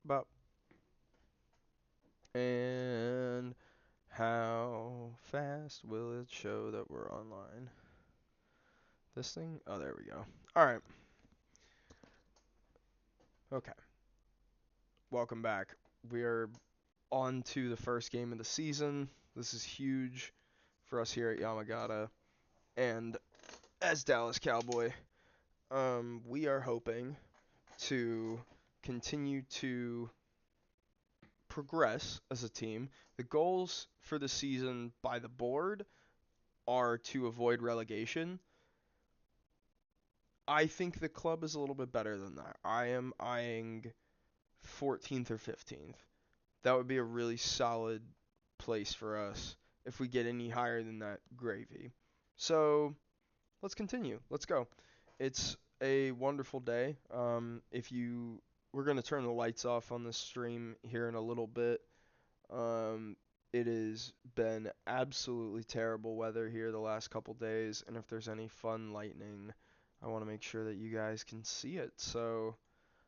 Bop. And how fast will it show that we're online? This thing? Oh, there we go. All right. Okay. Welcome back. We are on to the first game of the season. This is huge for us here at Yamagata. And as Dallas Cowboy, we are hoping to continue to progress as a team. The goals for the season by the board are to avoid relegation. I think the club is a little bit better than that. I am eyeing 14th or 15th. That would be a really solid place for us. If we get any higher than that, gravy. So let's continue. Let's go. It's a wonderful day. We're gonna turn the lights off on the stream here in a little bit. Um, it has been absolutely terrible weather here the last couple days, and if there's any fun lightning, I want to make sure that you guys can see it. So,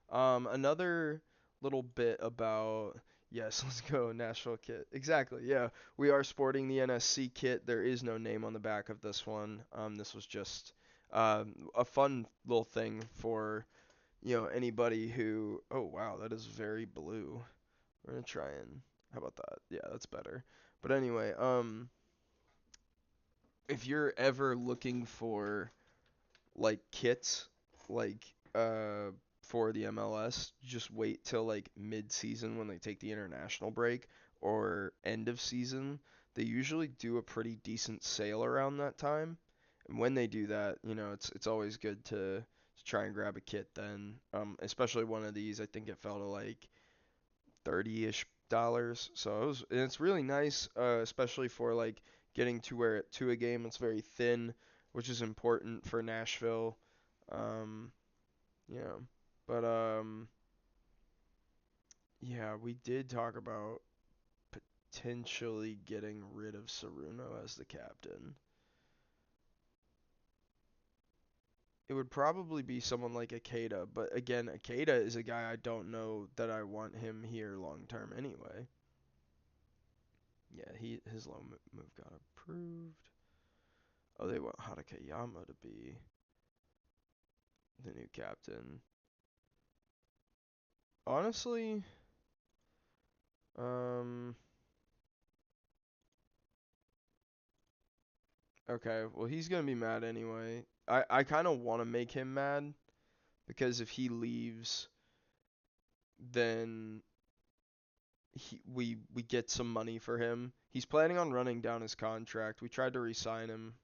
another little bit about yes, let's go Nashville kit. Exactly, yeah. We are sporting the NSC kit. There is no name on the back of this one. This was just a fun little thing for anybody who. Oh wow, that is very blue. We're gonna try and how about that? Yeah, that's better. But anyway, if you're ever looking for like kits, like for the MLS, just wait till like mid-season when they take the international break or end of season. They usually do a pretty decent sale around that time. And when they do that, it's always good to try and grab a kit then. Especially one of these, I think it fell to like 30-ish dollars. So it's really nice, especially for like getting to a game. It's very thin, which is important for Nashville. Um, you know, but yeah, we did talk about potentially getting rid of Saruno as the captain. It would probably be someone like Akeda, but again, Akeda is a guy I don't know that I want him here long term anyway. Yeah, his loan move got approved. Oh, they want Hatakeyama to be the new captain. Honestly, um, okay, well, he's gonna be mad anyway. I kind of want to make him mad because if he leaves, then we get some money for him. He's planning on running down his contract. We tried to re-sign him.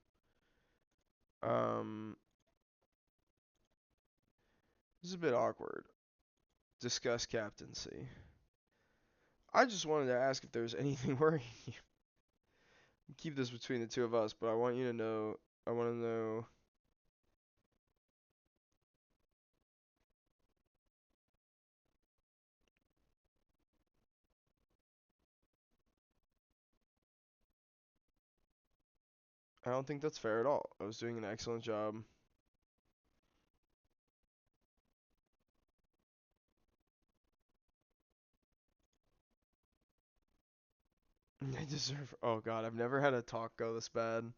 Um, this is a bit awkward. Discuss captaincy. I just wanted to ask if there's anything worrying you. Keep this between the two of us, but I want you to know. I want to know. I don't think that's fair at all. I was doing an excellent job. I deserve. Oh God, I've never had a talk go this bad.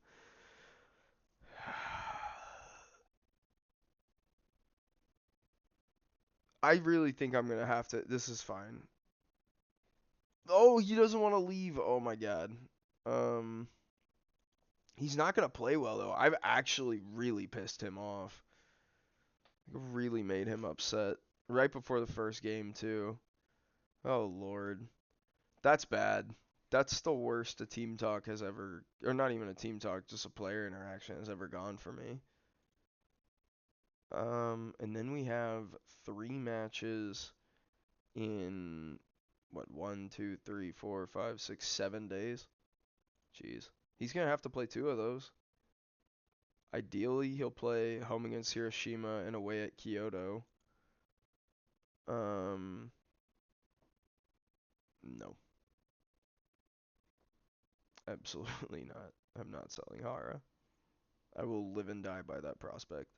I really think I'm gonna have to. This is fine. Oh, he doesn't want to leave. Oh my God. Um, he's not gonna play well though. I've actually really pissed him off. Really made him upset right before the first game too. Oh Lord, that's bad. That's the worst a team talk has ever, or not even a team talk, just a player interaction has ever gone for me. And then we have 3 matches in what 1, 2, 3, 4, 5, 6, 7 days. Jeez, he's gonna have to play 2 of those. Ideally, he'll play home against Hiroshima and away at Kyoto. Um, no, absolutely not. I'm not selling Hara. I will live and die by that prospect.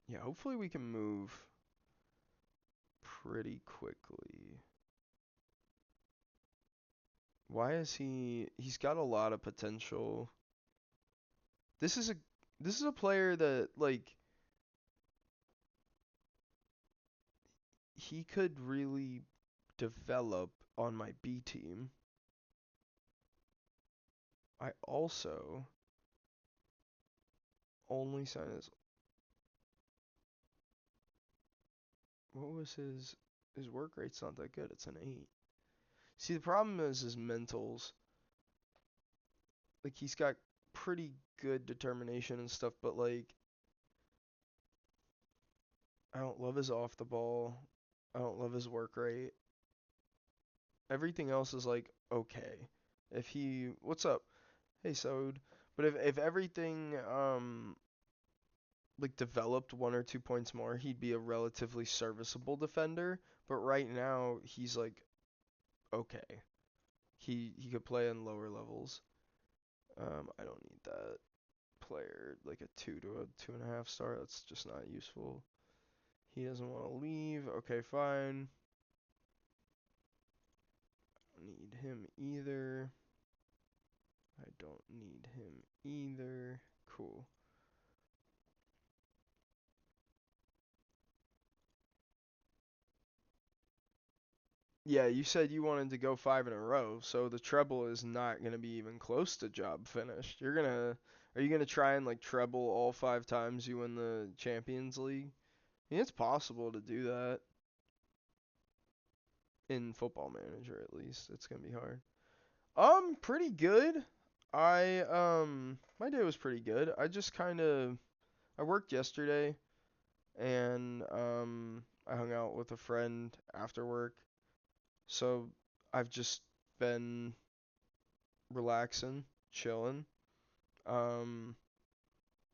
Yeah, hopefully we can move pretty quickly. Why is he's got a lot of potential. This is a this is a player that like he could really develop on my B team. I also only sign his what was his work rate's not that good. It's an 8. See, the problem is his mentals. Like he's got pretty good determination and stuff, but like I don't love his off the ball. I don't love his work rate. Everything else is like okay. If he what's up? Hey Saud. But if everything like developed 1 or 2 points more, he'd be a relatively serviceable defender. But right now he's like okay. He could play on lower levels. I don't need that player like a 2 to a 2.5 star. That's just not useful. He doesn't want to leave. Okay, fine. Don't need him either. I don't need him either. Cool. Yeah, you said you wanted to go 5 in a row, so the treble is not gonna be even close to job finished. Are you gonna try and like treble all 5 times you win the Champions League? I mean, it's possible to do that in Football Manager at least. It's gonna be hard. Pretty good. My day was pretty good. I worked yesterday and I hung out with a friend after work. So I've just been relaxing, chilling. Um,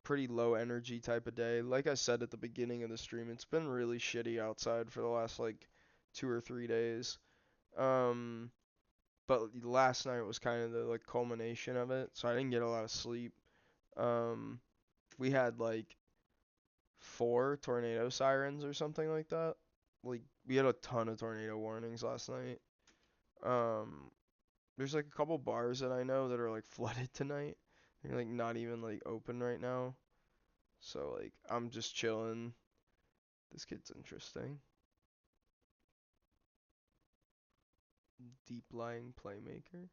Pretty low energy type of day. Like I said at the beginning of the stream, it's been really shitty outside for the last like 2 or 3 days. Um, but last night was kind of the like culmination of it, so I didn't get a lot of sleep. Um, we had like 4 tornado sirens or something like that. Like we had a ton of tornado warnings last night. Um, there's like a couple bars that I know that are like flooded tonight. They're like not even like open right now. So like I'm just chilling. This kid's interesting. Deep lying playmaker.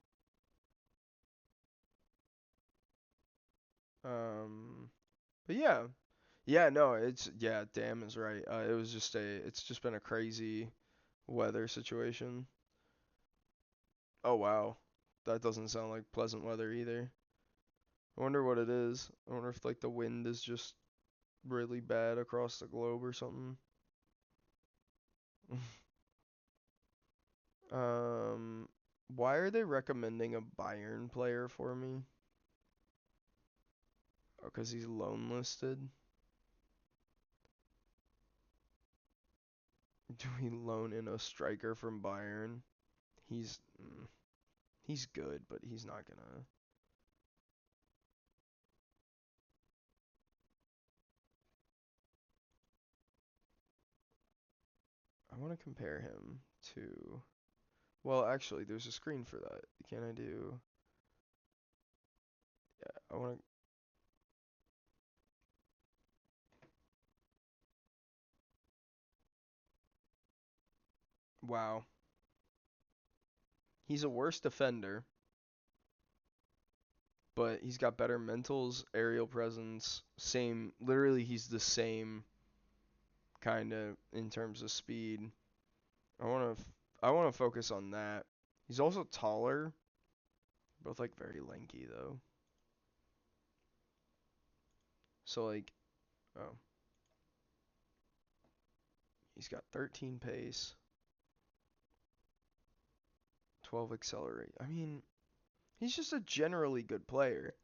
Um, but yeah, yeah, no, it's yeah, damn is right. It's just been a crazy weather situation. Oh wow, that doesn't sound like pleasant weather either. I wonder what it is. I wonder if like the wind is just really bad across the globe or something. Um, why are they recommending a Bayern player for me? Oh, 'cause he's loan listed. Do we loan in a striker from Bayern? He's he's good, but he's not gonna. I want to compare him to. Well, actually, there's a screen for that. Can I do? Yeah, I want to. Wow, he's a worse defender, but he's got better mentals, aerial presence, same. Literally, he's the same kind of in terms of speed. I want to I want to focus on that. He's also taller, both like very lanky though. So like, oh, he's got 13 pace, 12 accelerate. I mean, he's just a generally good player.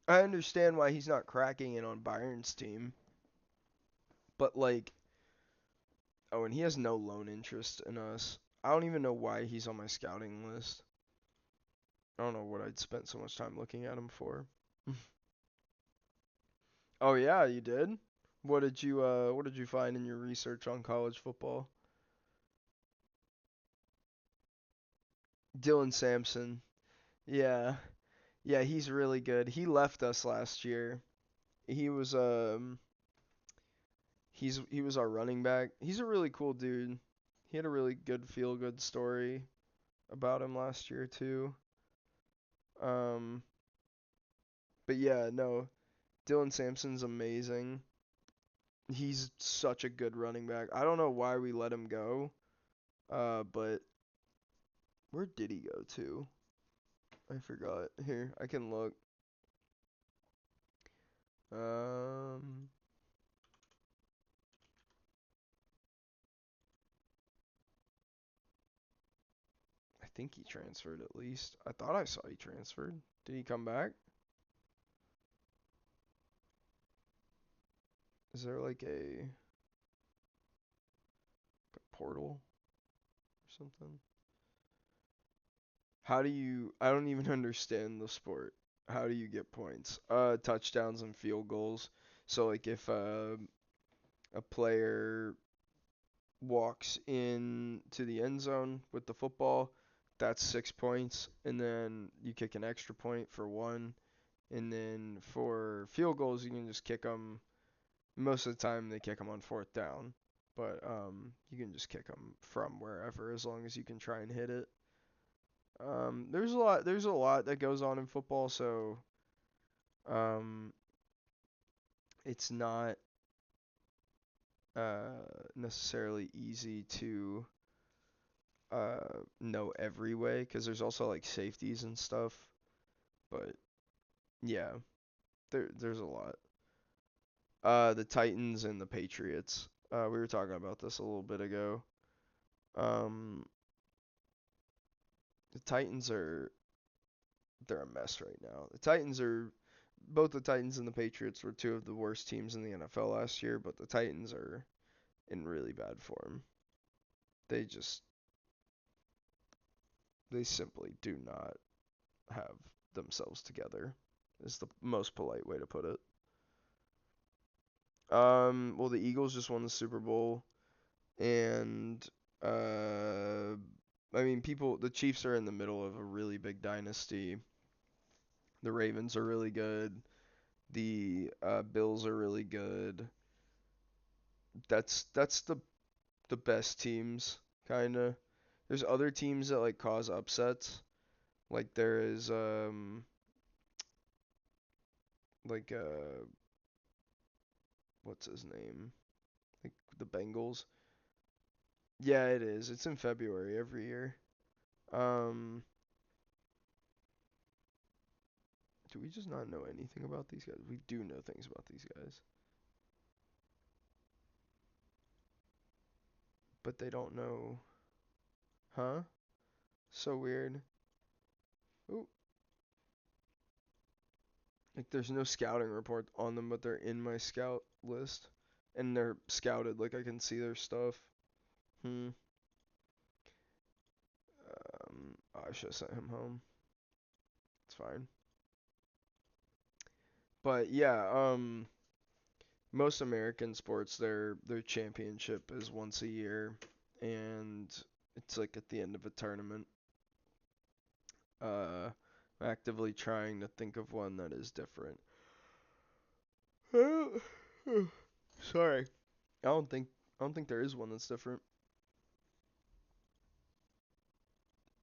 I understand why he's not cracking it on Bayern's team, but like, oh, and he has no loan interest in us. I don't even know why he's on my scouting list. I don't know what I'd spent so much time looking at him for. Oh yeah, you did? What did you find in your research on college football? Dylan Sampson. Yeah. Yeah, he's really good. He left us last year. He was he was our running back. He's a really cool dude. He had a really good feel good story about him last year too. Um but yeah, no. Dylan Sampson's amazing. He's such a good running back. I don't know why we let him go. But where did he go to? I forgot. Here, I can look. Um, I think he transferred at least. I thought I saw he transferred. Did he come back? Is there like a portal or something? How do you? I don't even understand the sport. How do you get points? Touchdowns and field goals. So like if a player walks in to the end zone with the football, that's 6 points, and then you kick an extra point for one, and then for field goals you can just kick them. Most of the time they kick them on fourth down, but you can just kick them from wherever as long as you can try and hit it. There's a lot that goes on in football, so um, it's not necessarily easy to know every way because there's also like safeties and stuff. But yeah, there's a lot. The Titans and the Patriots. We were talking about this a little bit ago. Um, the Titans are they're a mess right now. The Titans are both the Titans and the Patriots were two of the worst teams in the NFL last year, but the Titans are in really bad form. They just they simply do not have themselves together. Is the most polite way to put it. Well, the Eagles just won the Super Bowl, and uh, I mean, the Chiefs are in the middle of a really big dynasty. The Ravens are really good. The Bills are really good. That's the best teams, kinda. There's other teams that like cause upsets. Like there is like what's his name? Like the Bengals. Yeah, it is. It's in February every year. Um, do we just not know anything about these guys? We do know things about these guys, but they don't know. Huh? So weird. Ooh. Like there's no scouting report on them, but they're in my scout list. And they're scouted, like I can see their stuff. Hmm. I should have sent him home. It's fine. But yeah, most American sports, their championship is once a year, and it's like at the end of a tournament. Uh, Actively trying to think of one that is different. Sorry, I don't think I don't think there is one that's different.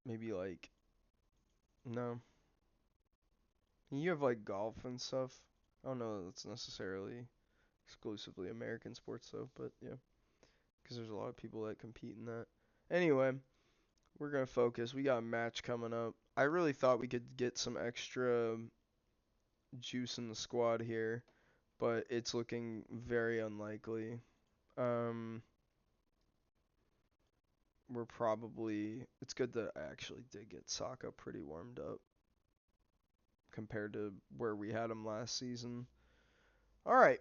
Maybe like no. You have like golf and stuff. I don't know that that's necessarily exclusively American sports though, but yeah, because there's a lot of people that compete in that. Anyway, we're gonna focus. We got a match coming up. I really thought we could get some extra juice in the squad here, but it's looking very unlikely. Um, we're probably. It's good that I actually did get Saka pretty warmed up compared to where we had him last season. All right,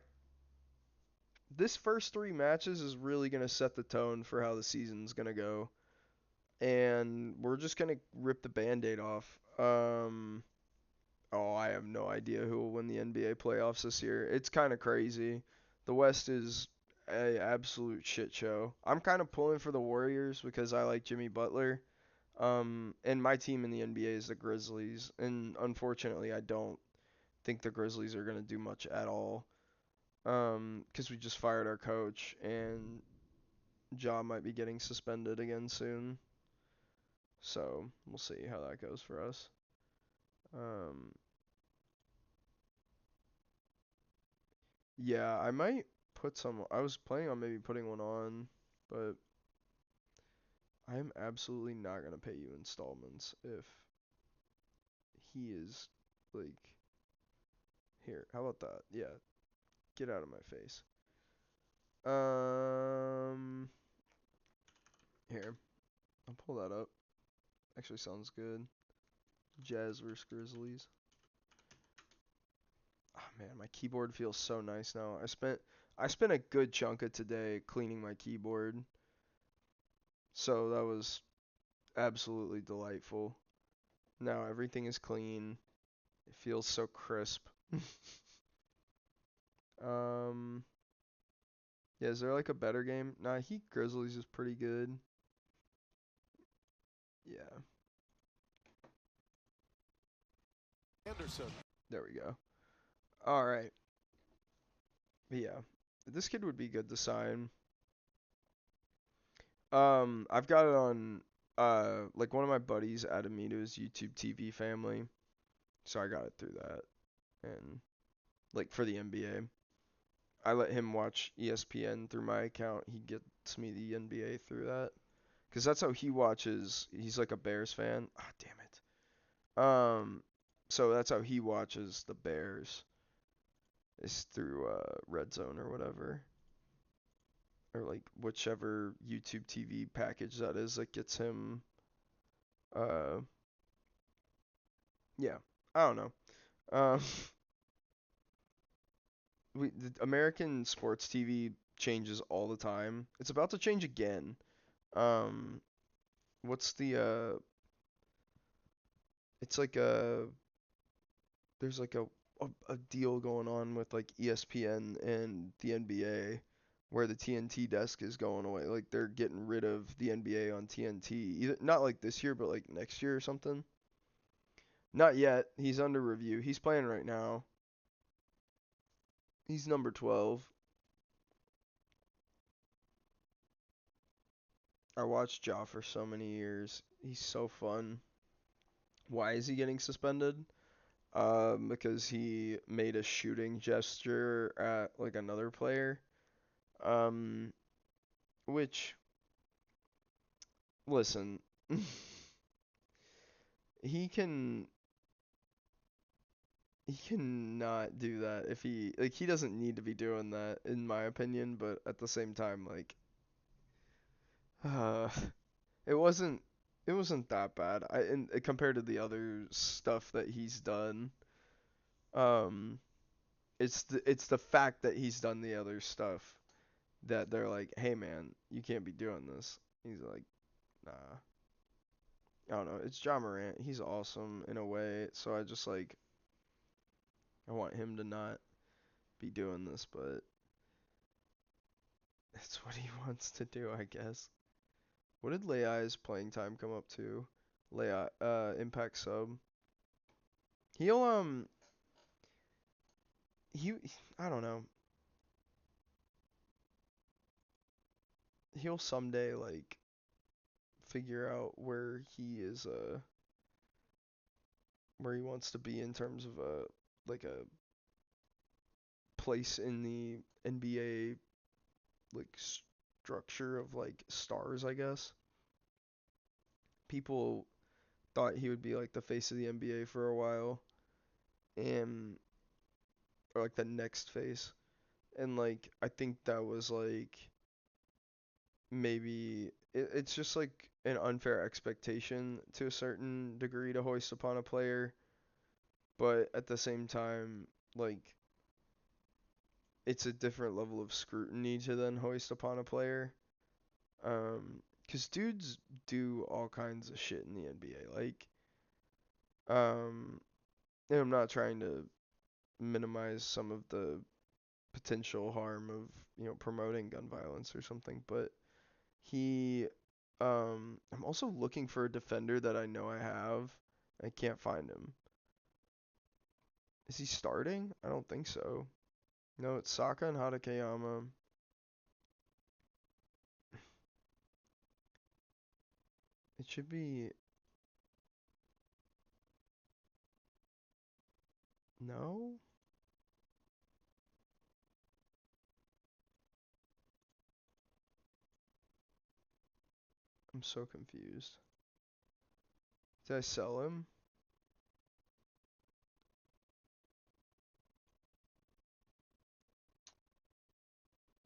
this first three matches is really gonna set the tone for how the season's gonna go, and we're just gonna rip the band-aid off. Oh, I have no idea who will win the NBA playoffs this year. It's kind of crazy. The West is a absolute shit show. I'm kind of pulling for the Warriors because I like Jimmy Butler. And my team in the NBA is the Grizzlies, and unfortunately, I don't think the Grizzlies are gonna do much at all. Because we just fired our coach, and Ja might be getting suspended again soon. So we'll see how that goes for us. Um, yeah, I might put some. I was planning on maybe putting one on, but I'm absolutely not gonna pay you installments if he is like here. How about that? Yeah, get out of my face. Um, here, I'll pull that up. Actually, sounds good. Jazz versus Grizzlies. Oh man, my keyboard feels so nice now. I spent a good chunk of today cleaning my keyboard, so that was absolutely delightful. Now everything is clean. It feels so crisp. um, yeah, is there like a better game? Nah, Heat Grizzlies is pretty good. Yeah, Anderson. there we go. All right. But yeah, this kid would be good to sign. I've got it on like one of my buddies added me to his YouTube TV family, so I got it through that. And like for the NBA, I let him watch ESPN through my account. He gets me the NBA through that, cause that's how he watches. He's like a Bears fan. Ah, damn it. So that's how he watches the Bears is through Red Zone or whatever, or like whichever YouTube TV package that is that gets him. Uh, yeah, I don't know. Um, the American sports TV changes all the time. It's about to change again. Um, what's the It's like there's like a deal going on with like ESPN and the NBA where the TNT desk is going away. Like they're getting rid of the NBA on TNT. Either not like this year, but like next year or something. Not yet. He's under review. He's playing right now. He's number 12. I watched Ja for so many years. He's so fun. Why is he getting suspended? Because he made a shooting gesture at like another player. Um, which, listen, he can he cannot do that if he doesn't need to be doing that in my opinion, but at the same time like uh it wasn't it wasn't that bad. Compared to the other stuff that he's done. Um, it's the fact that he's done the other stuff that they're like, "Hey man, you can't be doing this." He's like, "Nah." I don't know. It's John Morant. He's awesome in a way, so I just like I want him to not be doing this, but it's what he wants to do, I guess. What did Leiai's playing time come up to? Leai, impact sub. He'll he I don't know. He'll someday like figure out where he wants to be in terms of a place in the NBA like structure of like stars, I guess. People thought he would be like the face of the NBA for a while, and or like the next face, and like I think that was like maybe it's just like an unfair expectation to a certain degree to hoist upon a player, but at the same time, like it's a different level of scrutiny to then hoist upon a player. 'Cause dudes do all kinds of shit in the NBA. Um, and I'm not trying to minimize some of the potential harm of promoting gun violence or something. But he, I'm also looking for a defender that I know I have. I can't find him. Is he starting? I don't think so. No, it's Saka and Hatakeyama. It should be. No? I'm so confused. Did I sell him?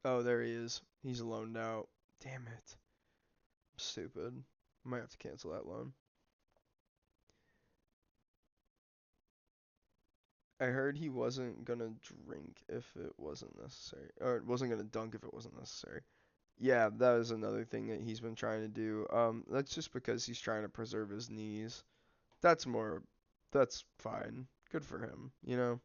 Oh, there he is. He's loaned out. Damn it. I'm stupid. Might have to cancel that loan. I heard he wasn't gonna drink if it wasn't necessary, or wasn't gonna dunk if it wasn't necessary. Yeah, that is another thing that he's been trying to do. That's just because he's trying to preserve his knees. That's more, that's fine. Good for him, you know?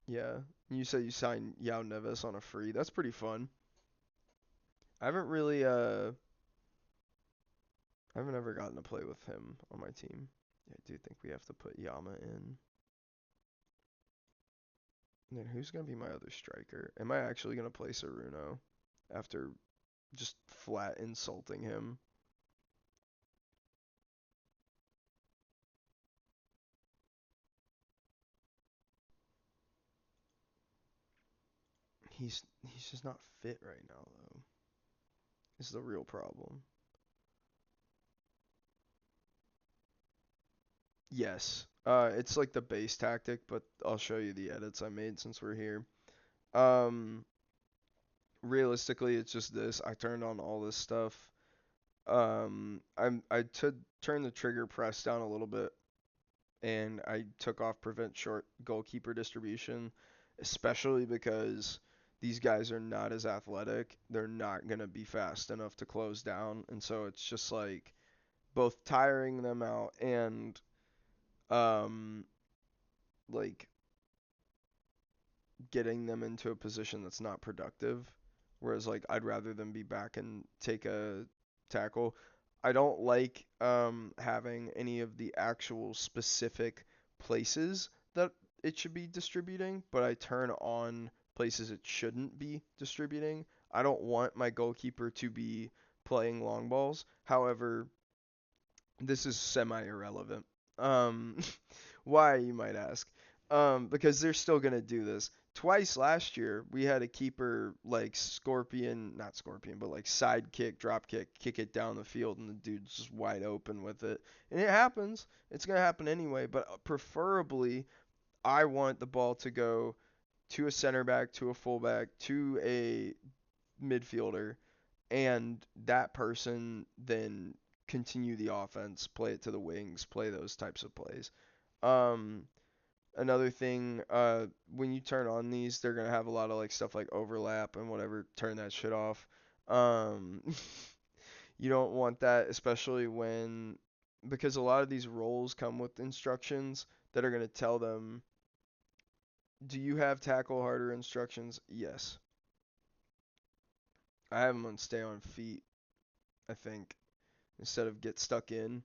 Yeah. You said you signed Yao Neves on a free. That's pretty fun. I haven't really, I haven't ever gotten to play with him on my team. Yeah, I do think we have to put Yama in. And then who's gonna be my other striker? Am I actually gonna play Saruno after just flat insulting him? He's just not fit right now though. Is the real problem. Yes. It's like the base tactic, but I'll show you the edits I made since we're here. Um, Realistically, it's just this. I turned on all this stuff. I turned the trigger press down a little bit, and I took off prevent short goalkeeper distribution, especially because these guys are not as athletic. They're not gonna be fast enough to close down, and so it's just like both tiring them out and um like getting them into a position that's not productive. Whereas like I'd rather them be back and take a tackle. I don't like having any of the actual specific places that it should be distributing, but I turn on places it shouldn't be distributing. I don't want my goalkeeper to be playing long balls. However, this is semi-irrelevant. Um, why, you might ask? Because they're still gonna do this. Twice last year, we had a keeper like Scorpion, not Scorpion, but like side kick, drop kick it down the field, and the dude's just wide open with it. And it happens. It's gonna happen anyway. But preferably, I want the ball to go to a center back, to a fullback, to a midfielder, and that person then continue the offense, play it to the wings, play those types of plays. Um, Another thing, when you turn on these, they're gonna have a lot of like stuff like overlap and whatever. Turn that shit off. Um, you don't want that, especially when because a lot of these roles come with instructions that are gonna tell them, do you have tackle harder instructions? Yes. I have them on stay on feet, I think, instead of get stuck in.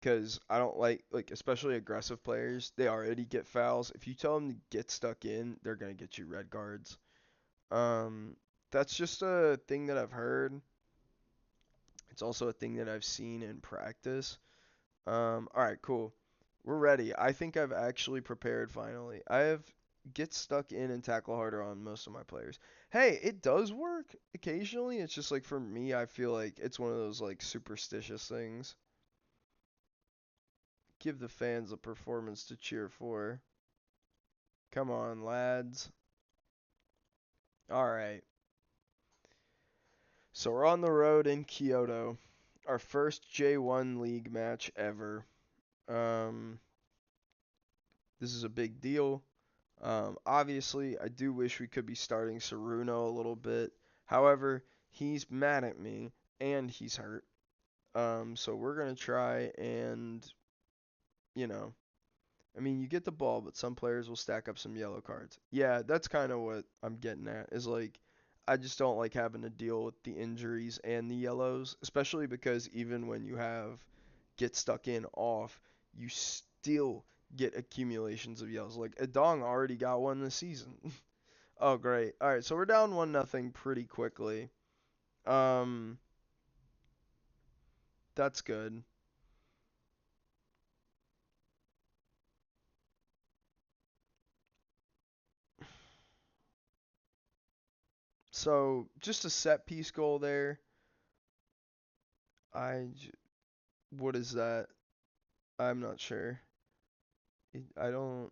Because I don't like especially aggressive players. They already get fouls. If you tell them to get stuck in, they're gonna get you red cards. Um, that's just a thing that I've heard. It's also a thing that I've seen in practice. All right, cool. We're ready. I think I've actually prepared finally. I have get stuck in and tackle harder on most of my players. Hey, it does work occasionally. It's just like for me, I feel like it's one of those like superstitious things. Give the fans a performance to cheer for. Come on, lads. All right. So we're on the road in Kyoto. Our first J1 league match ever. Um, this is a big deal. Obviously, I do wish we could be starting Saruno a little bit. However, he's mad at me and he's hurt. So we're gonna try and, you know, I mean, you get the ball, but some players will stack up some yellow cards. Yeah, that's kind of what I'm getting at. Is like, I just don't like having to deal with the injuries and the yellows, especially because even when you have get stuck in off, you still get accumulations of yellows. Like Adong already got one this season. Oh, great. All right, so we're down 1-0 pretty quickly. Um, that's good. So just a set piece goal there. What is that? I'm not sure. I don't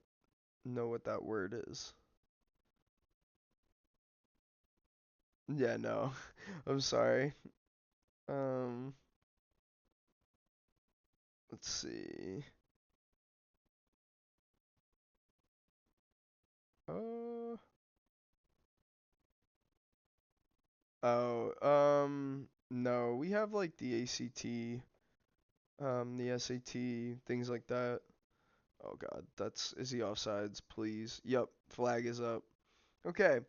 know what that word is. Yeah, no. I'm sorry. Um, let's see. Uh, no, we have like the ACT, the SAT, things like that. Oh God, is he offsides? Please. Yep, flag is up. Okay,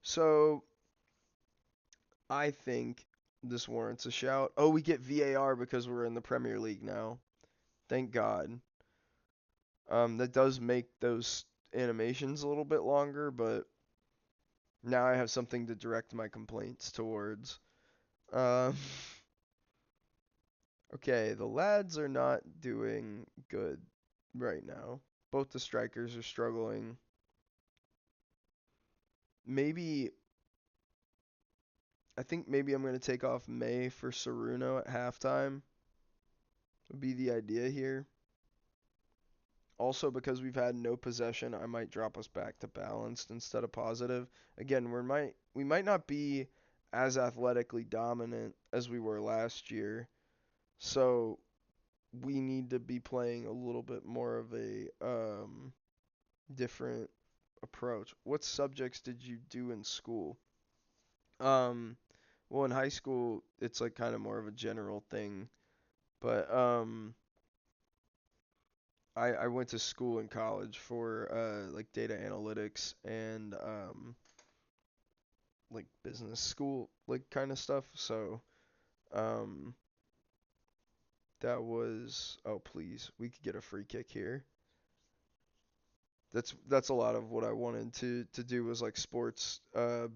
so I think this warrants a shout. Oh, we get VAR because we're in the Premier League now. Thank God. That does make those animations a little bit longer, but now I have something to direct my complaints towards. Um, okay, the lads are not doing good right now. Both the strikers are struggling. Maybe I think maybe I'm going to take off May for Saruno at halftime. Would be the idea here. Also, because we've had no possession, I might drop us back to balanced instead of positive. Again, we might not be as athletically dominant as we were last year, so we need to be playing a little bit more of a different approach. What subjects did you do in school? Um, well, in high school, it's like kind of more of a general thing, but I went to school in college for like data analytics and like business school like kind of stuff. So um that was oh please, we could get a free kick here. That's a lot of what I wanted to do was like sports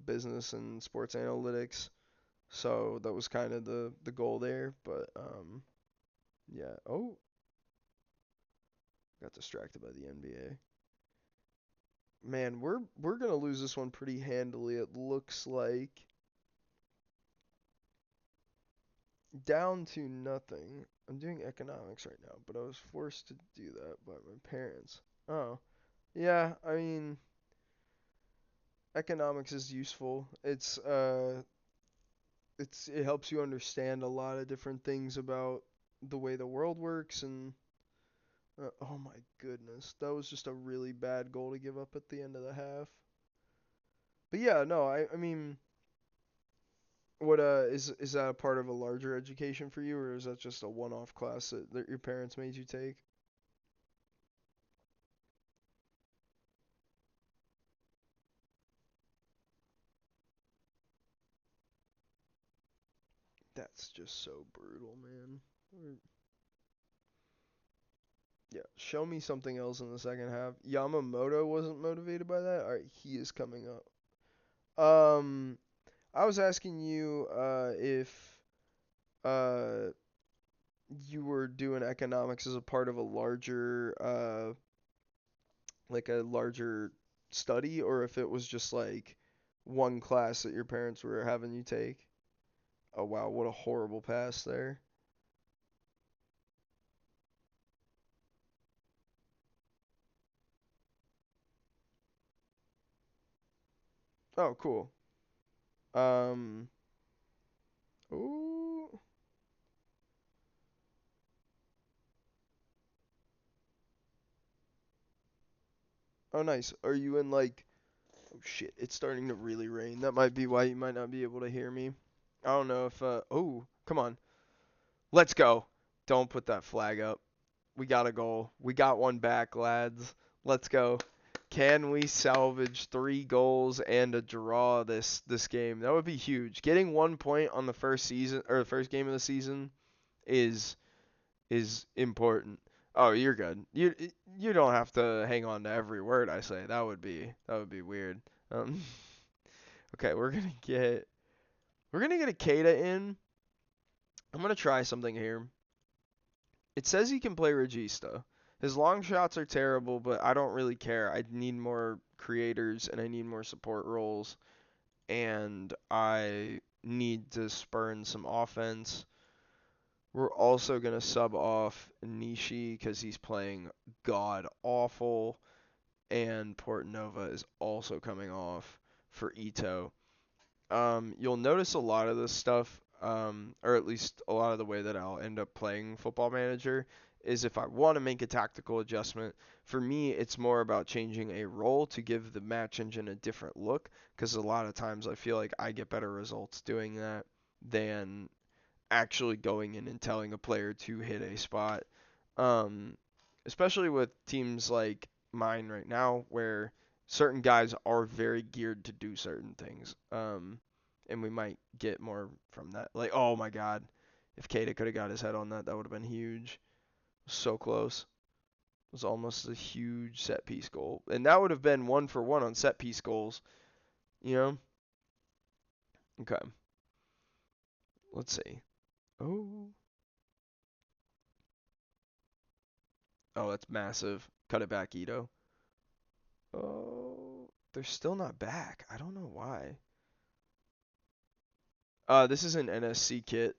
business and sports analytics. So that was kind of the goal there, but yeah. Oh, got distracted by the NBA. Man, we're gonna lose this one pretty handily. It looks like down to nothing. I'm doing economics right now, but I was forced to do that by my parents. Oh, yeah, I mean, economics is useful. It helps you understand a lot of different things about the way the world works and oh my goodness, that was just a really bad goal to give up at the end of the half. But yeah, no, I mean, what is that a part of a larger education for you, or is that just a one-off class that your parents made you take? That's just so brutal, man. Yeah, show me something else in the second half. Yamamoto wasn't motivated by that. All right, he is coming up. I was asking you if uh you were doing economics as a part of a larger like a larger study, or if it was just like one class that your parents were having you take. Oh wow, what a horrible pass there. Oh, cool. Um, ooh. Oh, nice. Are you in like? Oh shit, it's starting to really rain. That might be why you might not be able to hear me. I don't know if oh, come on. Let's go. Don't put that flag up. We got a goal. We got one back, lads. Let's go. Can we salvage 3 goals and a draw this game? That would be huge. Getting 1 point on the first season or the first game of the season is important. Oh, you're good. You don't have to hang on to every word I say. That would be weird. Um, okay, we're gonna get a Kata in. I'm gonna try something here. It says he can play Regista. His long shots are terrible, but I don't really care. I need more creators and I need more support roles, and I need to spurn some offense. We're also going to sub off Nishi because he's playing god awful, and Portanova is also coming off for Ito. You'll notice a lot of this stuff, or at least a lot of the way that I'll end up playing Football Manager is if I want to make a tactical adjustment. For me, it's more about changing a role to give the match engine a different look, because a lot of times I feel like I get better results doing that than actually going in and telling a player to hit a spot. Um, Especially with teams like mine right now, where certain guys are very geared to do certain things. And we might get more from that. Like, oh my God, if Kata could have got his head on that, that would have been huge. So close. It was almost a huge set piece goal, and that would have been 1-for-1 on set piece goals. You know? Okay. Let's see. Oh. Oh, that's massive. Cut it back, Ito. Oh, they're still not back. I don't know why. This is an NSC kit,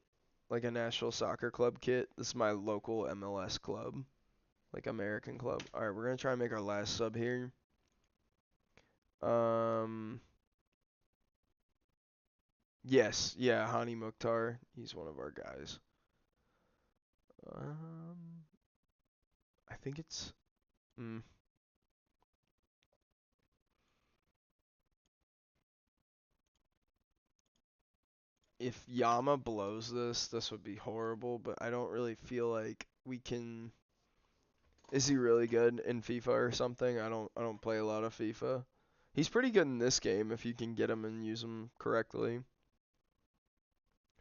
like a National Soccer Club kit. This is my local MLS club, like American club. All right, we're gonna try and make our last sub here. Um, yes, yeah, Hani Mukhtar. He's one of our guys. Um, I think it's. Mm, if Yama blows this, this would be horrible. But I don't really feel like we can. Is he really good in FIFA or something? I don't play a lot of FIFA. He's pretty good in this game if you can get him and use him correctly.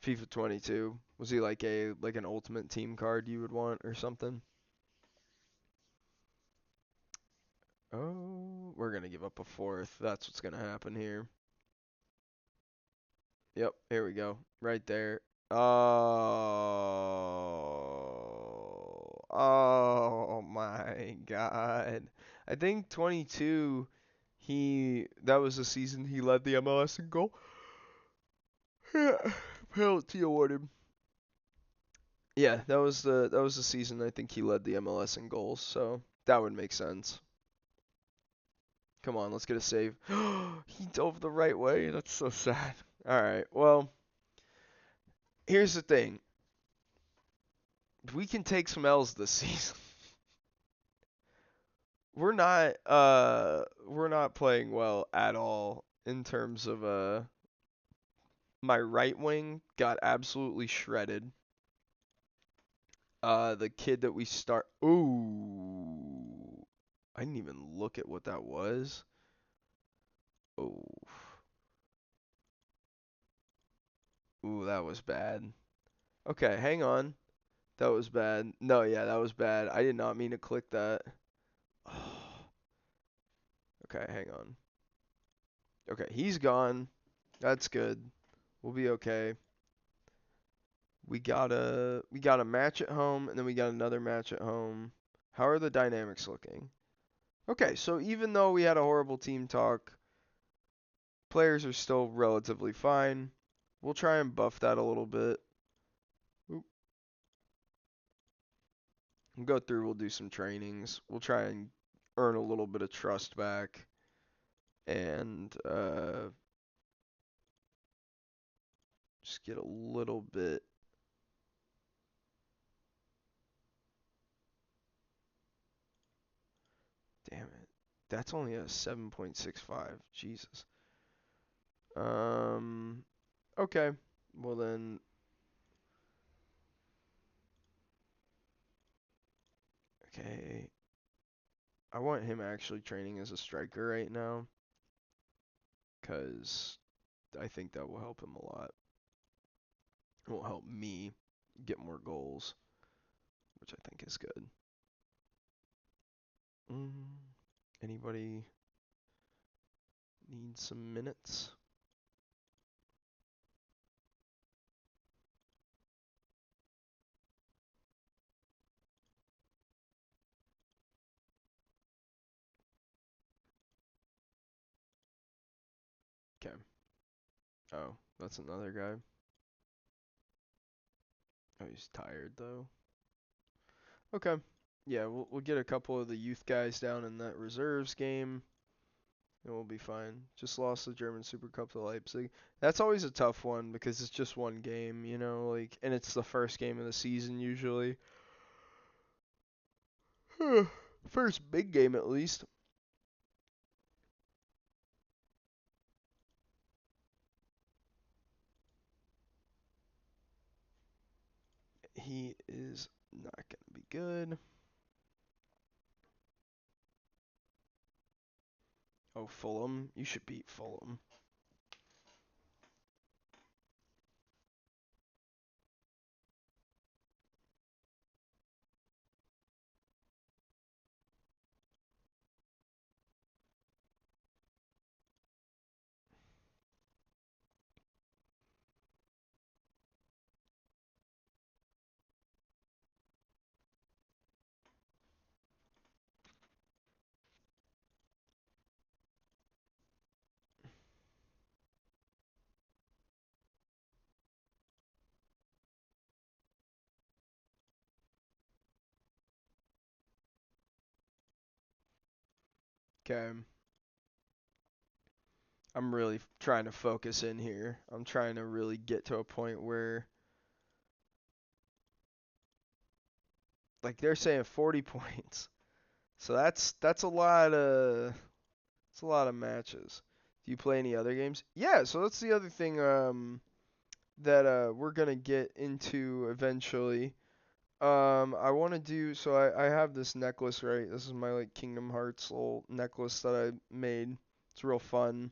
FIFA 22. Was he like an ultimate team card you would want or something? Oh, we're gonna give up a fourth. That's what's gonna happen here. Yep, here we go. Right there. Oh my God. I think 22, that was the season he led the MLS in goal. Penalty awarded. Yeah, that was the season I think he led the MLS in goals, so that would make sense. Come on, let's get a save. He dove the right way. That's so sad. All right. Well, here's the thing. We can take some L's this season. We're not playing well at all in terms of my right wing got absolutely shredded. The kid that we start. Ooh. I didn't even look at what that was. Oh. Ooh, that was bad. Okay, hang on. That was bad. No, yeah, that was bad. I did not mean to click that. Okay, hang on. Okay, he's gone. That's good. We'll be okay. We got a match at home and then we got another match at home. How are the dynamics looking? Okay, so even though we had a horrible team talk, players are still relatively fine. We'll try and buff that a little bit. Oop. We'll go through, we'll do some trainings. We'll try and earn a little bit of trust back and just get a little bit. Damn it. That's only a 7.65. Jesus. Um okay. Well then Okay. I want him actually training as a striker right now because I think that will help him a lot. It will help me get more goals, which I think is good. Anybody need some minutes? Okay. Oh, that's another guy. Oh, he's tired though. Okay. Yeah, we'll get a couple of the youth guys down in that reserves game, and we'll be fine. Just lost the German Super Cup to Leipzig. That's always a tough one because it's just one game, like, and it's the first game of the season usually. First big game at least. He is not gonna be good. Oh, Fulham. You should beat Fulham. Okay. I'm really trying to focus in here. I'm trying to really get to a point where, like, they're saying 40 points. So that's a lot of matches. Do you play any other games? Yeah, so that's the other thing that we're gonna get into eventually. I want to do so. I have this necklace, right? This is my like Kingdom Hearts little necklace that I made. It's real fun,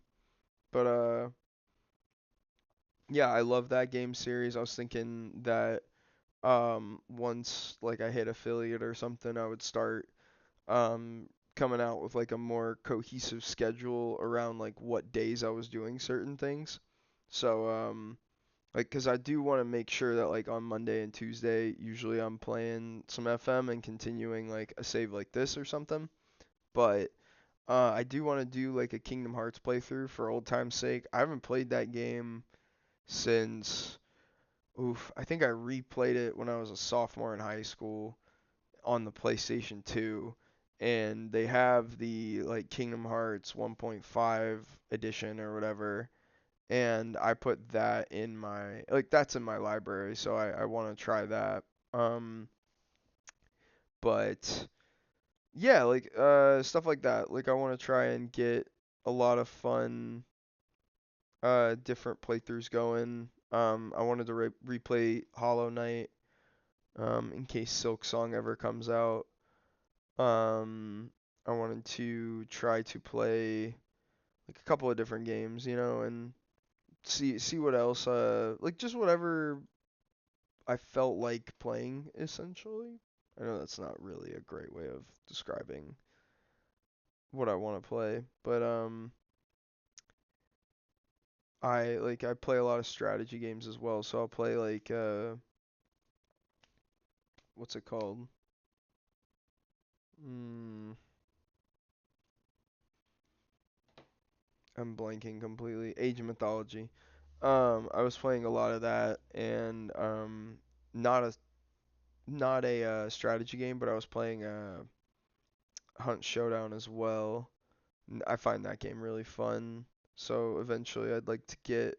but yeah, I love that game series. I was thinking that once like I hit affiliate or something, I would start coming out with like a more cohesive schedule around like what days I was doing certain things. So like, cause I do want to make sure that like on Monday and Tuesday, usually I'm playing some FM and continuing like a save like this or something. But I do want to do like a Kingdom Hearts playthrough for old time's sake. I haven't played that game since, I think I replayed it when I was a sophomore in high school on the PlayStation 2, and they have the like Kingdom Hearts 1.5 edition or whatever, and I put that in my like that's in my library, so I want to try that. Um, but yeah, like stuff like that. Like I want to try and get a lot of fun different playthroughs going. I wanted to replay Hollow Knight in case Silk Song ever comes out. Um, I wanted to try to play like a couple of different games, and see what else like just whatever I felt like playing essentially. I know that's not really a great way of describing what I want to play, but I play a lot of strategy games as well, so I'll play like what's it called? Mm, I'm blanking completely. Age of Mythology. I was playing a lot of that, and not a strategy game, but I was playing Hunt Showdown as well. I find that game really fun. So eventually, I'd like to get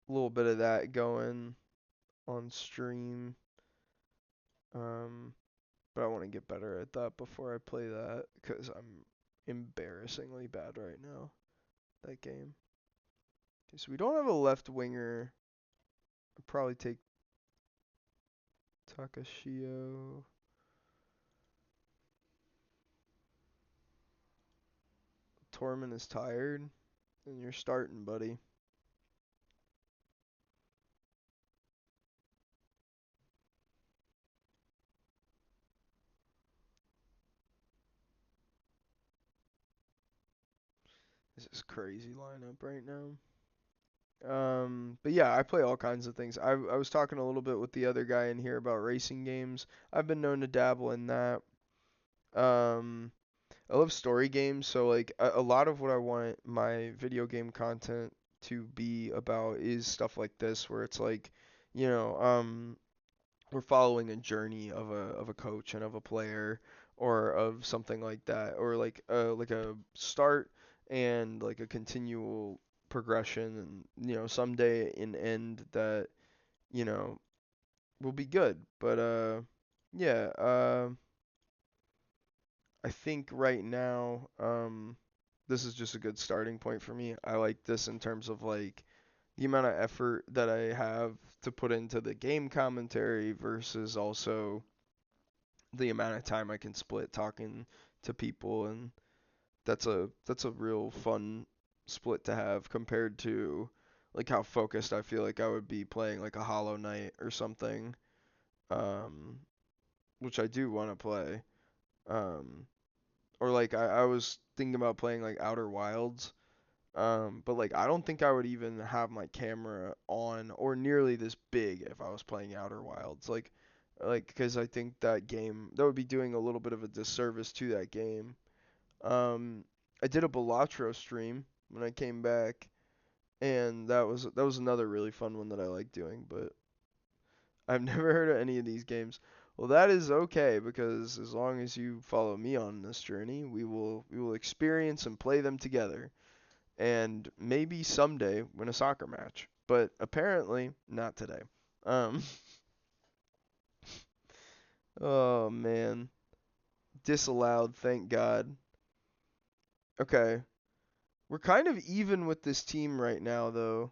a little bit of that going on stream. Um, but I want to get better at that before I play that because I'm embarrassingly bad right now. That game. Okay, so we don't have a left winger. I'd probably take Takashio. Tormund is tired, then you're starting, buddy. This is crazy lineup right now. But yeah, I play all kinds of things. I was talking a little bit with the other guy in here about racing games. I've been known to dabble in that. Um, I love story games, so like a lot of what I want my video game content to be about is stuff like this, where it's like, you know, we're following a journey of a coach and of a player or of something like that, or like a start and like a continual progression, and someday an end that you know will be good. But yeah, I think right now this is just a good starting point for me. I like this in terms of like the amount of effort that I have to put into the game commentary versus also the amount of time I can split talking to people, and that's a real fun split to have compared to like how focused I feel like I would be playing like a Hollow Knight or something, um, which I do want to play, um, or like I was thinking about playing like Outer Wilds, but like I don't think I would even have my camera on or nearly this big if I was playing Outer Wilds. Like because I think that would be doing a little bit of a disservice to that game. Um, I did a Balatro stream when I came back, and that was another really fun one that I like doing. But I've never heard of any of these games. Well, that is okay because as long as you follow me on this journey, we will experience and play them together and maybe someday win a soccer match. But apparently not today. Um, oh man, disallowed, thank God. Okay, we're kind of even with this team right now though.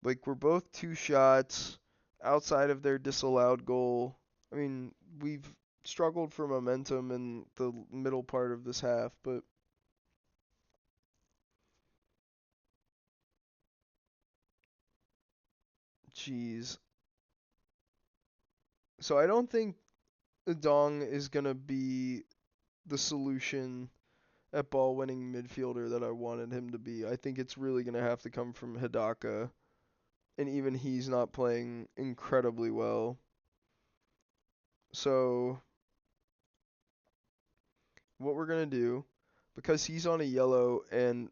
Like we're both two shots outside of their disallowed goal. I mean, we've struggled for momentum in the middle part of this half, but jeez. So I don't think Dong is gonna be the solution at ball winning midfielder that I wanted him to be. I think it's really going to have to come from Hidaka, and even he's not playing incredibly well. So, what we're going to do, because he's on a yellow and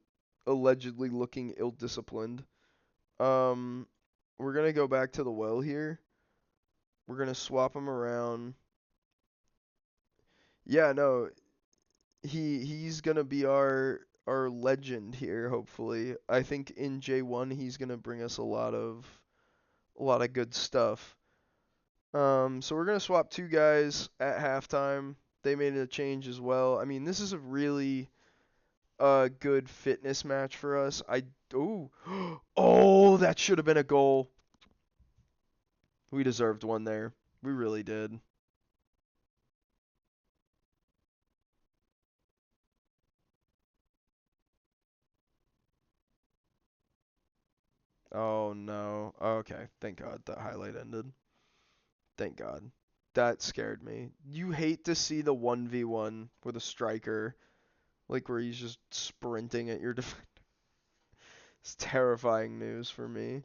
allegedly looking ill disciplined, um, we're going to go back to the well here. We're going to swap him around. Yeah, no, he's going to be our legend here, hopefully. I think in J1 he's going to bring us a lot of good stuff. So we're gonna swap two guys at halftime. They made a change as well. I mean, this is a really good fitness match for us. Oh oh that should have been a goal. We deserved one there. We really did. Oh no. Okay, thank God that highlight ended. Thank God. That scared me. You hate to see the 1v1 with a striker, like where he's just sprinting at your defender. It's terrifying news for me.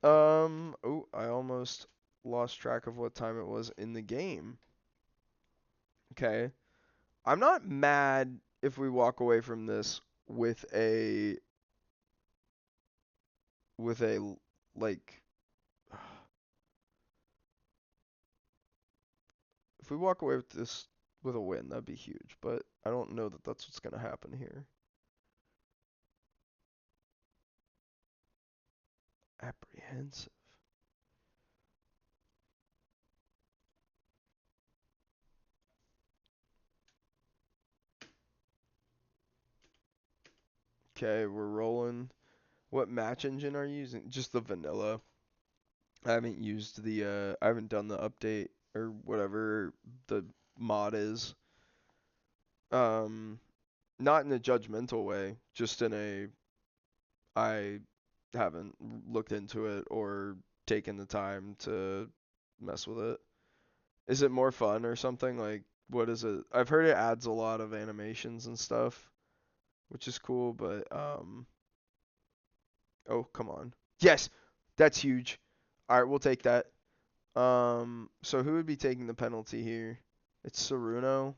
Oh, I almost lost track of what time it was in the game. Okay. I'm not mad if we walk away from this with a like if we walk away with this with a win, that'd be huge, but I don't know that that's what's going to happen here. Apprehensive. Okay, we're rolling. What match engine are you using? Just the vanilla. I haven't done the update or whatever the mod is. Um, not in a judgmental way, just in a I haven't looked into it or taken the time to mess with it. Is it more fun or something? Like, what is it? I've heard it adds a lot of animations and stuff, which is cool, but oh, come on. Yes, that's huge. All right, we'll take that. So who would be taking the penalty here? It's Saruno.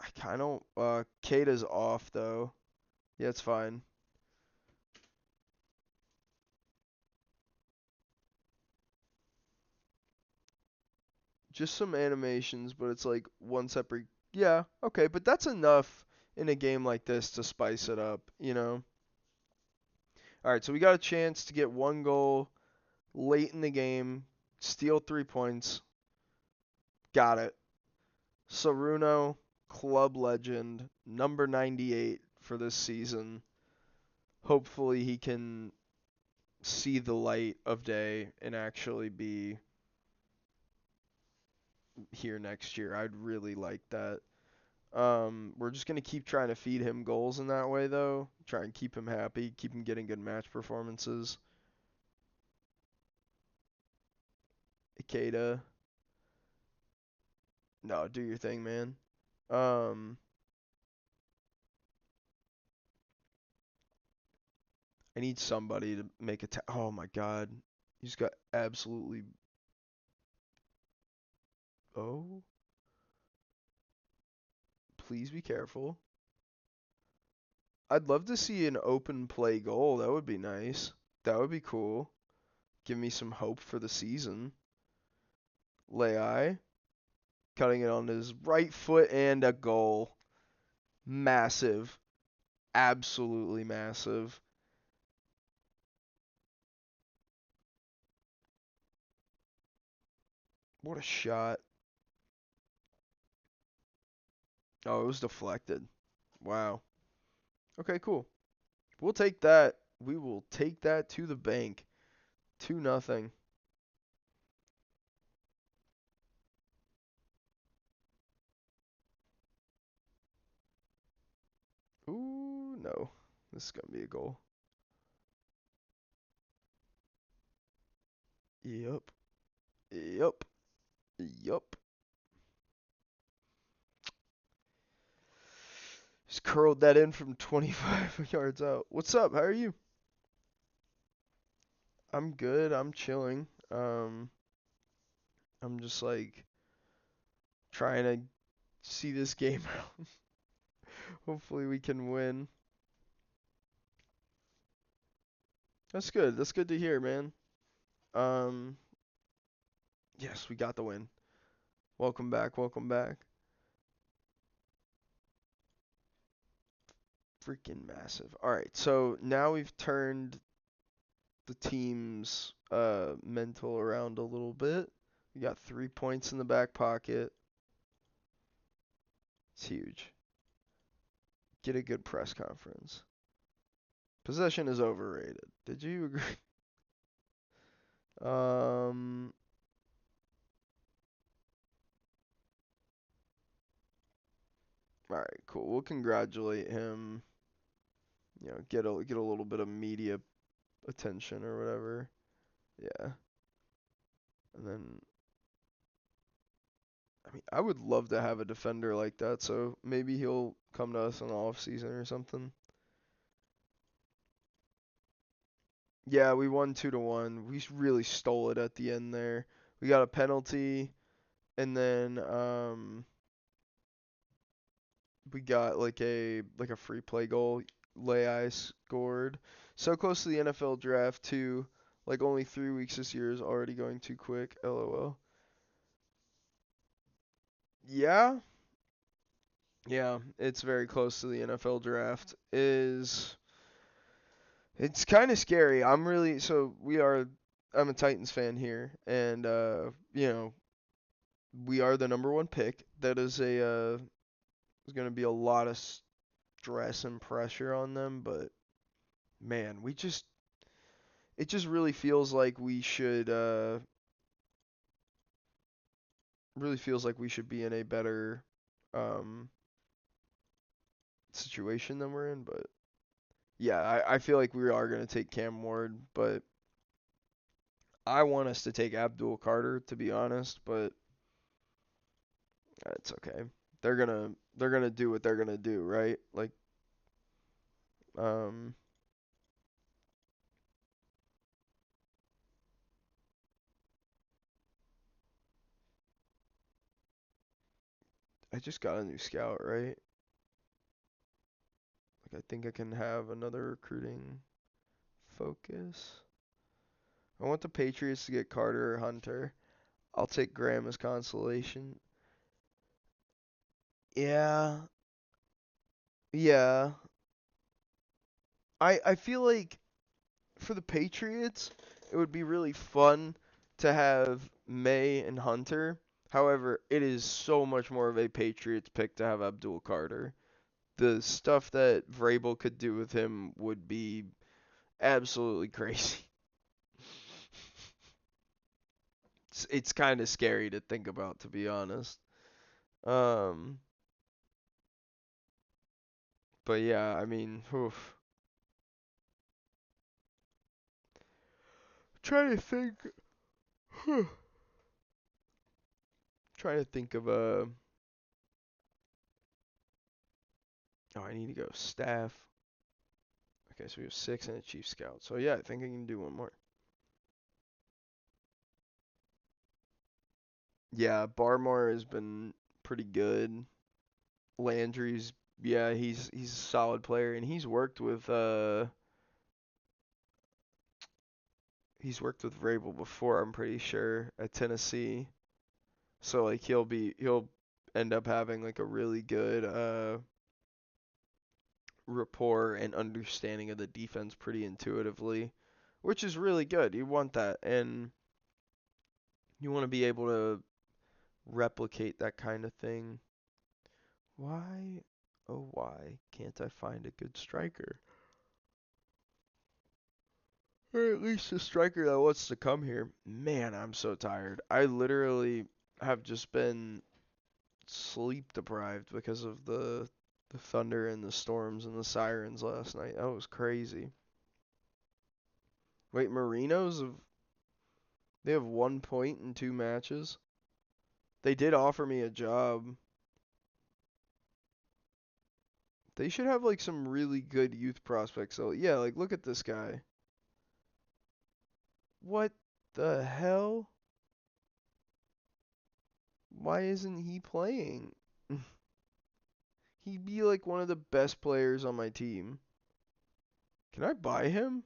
I kind of Kata's off though. Yeah, it's fine. Just some animations, but it's like one separate. Yeah, okay, but that's enough in a game like this to spice it up, you know? All right, so we got a chance to get one goal late in the game, steal 3 points. Got it. Saruno, club legend, number 98 for this season. Hopefully he can see the light of day and actually be here next year. I'd really like that. We're just gonna keep trying to feed him goals in that way, though. Try and keep him happy, keep him getting good match performances. Ikeda, no, do your thing, man. Um, I need somebody to make a. Oh my God, he's got absolutely. Oh, please be careful. I'd love to see an open play goal. That would be nice. That would be cool. Give me some hope for the season. Lei cutting it on his right foot and a goal. Massive. Absolutely massive. What a shot. Oh, it was deflected. Wow. Okay, cool. We'll take that. We will take that to the bank. 2-0. Ooh, no. This is going to be a goal. Yup. Yup. Yup. Just curled that in from 25 yards out. What's up? How are you? I'm good. I'm chilling. I'm just like trying to see this game out. Hopefully we can win. That's good. That's good to hear, man. Um, yes, we got the win. Welcome back. Welcome back. Freaking massive. All right, so now we've turned the team's mental around a little bit. We got 3 points in the back pocket. It's huge. Get a good press conference. Possession is overrated. Did you agree? Um, all right, cool. We'll congratulate him. You know, get a little bit of media attention or whatever. Yeah. And then I mean, I would love to have a defender like that, so maybe he'll come to us in the off season or something. Yeah, we won 2-1. We really stole it at the end there. We got a penalty, and then we got like a free play goal. Lei scored. So close to the NFL draft too. Like only 3 weeks this year is already going too quick. LOL. Yeah, yeah, it's very close to the NFL draft. It's kind of scary. I'm a Titans fan here, and we are the number one pick. That is is going to be a lot of stress and pressure on them, but man, it just really feels like we should really feels like we should be in a better um, situation than we're in. But yeah, I feel like we are going to take Cam Ward, but I want us to take Abdul Carter, to be honest, but it's okay. They're gonna do what they're gonna do, right? Like, um, I just got a new scout, right? Like, I think I can have another recruiting focus. I want the Patriots to get Carter or Hunter. I'll take Graham as consolation. Yeah, yeah. I feel like for the Patriots, it would be really fun to have May and Hunter. However, it is so much more of a Patriots pick to have Abdul Carter. The stuff that Vrabel could do with him would be absolutely crazy. It's kind of scary to think about, to be honest. Um, but yeah, I mean, oof. Trying to think. Trying to think of a. Oh, I need to go staff. Okay, so we have 6 and a chief scout. So yeah, I think I can do one more. Yeah, Barmore has been pretty good. Landry's, yeah, he's a solid player, and he's worked with Vrabel before, I'm pretty sure, at Tennessee. So like he'll end up having like a really good rapport and understanding of the defense pretty intuitively, which is really good. You want that, and you want to be able to replicate that kind of thing. Why, oh why can't I find a good striker? Or at least a striker that wants to come here. Man, I'm so tired. I literally have just been sleep deprived because of the thunder and the storms and the sirens last night. That was crazy. Wait, they have 1 point in 2 matches. They did offer me a job. They should have like some really good youth prospects. So yeah, like look at this guy. What the hell? Why isn't he playing? He'd be like one of the best players on my team. Can I buy him?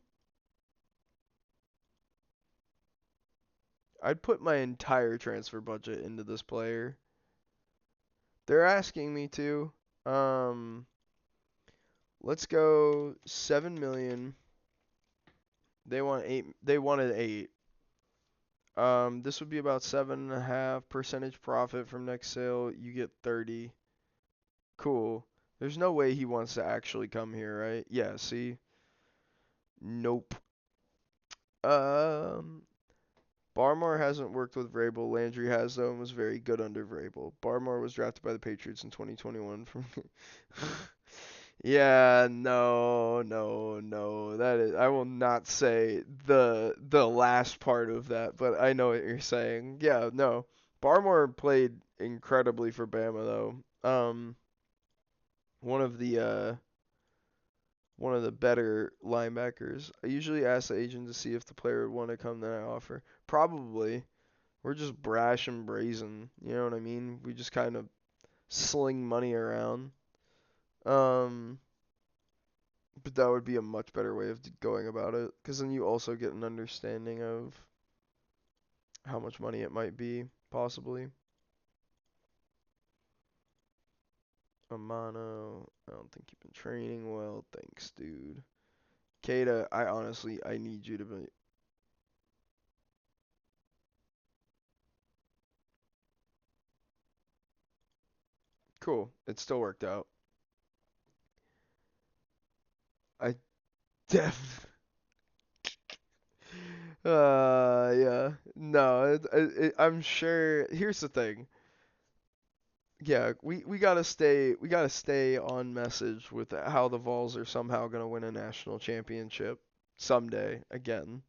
I'd put my entire transfer budget into this player. They're asking me to. Um, let's go 7 million. They want 8. They wanted 8. This would be about 7.5% profit from next sale. You get 30. Cool. There's no way he wants to actually come here, right? Yeah, see? Nope. Um, Barmore hasn't worked with Vrabel. Landry has, though, and was very good under Vrabel. Barmore was drafted by the Patriots in 2021 from. Yeah, no, no, no. That is, I will not say the last part of that, but I know what you're saying. Yeah, no. Barmore played incredibly for Bama though. One of the one of the better linebackers. I usually ask the agent to see if the player would want to come, then I offer. Probably. We're just brash and brazen. You know what I mean? We just kind of sling money around. Um, but that would be a much better way of going about it, because then you also get an understanding of how much money it might be, possibly. Amano, I don't think you've been training well. Thanks, dude. Kata, I need you to be. Cool. It still worked out. I def. Yeah. No, I'm sure. Here's the thing. Yeah, we gotta stay on message with how the Vols are somehow gonna win a national championship someday again.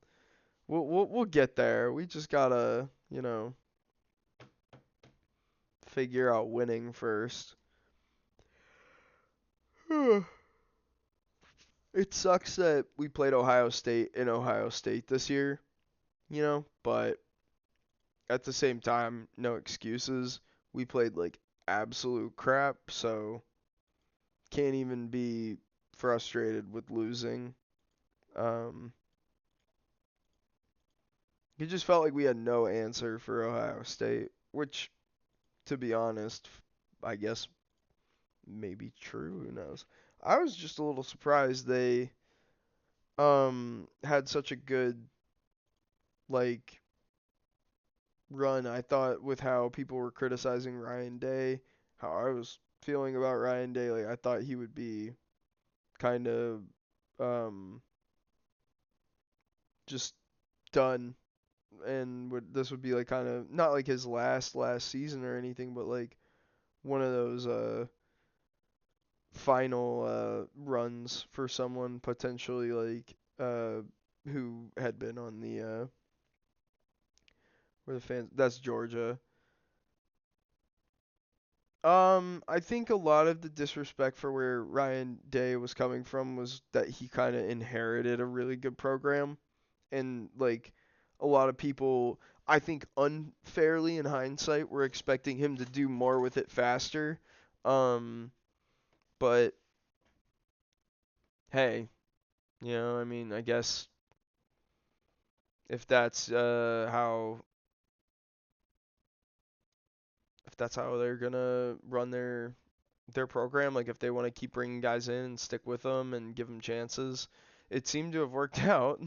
We'll get there. We just gotta, figure out winning first. It sucks that we played Ohio State in Ohio State this year, but at the same time, no excuses. We played like absolute crap, so can't even be frustrated with losing. Um, it just felt like we had no answer for Ohio State, which, to be honest, I guess maybe true. Who knows? I was just a little surprised they had such a good like run. I thought with how people were criticizing Ryan Day, how I was feeling about Ryan Day, like I thought he would be kind of um just done and would this would be like kind of not like his last season or anything, but like one of those final runs for someone potentially like who had been on the where the fans that's Georgia. I think a lot of the disrespect for where Ryan Day was coming from was that he kind of inherited a really good program, and like a lot of people, I think unfairly in hindsight, were expecting him to do more with it faster. Um, but hey, I mean, I guess if that's how they're gonna run their program, like if they want to keep bringing guys in and stick with them and give them chances, it seemed to have worked out.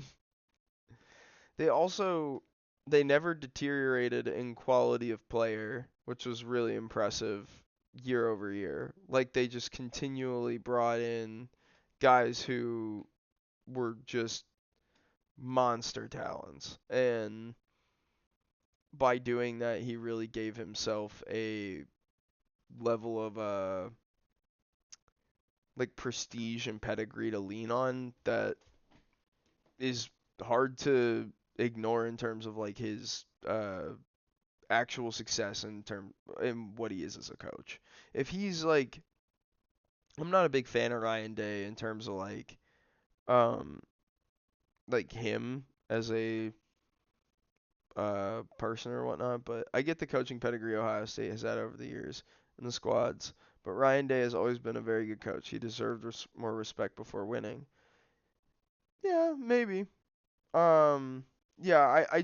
They also they never deteriorated in quality of player, which was really impressive year over year. Like they just continually brought in guys who were just monster talents. And by doing that, he really gave himself a level of like prestige and pedigree to lean on that is hard to ignore in terms of like his actual success in what he is as a coach. If he's like I'm not a big fan of Ryan Day in terms of um like him as a person or whatnot, but I get the coaching pedigree Ohio State has had over the years in the squads. But Ryan Day has always been a very good coach. He deserved more respect before winning. Yeah, maybe. Um, yeah, I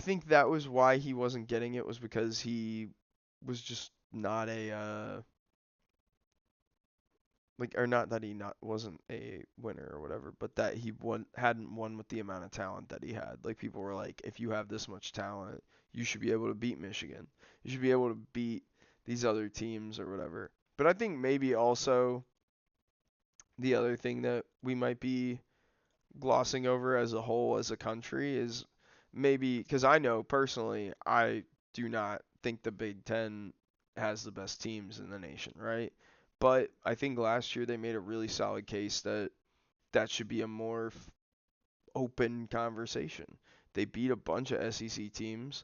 think that was why he wasn't getting it was because he was just not a like or not that he not wasn't a winner or whatever, but that he hadn't won with the amount of talent that he had. Like people were like, if you have this much talent, you should be able to beat Michigan. You should be able to beat these other teams or whatever. But I think maybe also the other thing that we might be glossing over as a whole as a country is maybe because I know personally I do not think the Big Ten has the best teams in the nation, right? But I think last year they made a really solid case that that should be a more open conversation. They beat a bunch of SEC teams,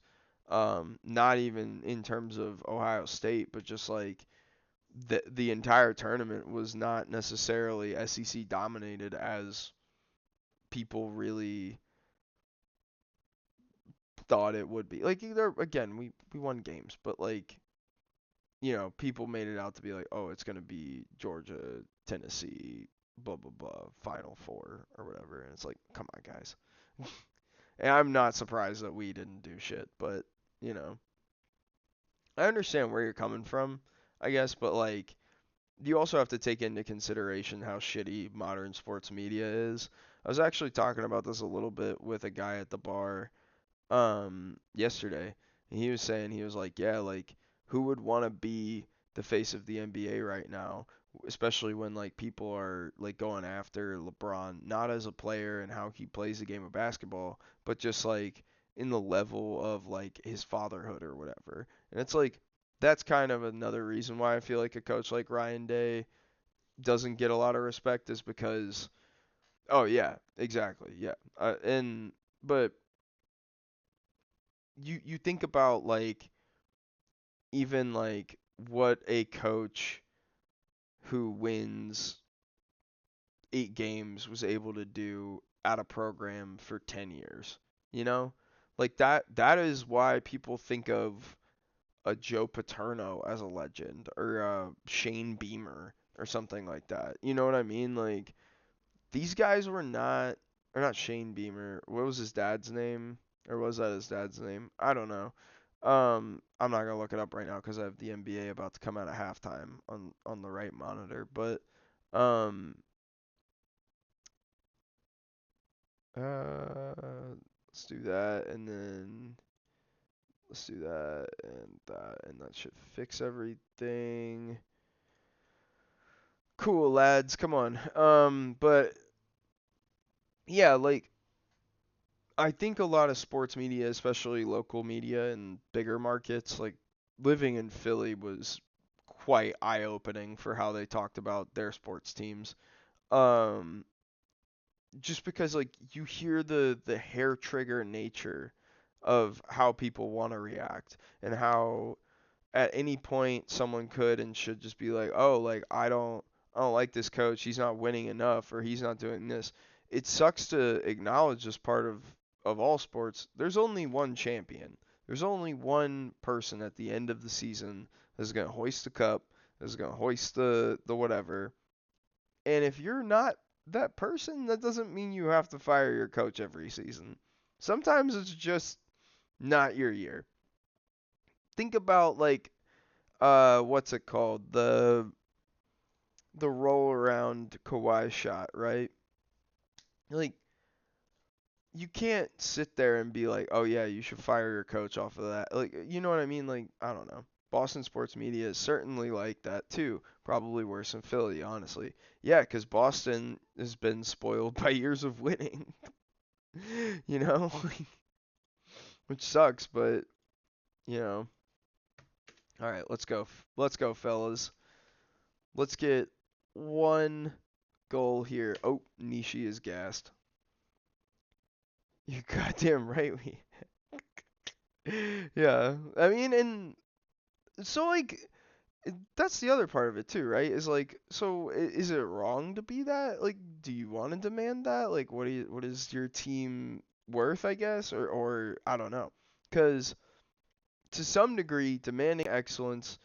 not even in terms of Ohio State, but just like the entire tournament was not necessarily SEC dominated as people really thought it would be. Like either again, we won games, but like people made it out to be like, oh, it's gonna be Georgia, Tennessee, blah blah blah, Final Four or whatever, and it's like, come on, guys. And I'm not surprised that we didn't do shit, but you know, I understand where you're coming from, I guess, but like you also have to take into consideration how shitty modern sports media is. I was actually talking about this a little bit with a guy at the bar yesterday, and he was saying he was like, yeah, like who would want to be the face of the NBA right now, especially when like people are like going after LeBron not as a player and how he plays the game of basketball, but just like in the level of like his fatherhood or whatever. And it's like that's kind of another reason why I feel like a coach like Ryan Day doesn't get a lot of respect is because oh yeah, exactly. Yeah. And but you think about like even like what a coach who wins 8 games was able to do at a program for 10 years. You know? Like that is why people think of a Joe Paterno as a legend or Shane Beamer or something like that. You know what I mean? Like these guys were not or not Shane Beamer. What was his dad's name? Or was that his dad's name? I don't know. I'm not gonna look it up right now because I have the NBA about to come out at halftime on the right monitor. But um, let's do that, and then let's do that, and that should fix everything. Cool, lads. Come on. But yeah, like I think a lot of sports media, especially local media and bigger markets, like living in Philly was quite eye-opening for how they talked about their sports teams. Um, just because like you hear the hair trigger nature of how people want to react and how at any point someone could and should just be like, "Oh, like I don't like this coach. He's not winning enough or he's not doing this." It sucks to acknowledge this part of all sports. There's only one champion. There's only one person at the end of the season that's going to hoist the cup, that's going to hoist the whatever. And if you're not that person, that doesn't mean you have to fire your coach every season. Sometimes it's just not your year. Think about like what's it called? The roll around Kawhi shot, right? Like you can't sit there and be like, "Oh yeah, you should fire your coach off of that." Like you know what I mean? Like I don't know. Boston sports media is certainly like that too. Probably worse than Philly, honestly. Yeah, because Boston has been spoiled by years of winning. you know, which sucks, but you know. All right, let's go. Let's go, fellas. Let's get one goal here. Oh, Nishi is gassed. You're goddamn right. Yeah, I mean, and so like that's the other part of it too, right? Is like, so is it wrong to be that? Like, do you want to demand that? Like, what is your team worth? I guess, or I don't know, because to some degree, demanding excellence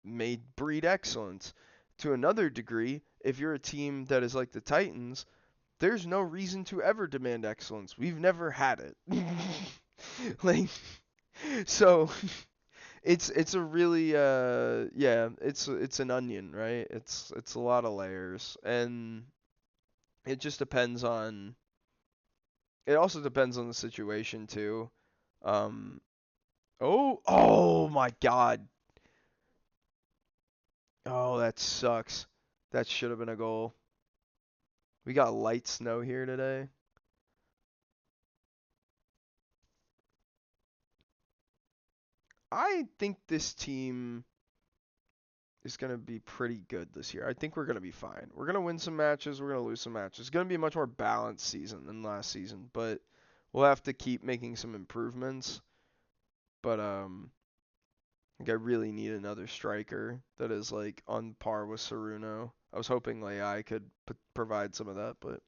may breed excellence. To another degree, if you're a team that is like the Titans, there's no reason to ever demand excellence. We've never had it. like so it's a really yeah, it's an onion, right? It's a lot of layers and it just depends on it also depends on the situation too. Um oh my god. Oh, that sucks. That should have been a goal. We got light snow here today. I think this team is going to be pretty good this year. I think we're going to be fine. We're going to win some matches, we're going to lose some matches. It's going to be a much more balanced season than last season, but we'll have to keep making some improvements. But I think I really need another striker that is like on par with Saruno. I was hoping Leai could provide some of that, but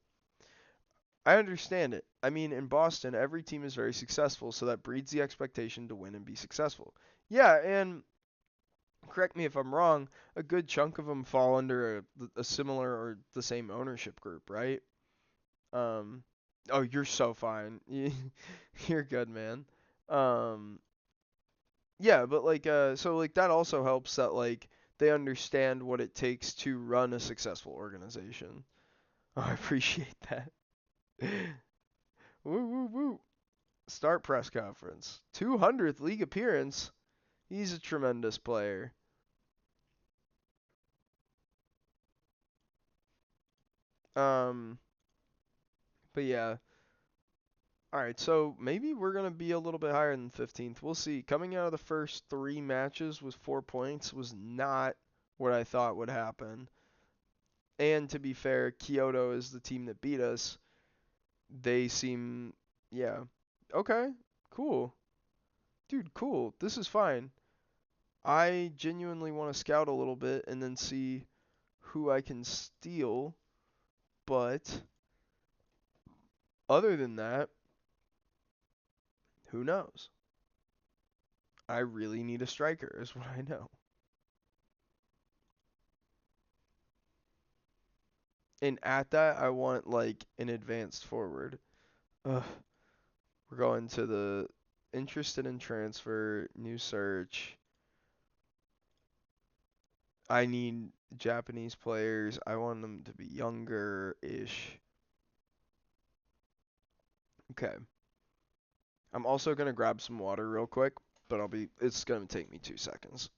I understand it. I mean, in Boston, every team is very successful, so that breeds the expectation to win and be successful. Yeah, and correct me if I'm wrong, a good chunk of them fall under a similar or the same ownership group, right? Um, oh, you're so fine. You're good, man. Um, yeah, but like, so like that also helps that like they understand what it takes to run a successful organization. Oh, I appreciate that. Woo woo woo. Start press conference. 200th league appearance. He's a tremendous player. Um, but yeah, All right, so maybe we're gonna be a little bit higher than 15th. We'll see. Coming out of the first 3 matches with 4 points was not what I thought would happen. And to be fair, Kyoto is the team that beat us. They seem, yeah, okay, cool, dude, cool. This is fine. I genuinely want to scout a little bit and then see who I can steal, but other than that, who knows? I really need a striker, is what I know. And at that, I want like an advanced forward. Ugh. We're going to the interested in transfer, new search. I need Japanese players. I want them to be younger-ish. Okay. I'm also gonna grab some water real quick, but it's gonna take me 2 seconds.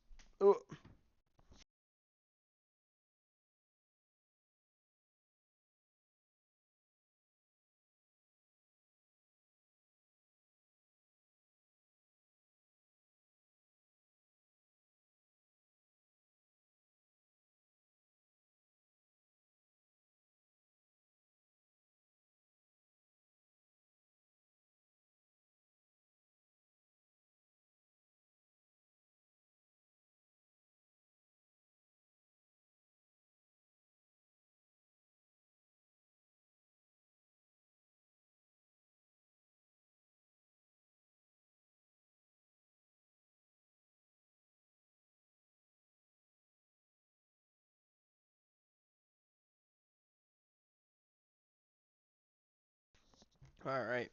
Oh. All right.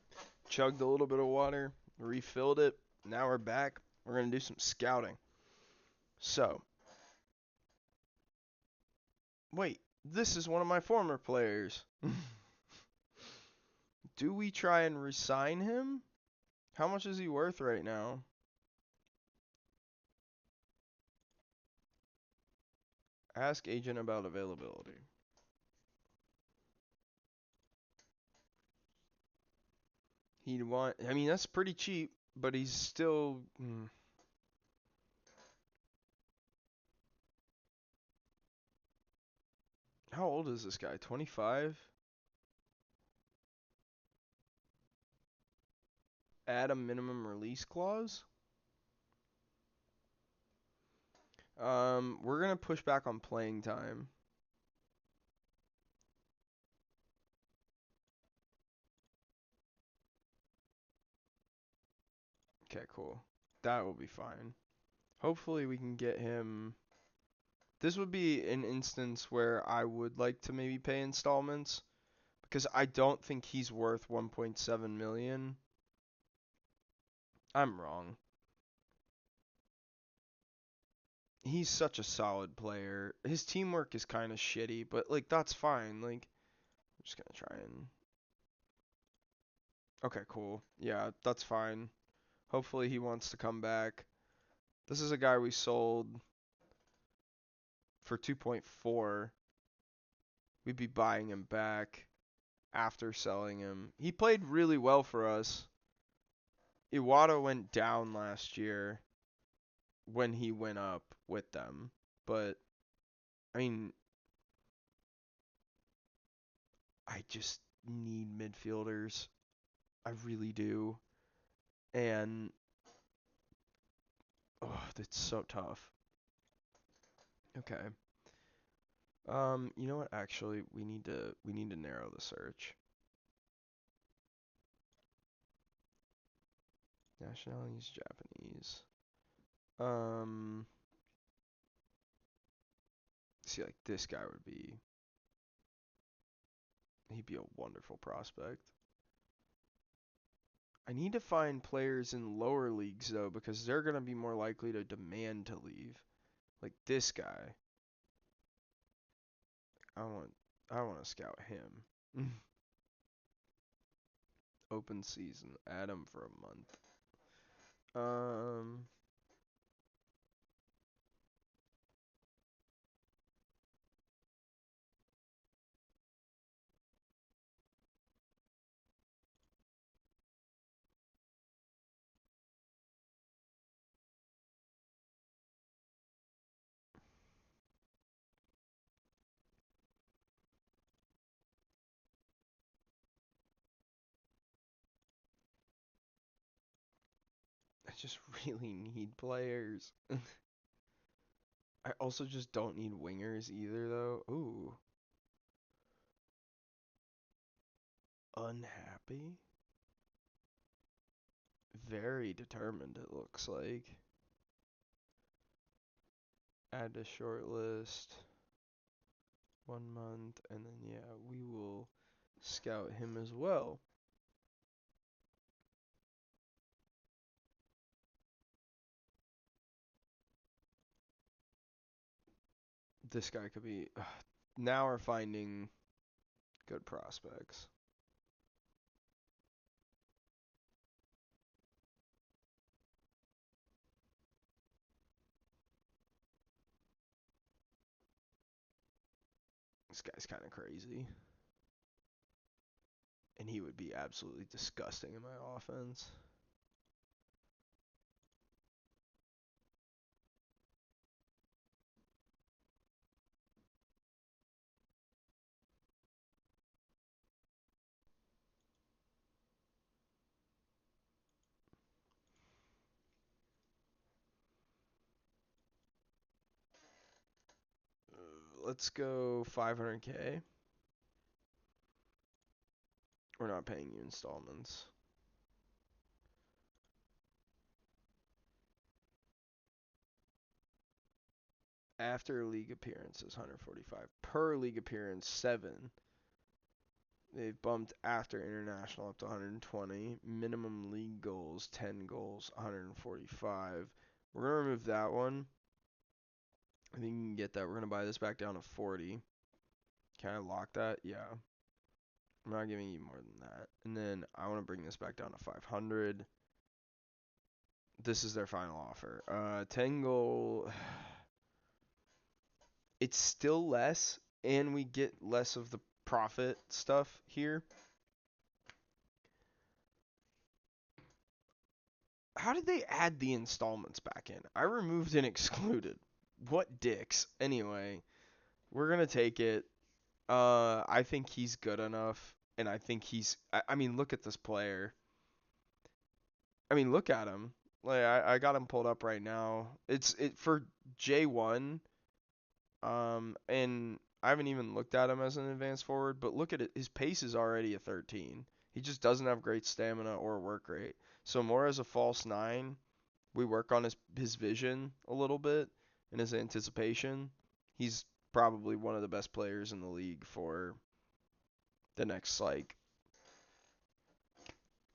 Chugged a little bit of water, refilled it. Now we're back. We're gonna do some scouting. So, wait, this is one of my former players. Do we try and resign him? How much is he worth right now? Ask agent about availability. I mean, that's pretty cheap, but he's still. How old is this guy? 25? Add a minimum release clause? We're gonna push back on playing time. Okay, cool. That will be fine. Hopefully we can get him. This would be an instance where I would like to maybe pay installments because I don't think he's worth 1.7 million. I'm wrong. He's such a solid player. His teamwork is kind of shitty, but like that's fine. Like I'm just gonna try and. Okay, cool. Yeah, that's fine. Hopefully he wants to come back. This is a guy we sold for 2.4. We'd be buying him back after selling him. He played really well for us. Iwata went down last year when he went up with them. But, I mean, I just need midfielders. I really do. And, oh, that's so tough. Okay. You know what? Actually, we need to narrow the search. Nationalities Japanese. See, like this guy he'd be a wonderful prospect. I need to find players in lower leagues though because they're gonna be more likely to demand to leave. Like this guy. I want I want to scout him. Open season. Add him for a month. Um just really need players. I also just don't need wingers either, though. Ooh. Unhappy? Very determined, it looks like. Add to short list. 1 month. And then, yeah, we will scout him as well. This guy could be. Now we're finding good prospects. This guy's kind of crazy. And he would be absolutely disgusting in my offense. Let's go 500K. We're not paying you installments. After league appearances, 145. Per league appearance, 7. They've bumped after international up to 120. Minimum league goals, 10 goals, 145. We're going to remove that one. I think you can get that. We're going to buy this back down to 40. Can I lock that? Yeah. I'm not giving you more than that. And then I want to bring this back down to 500. This is their final offer. 10 goal. It's still less, and we get less of the profit stuff here. How did they add the installments back in? I removed and excluded. What dicks? Anyway, we're going to take it. I think he's good enough, and I think he's. I mean, look at this player. I mean, look at him. Like I got him pulled up right now. It's for J1. And I haven't even looked at him as an advanced forward, but look at it. His pace is already a 13. He just doesn't have great stamina or work rate. So more as a false 9, we work on his vision a little bit and his anticipation. He's probably one of the best players in the league for the next like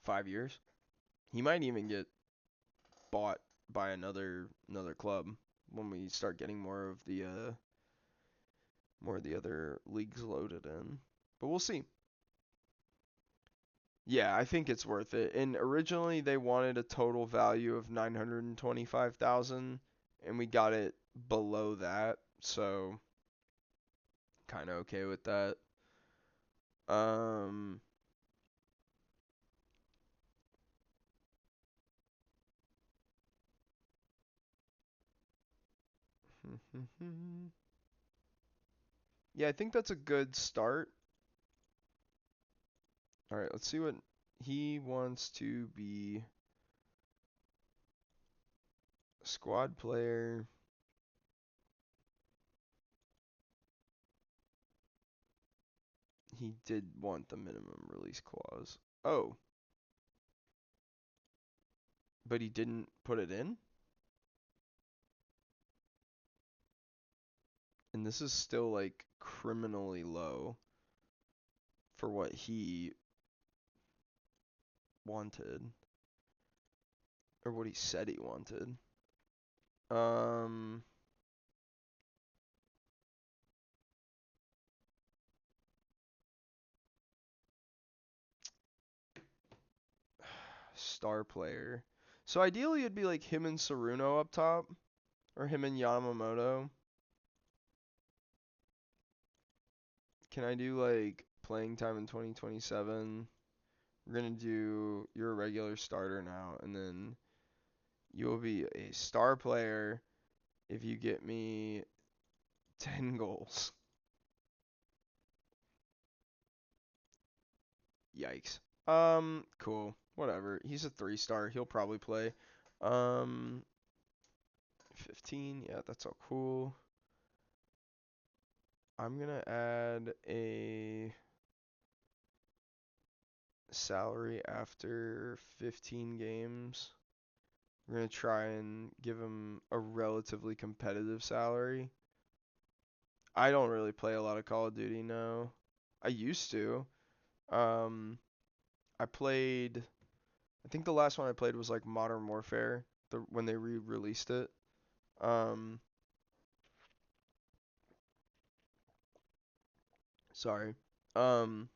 5 years. He might even get bought by another club when we start getting more of the other leagues loaded in. But we'll see. Yeah, I think it's worth it. And originally they wanted a total value of 925,000 and we got it below that. So kind of okay with that. Um Yeah, I think that's a good start. All right, let's see what he wants to be. Squad player. He did want the minimum release clause. Oh, but he didn't put it in? And this is still like criminally low for what he wanted or what he said he wanted. Um Star player. So ideally it'd be like him and Saruno up top or him and Yamamoto. Can I do like playing time in 2027? We're going to do you're a regular starter now and then you will be a star player if you get me 10 goals. Yikes. Cool. Whatever. He's a 3-star. He'll probably play. Um, 15. Yeah, that's all cool. I'm gonna add a salary after 15 games. We're gonna try and give him a relatively competitive salary. I don't really play a lot of Call of Duty now. I used to. Um, I played. I think the last one I played was like Modern Warfare, when they re-released it. Um, sorry. Um,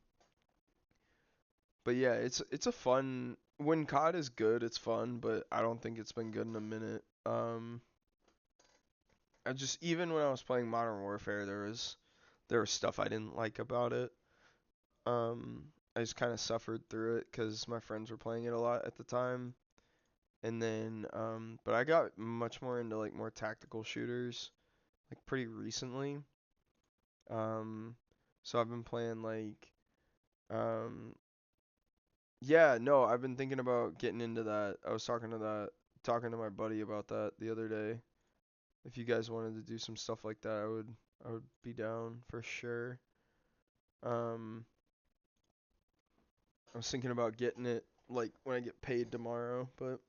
but yeah, it's a fun. When COD is good, it's fun, but I don't think it's been good in a minute. I just even when I was playing Modern Warfare, there was stuff I didn't like about it. I just kind of suffered through it because my friends were playing it a lot at the time. And then, but I got much more into like more tactical shooters, like pretty recently. Um, so I've been playing like, um, yeah, no, I've been thinking about getting into that. I was talking to my buddy about that the other day. If you guys wanted to do some stuff like that, I would be down for sure. Um, I was thinking about getting it like when I get paid tomorrow, but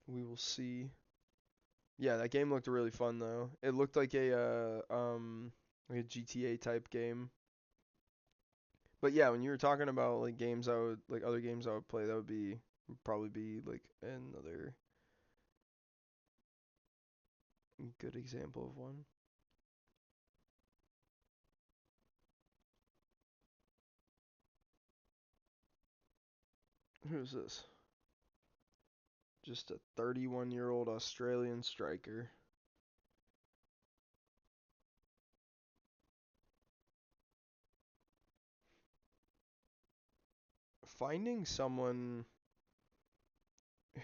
we will see. Yeah, that game looked really fun though. It looked like a GTA type game. But yeah, when you were talking about like games I would like other games I would play, that would probably be like another good example of one. Who's this? Just a 31-year-old Australian striker. Finding someone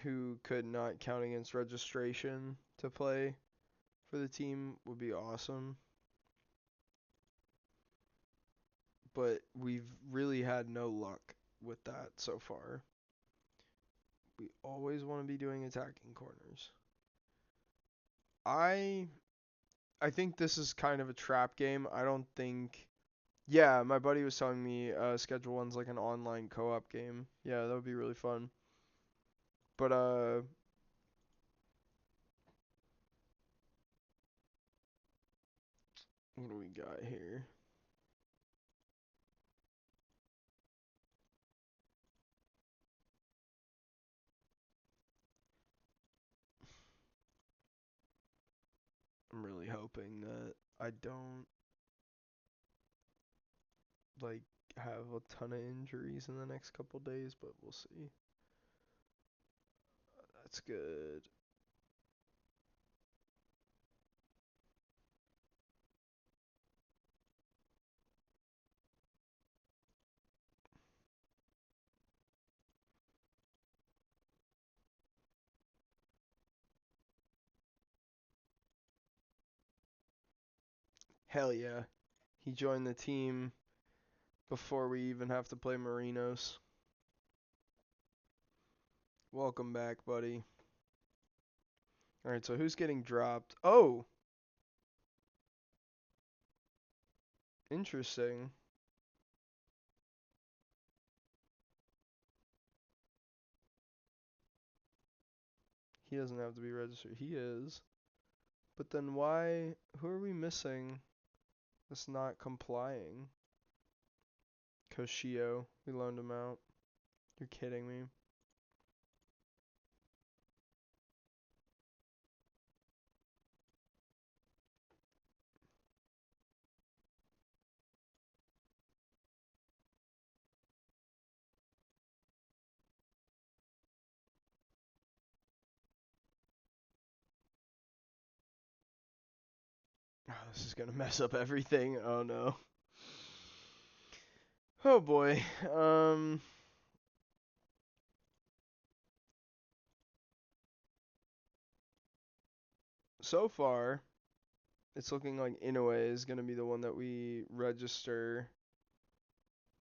who could not count against registration to play for the team would be awesome. But we've really had no luck with that so far. We always want to be doing attacking corners. I I think this is kind of a trap game. I don't think. Yeah, my buddy was telling me Schedule One's like an online co-op game. Yeah, that would be really fun. But what do we got here? I'm really hoping that I don't like have a ton of injuries in the next couple days, but we'll see. That's good. Hell yeah. He joined the team before we even have to play Marinos. Welcome back, buddy. Alright, so who's getting dropped? Oh, interesting. He doesn't have to be registered. He is. But then why? Who are we missing that's not complying? Koshio. We loaned him out. You're kidding me. Oh, this is gonna mess up everything. Oh no. Oh boy. So far, it's looking like Inoue is gonna be the one that we register.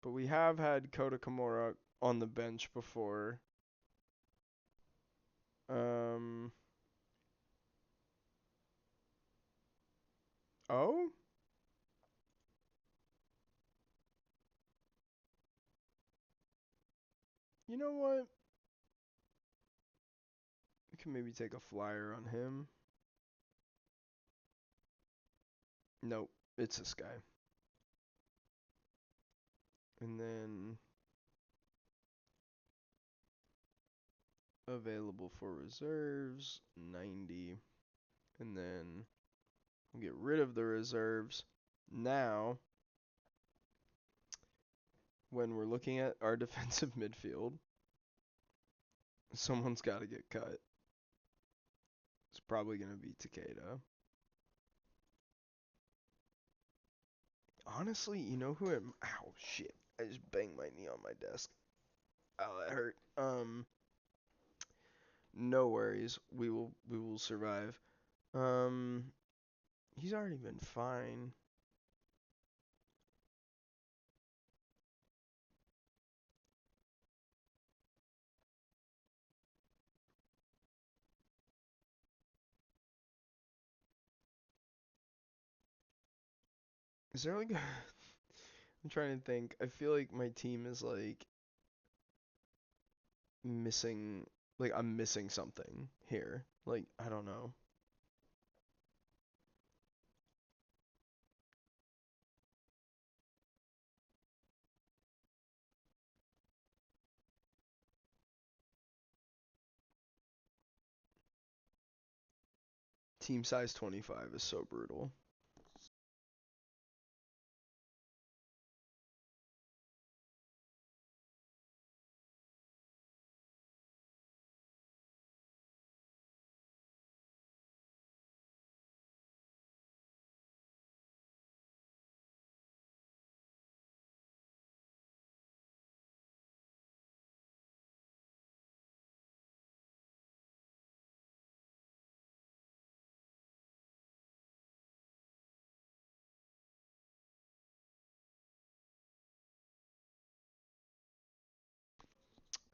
But we have had Kota Kimura on the bench before. Um. Oh, you know what? We can maybe take a flyer on him. Nope, it's this guy. And then available for reserves, 90. And then we'll get rid of the reserves. Now, when we're looking at our defensive midfield, someone's got to get cut. It's probably going to be Takeda. Honestly, you know who it... Ow, shit. I just banged my knee on my desk. Oh, that hurt. No worries. We will survive. He's already been fine. Is there like a... I'm trying to think. I feel like my team is like missing, like I'm missing something here. Like, I don't know. Team size 25 is so brutal.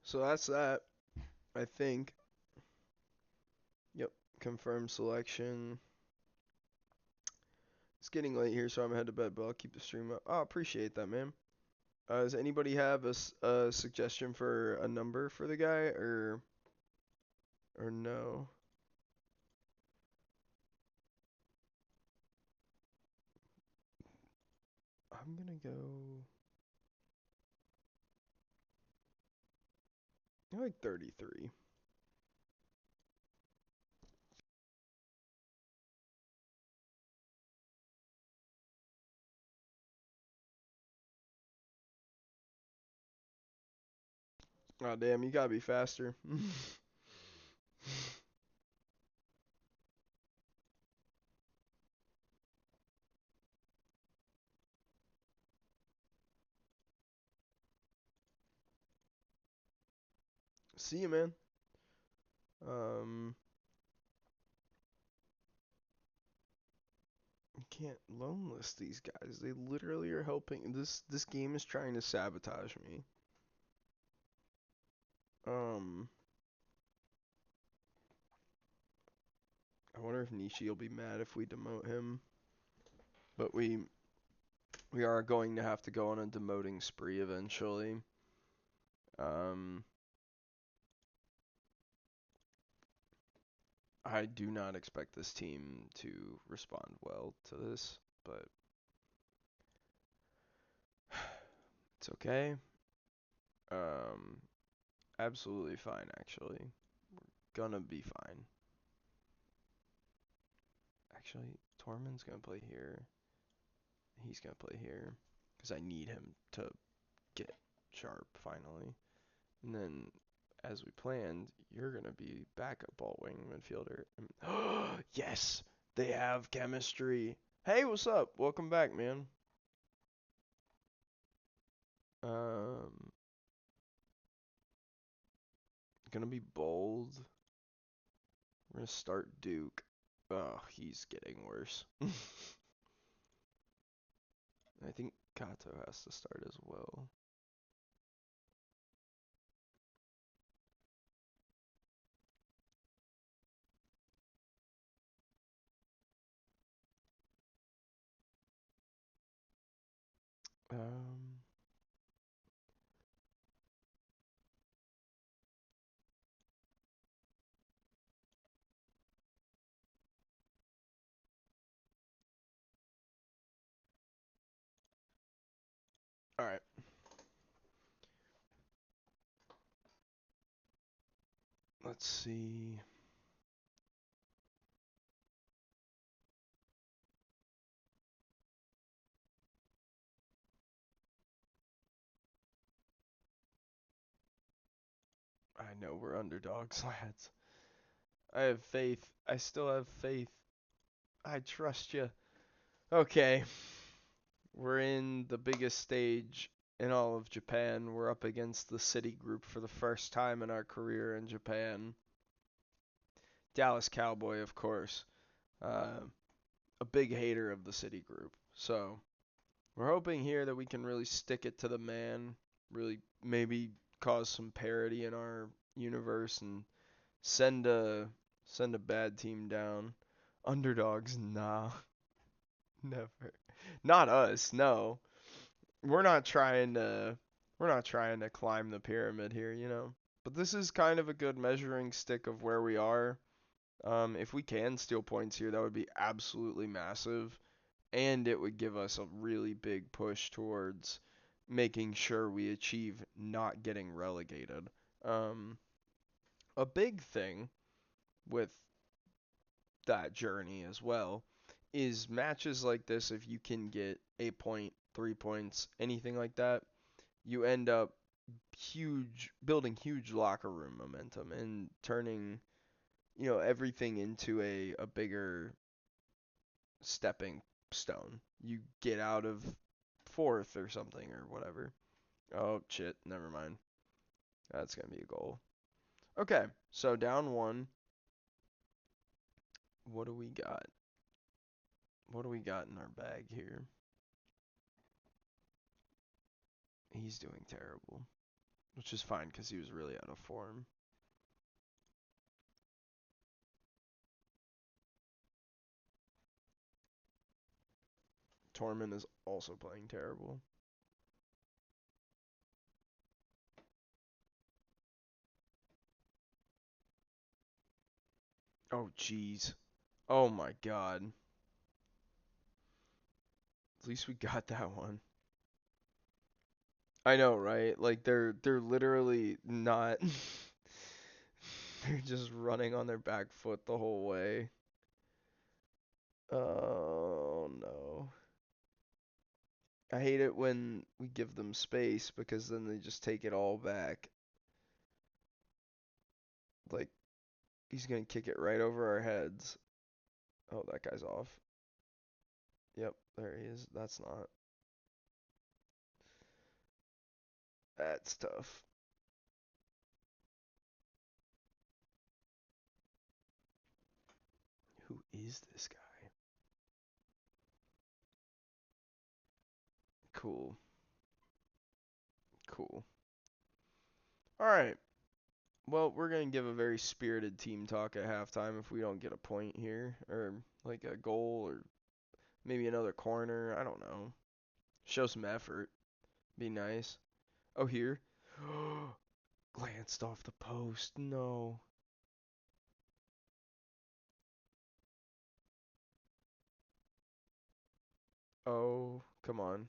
So that's that, I think. Yep, confirm selection. It's getting late here, so I'm headed to bed, but I'll keep the stream up. Oh, appreciate that, man. Does anybody have a suggestion for a number for the guy, or no? I'm gonna go I like 33. Oh damn, you gotta be faster. See you, man. Um, you can't loan list these guys. They literally are helping. This game is trying to sabotage me. Um, I wonder if Nishi will be mad if we demote him. But we are going to have to go on a demoting spree eventually. Um, I do not expect this team to respond well to this, but it's okay. Um, absolutely fine, actually. Gonna be fine. Actually, Tormund's gonna play here. He's gonna play here because I need him to get sharp finally. And then, as we planned, you're gonna be backup ball wing midfielder. Yes, they have chemistry. Hey, what's up? Welcome back, man. Um, gonna be bold. We're gonna start Duke. Oh, he's getting worse. I think Kato has to start as well. Um, all right. Let's see. I know we're underdogs, lads. I have faith. I still have faith. I trust you. Okay. We're in the biggest stage in all of Japan. We're up against the City Group for the first time in our career in Japan. Dallas Cowboy, of course. Uh, a big hater of the City Group. So we're hoping here that we can really stick it to the man, really maybe cause some parity in our universe and send a bad team down. Underdogs, nah, never. Not us, no. We're not trying to we're not trying to climb the pyramid here, you know. But this is kind of a good measuring stick of where we are. If we can steal points here, that would be absolutely massive, and it would give us a really big push towards making sure we achieve not getting relegated. Um, a big thing with that journey as well is matches like this. If you can get a point, 3 points, anything like that, you end up building huge locker room momentum and turning everything into a bigger stepping stone. You get out of fourth or something or whatever. Oh shit, never mind. That's gonna be a goal. Okay, so down one. What do we got? What do we got in our bag here? He's doing terrible, which is fine because he was really out of form. Tormund is also playing terrible. Oh jeez. Oh my god. At least we got that one. I know, right? Like they're literally not they're just running on their back foot the whole way. Oh no. I hate it when we give them space because then they just take it all back. Like he's gonna kick it right over our heads. Oh, that guy's off. Yep, there he is. That's not. That's tough. Who is this guy? Cool. Cool. All right. Well, we're going to give a very spirited team talk at halftime if we don't get a point here, or like a goal, or maybe another corner. I don't know. Show some effort. Be nice. Oh, here. Glanced off the post. No. Oh, come on.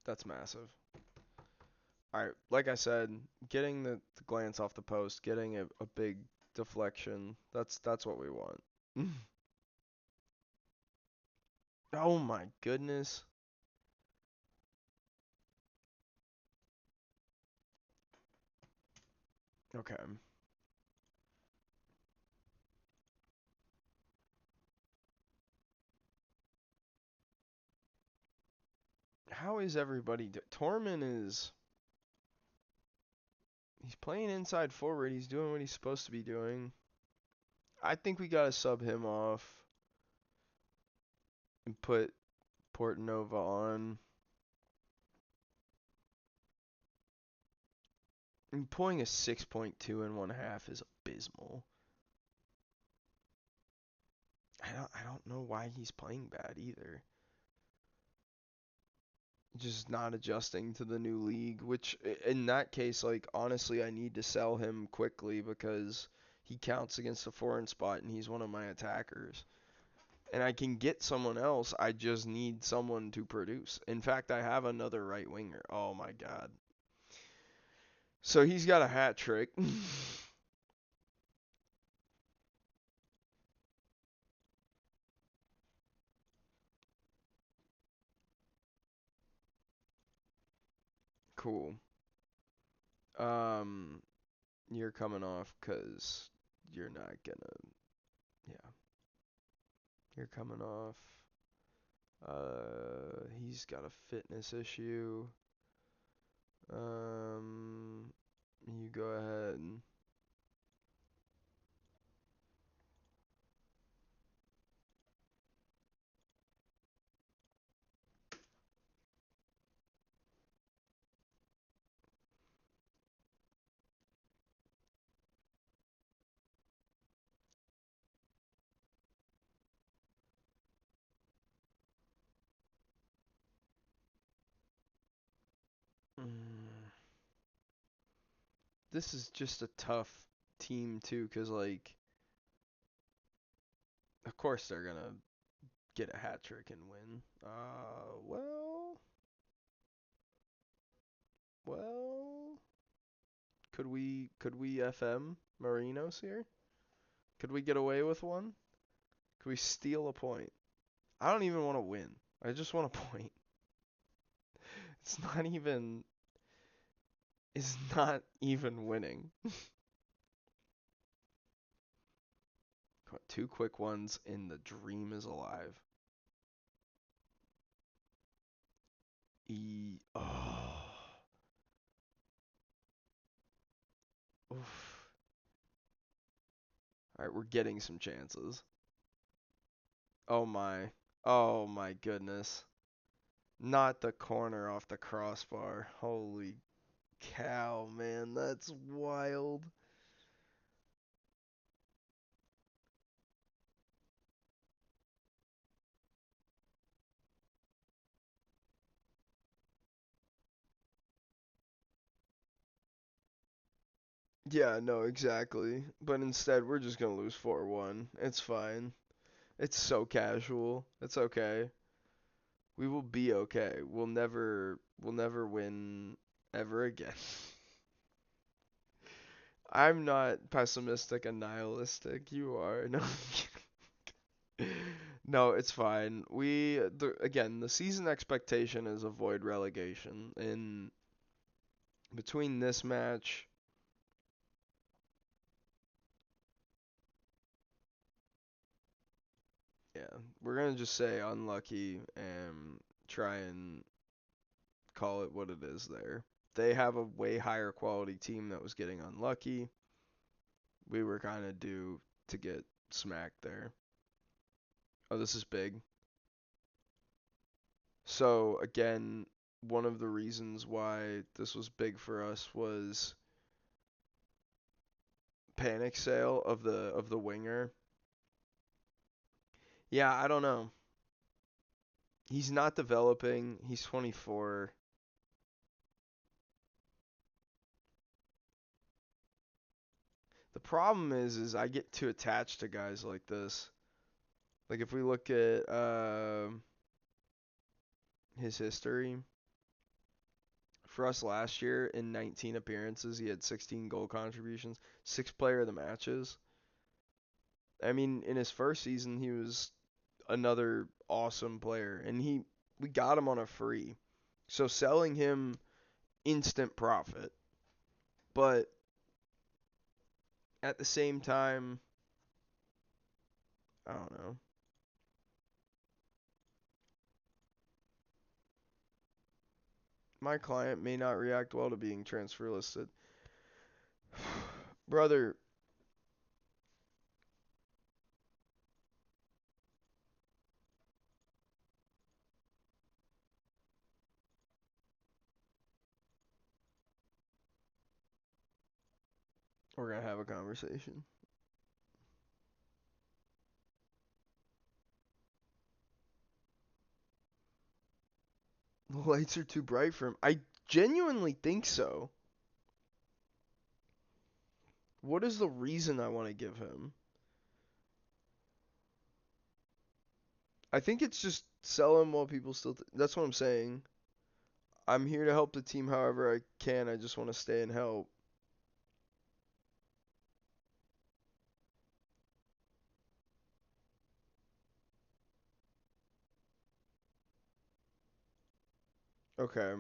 That's massive. All right, like I said, getting the glance off the post, getting a big deflection. That's what we want. Oh my goodness. Okay. How is everybody Tormund is he's playing inside forward. He's doing what he's supposed to be doing. I think we gotta sub him off and put Portanova on. And pulling a 6.2 in one half is abysmal. I don't know why he's playing bad either. Just not adjusting to the new league, which in that case, like honestly, I need to sell him quickly because he counts against the foreign spot and he's one of my attackers. And I can get someone else. I just need someone to produce. In fact, I have another right winger. Oh my god. So he's got a hat trick. Cool. Um, you're coming off because you're not gonna. Yeah, you're coming off. He's got a fitness issue. You go ahead. Mm, this is just a tough team too, cause like, of course they're gonna get a hat trick and win. Well, could we FM Marinos here? Could we get away with one? Could we steal a point? I don't even want to win. I just want a point. It's not even. It's not even winning. Got two quick ones, and the dream is alive. Oh. Oof. All right, we're getting some chances. Oh my. Oh my goodness. Not the corner off the crossbar. Holy cow, man. That's wild. Yeah, no, exactly. But instead, we're just going to lose 4-1. It's fine. It's so casual. It's okay. We will be okay. We'll never win ever again. I'm not pessimistic and nihilistic. You are. No. No, it's fine. Again, the season expectation is avoid relegation. In between this match, yeah, we're gonna just say unlucky and try and call it what it is there. They have a way higher quality team that was getting unlucky. We were kind of due to get smacked there. Oh, this is big. So again, one of the reasons why this was big for us was panic sale of the winger. Yeah, I don't know. He's not developing. He's 24. The problem is I get too attached to guys like this. Like if we look at his history, for us last year in 19 appearances, he had 16 goal contributions, six player of the matches. I mean, in his first season, he was another awesome player, and we got him on a free. So selling him instant profit, but at the same time, I don't know. My client may not react well to being transfer listed. Brother, we're gonna have a conversation. The lights are too bright for him. I genuinely think so. What is the reason I want to give him? I think it's just sell him while people still. That's what I'm saying. I'm here to help the team however I can. I just want to stay and help. Okay.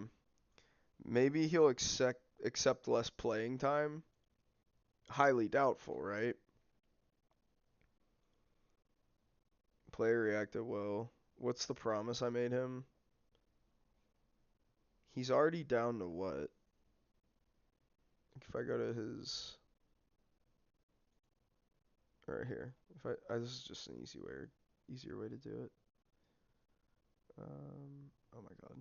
Maybe he'll accept less playing time. Highly doubtful, right? Player reacted well. What's the promise I made him? He's already down to what? If I go to his right here. If this is just an easier way to do it. Oh my god.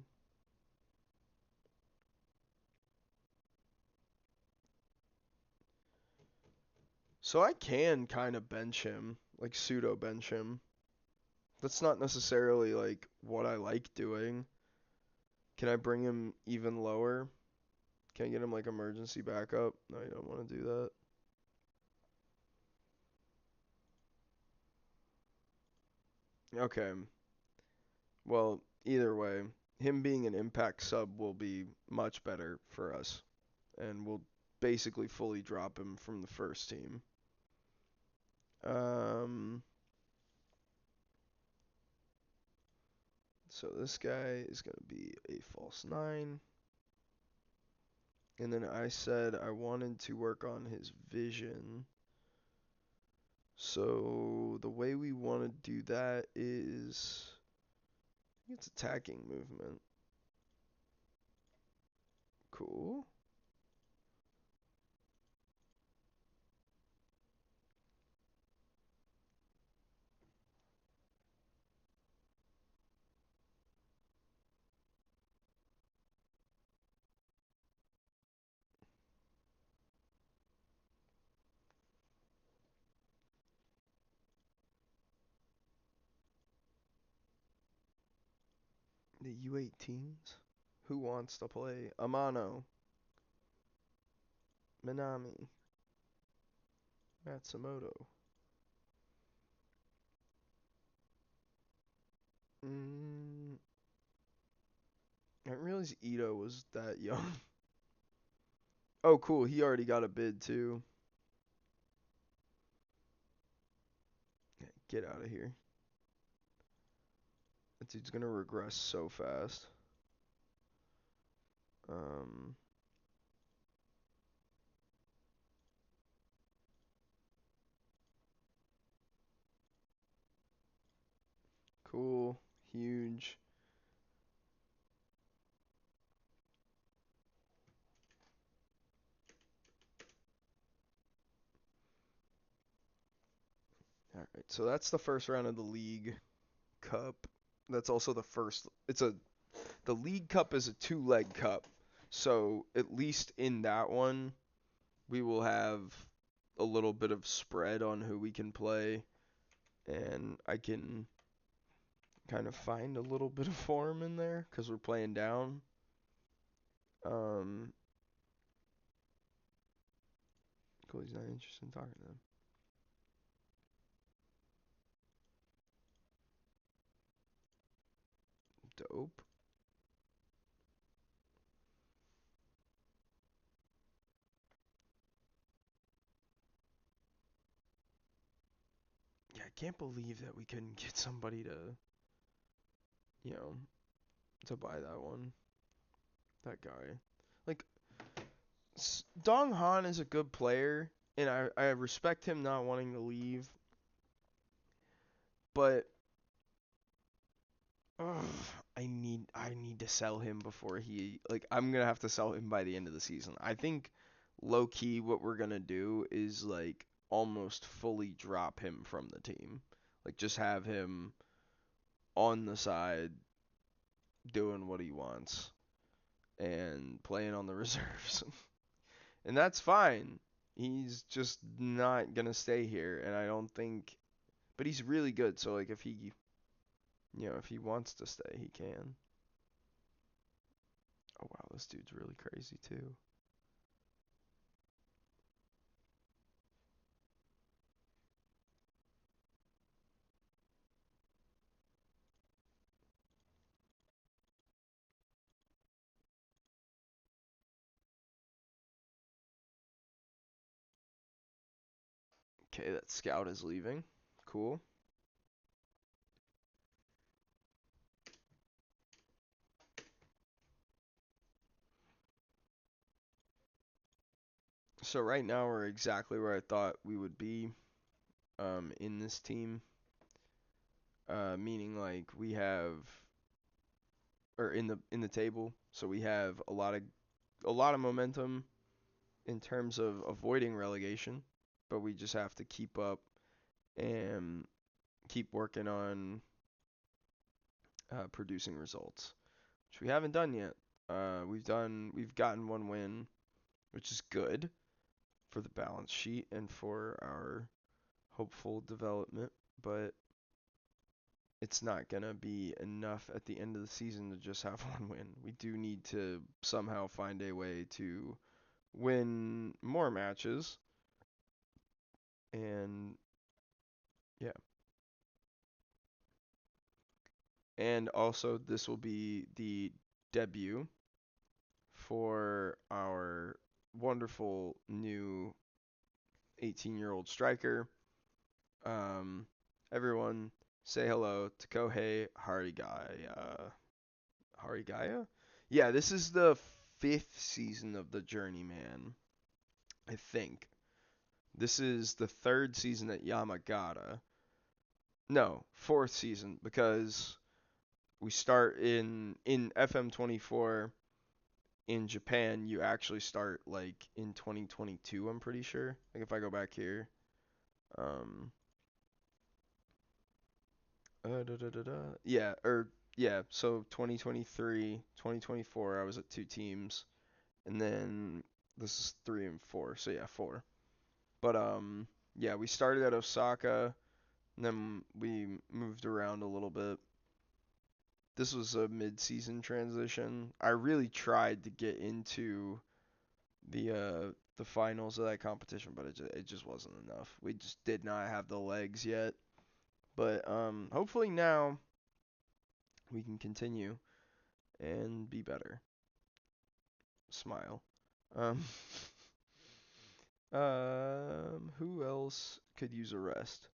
So I can kind of bench him, like pseudo bench him. That's not necessarily like what I like doing. Can I bring him even lower? Can I get him like emergency backup? No, you don't want to do that. Okay. Well, either way, him being an impact sub will be much better for us. And we'll basically fully drop him from the first team. Um, so this guy is going to be a false 9. And then I said I wanted to work on his vision. So the way we want to do that is it's attacking movement. Cool. The U18s? Who wants to play? Amano, Minami, Matsumoto. I didn't realize Ito was that young. Oh, cool. He already got a bid too. Get out of here. That dude's gonna regress so fast. Um, cool. Huge. All right. So that's the first round of the League Cup. That's also the first. The League Cup is a two-leg cup. So at least in that one, we will have a little bit of spread on who we can play, and I can kind of find a little bit of form in there because we're playing down. Um, cool. He's not interested in talking to them. Dope. Yeah, I can't believe that we couldn't get somebody to, you know, to buy that one. That guy. Like, Dong Han is a good player, and I respect him not wanting to leave, but ugh, I need to sell him before he like I'm gonna have to sell him by the end of the season. I think low key what we're gonna do is like almost fully drop him from the team. Like just have him on the side doing what he wants and playing on the reserves. And that's fine. He's just not gonna stay here, and I don't think. But he's really good, so like if he wants to stay, he can. Oh wow, this dude's really crazy too. Okay, that scout is leaving. Cool. So right now we're exactly where I thought we would be in this team. Meaning like we have or in the table. So we have a lot of momentum in terms of avoiding relegation, but we just have to keep up and keep working on producing results, which we haven't done yet. We've gotten one win, which is good for the balance sheet and for our hopeful development, but it's not gonna be enough at the end of the season to just have one win. We do need to somehow find a way to win more matches, and yeah. And also, this will be the debut for our wonderful new 18-year-old striker. Um, Everyone, say hello to Kohei Harigaya. Harigaya? Yeah, this is the fifth season of the Journeyman, I think. This is the third season at Yamagata. No, fourth season because we start in FM24 in Japan. You actually start like in 2022. I'm pretty sure. Like if I go back here, um, yeah, or yeah. So 2023, 2024, I was at two teams, and then this is 3 and 4. So yeah, four. But yeah, we started at Osaka, and then we moved around a little bit. This was a mid-season transition. I really tried to get into the finals of that competition, but it just wasn't enough. We just did not have the legs yet. But hopefully now we can continue and be better. Smile. Um, who else could use a rest?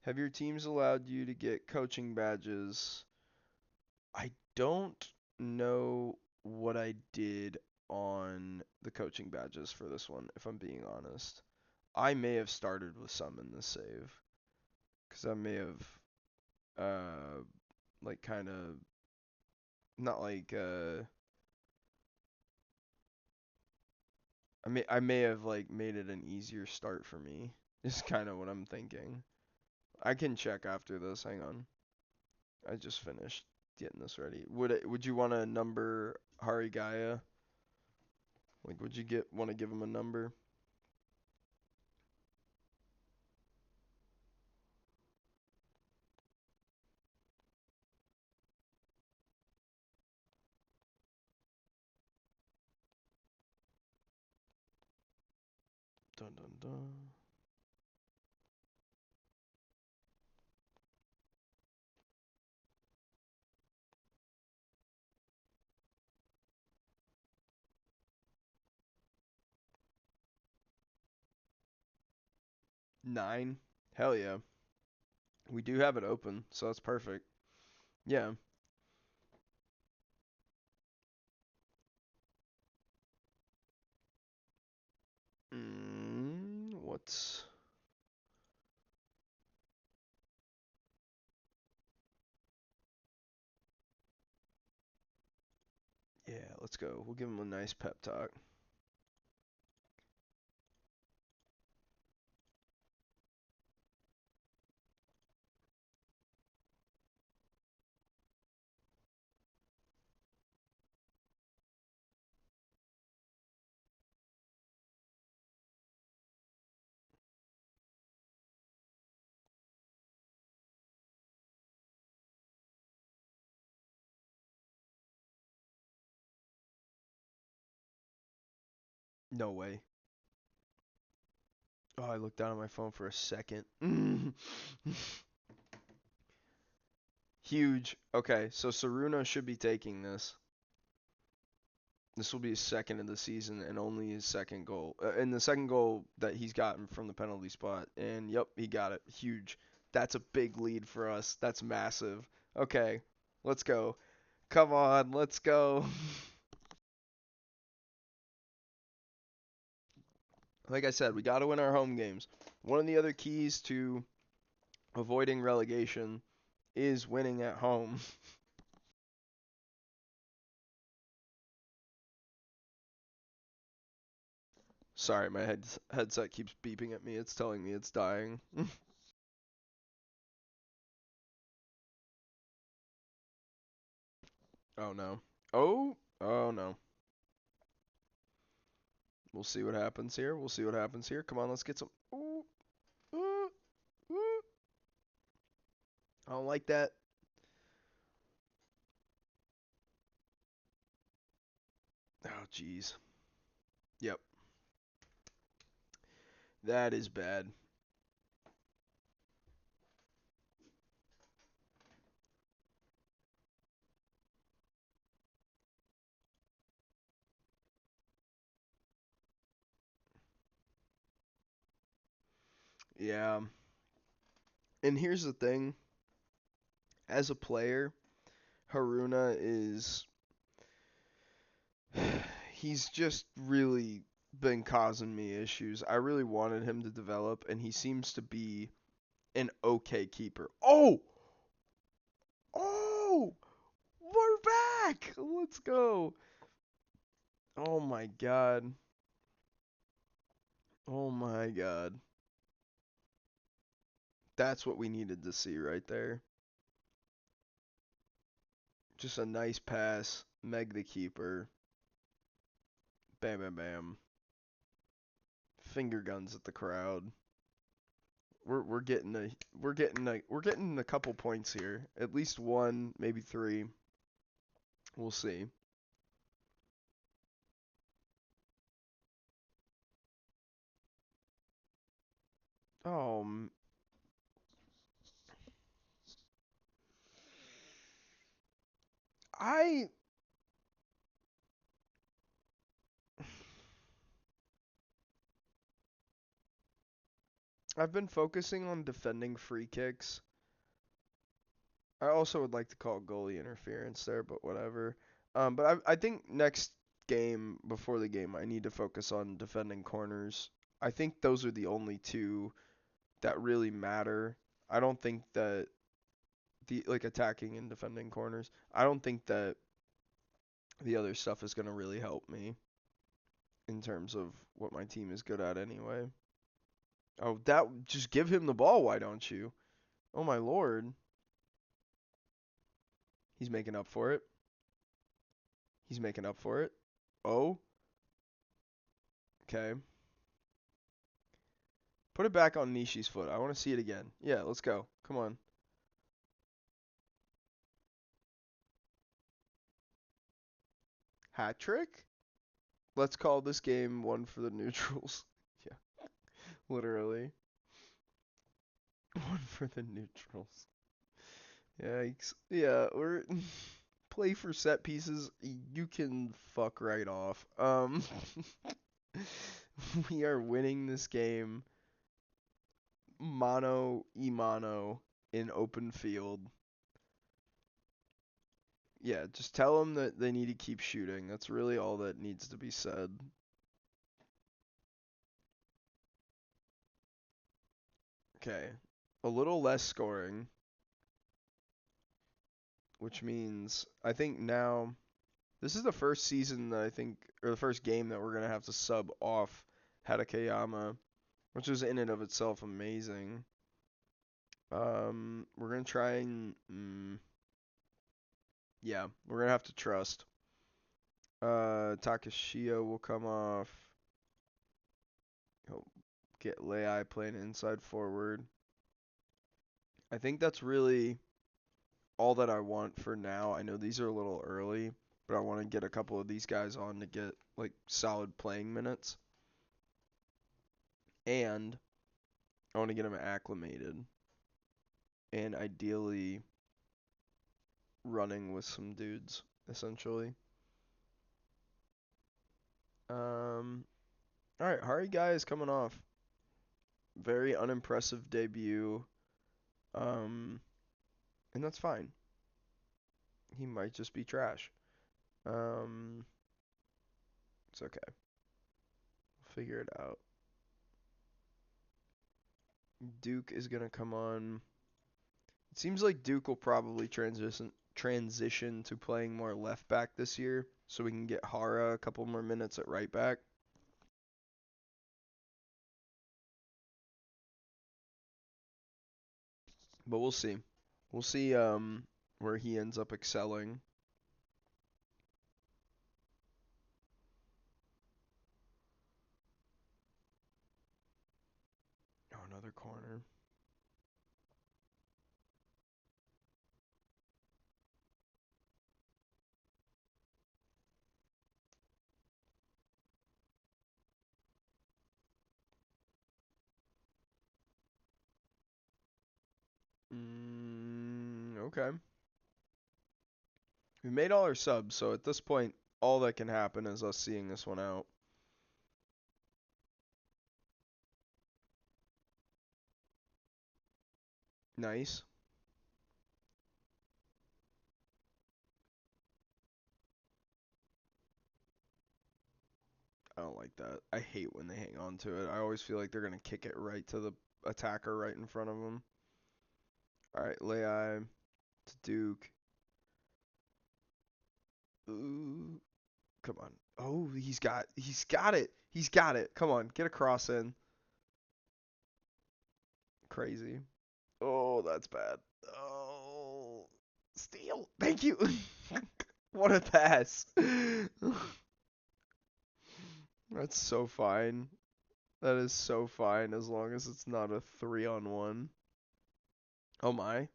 Have your teams allowed you to get coaching badges? I don't know what I did on the coaching badges for this one, if I'm being honest. I may have started with some in the save, because I may have, uh, like, kind of, not like, I may have, like, made it an easier start for me, is kind of what I'm thinking. I can check after this, hang on. I just finished getting this ready. Would you want to number Harigaya? Like, would you want to give him a number? Dun dun dun. 9. Hell yeah. We do have it open, so that's perfect. Yeah. What's... Yeah, let's go. We'll give him a nice pep talk. No way. Oh, I looked down at my phone for a second. Huge. Okay, so Saruna should be taking this. This will be his second of the season and only his second goal. And the second goal that he's gotten from the penalty spot. And yep, he got it. Huge. That's a big lead for us. That's massive. Okay, let's go. Come on, let's go. Like I said, we got to win our home games. One of the other keys to avoiding relegation is winning at home. Sorry, my headset keeps beeping at me. It's telling me it's dying. Oh no. Oh no. We'll see what happens here. We'll see what happens here. Come on, let's get some. Ooh, ooh, ooh. I don't like that. Oh, jeez. Yep. That is bad. Yeah. And here's the thing. As a player, Haruna is. He's just really been causing me issues. I really wanted him to develop, and he seems to be an okay keeper. Oh! Oh! We're back! Let's go. Oh my god. Oh my god. That's what we needed to see right there. Just a nice pass. Meg the keeper. Bam bam bam. Finger guns at the crowd. We're getting a couple points here. At least one, maybe three. We'll see. Oh, I I've been focusing on defending free kicks. I also would like to call goalie interference there, but whatever. But I think next game, before the game, I need to focus on defending corners. I think those are the only two that really matter. I don't think that the like attacking and defending corners. I don't think that the other stuff is gonna really help me in terms of what my team is good at anyway. Oh, that just give him the ball, why don't you? Oh my lord. He's making up for it. He's making up for it. Oh, okay. Put it back on Nishi's foot. I want to see it again. Yeah, let's go. Come on. Hat trick? Let's call this game one for the neutrals. Yeah, literally. One for the neutrals. Yikes. Yeah, we're play for set pieces. You can fuck right off. We are winning this game mano y mano in open field. Yeah, just tell them that they need to keep shooting. That's really all that needs to be said. Okay. A little less scoring, which means I think now this is the first season that I think, or the first game that we're going to have to sub off Hatakeyama, which is in and of itself amazing. We're going to try and, yeah, we're going to have to trust. Takashio will come off. He'll get Lei playing inside forward. I think that's really all that I want for now. I know these are a little early, but I want to get a couple of these guys on to get like solid playing minutes, and I want to get him acclimated, and ideally running with some dudes, essentially. All right, Hari Guy is coming off very unimpressive debut, um, and that's fine. He might just be trash. Um, it's okay. We'll figure it out. Duke is gonna come on. It seems like Duke will probably transition to playing more left back this year, so we can get Hara a couple more minutes at right back. But we'll see. We'll see where he ends up excelling. Oh, another corner. Okay. We made all our subs, so at this point, all that can happen is us seeing this one out. Nice. I don't like that. I hate when they hang on to it. I always feel like they're going to kick it right to the attacker right in front of them. All right, Lei to Duke. Ooh, come on. Oh, he's got it. He's got it. Come on, get a cross in. Crazy. Oh, that's bad. Oh, steal. Thank you. What a pass. That's so fine. That is so fine as long as it's not a 3-on-1. Oh my.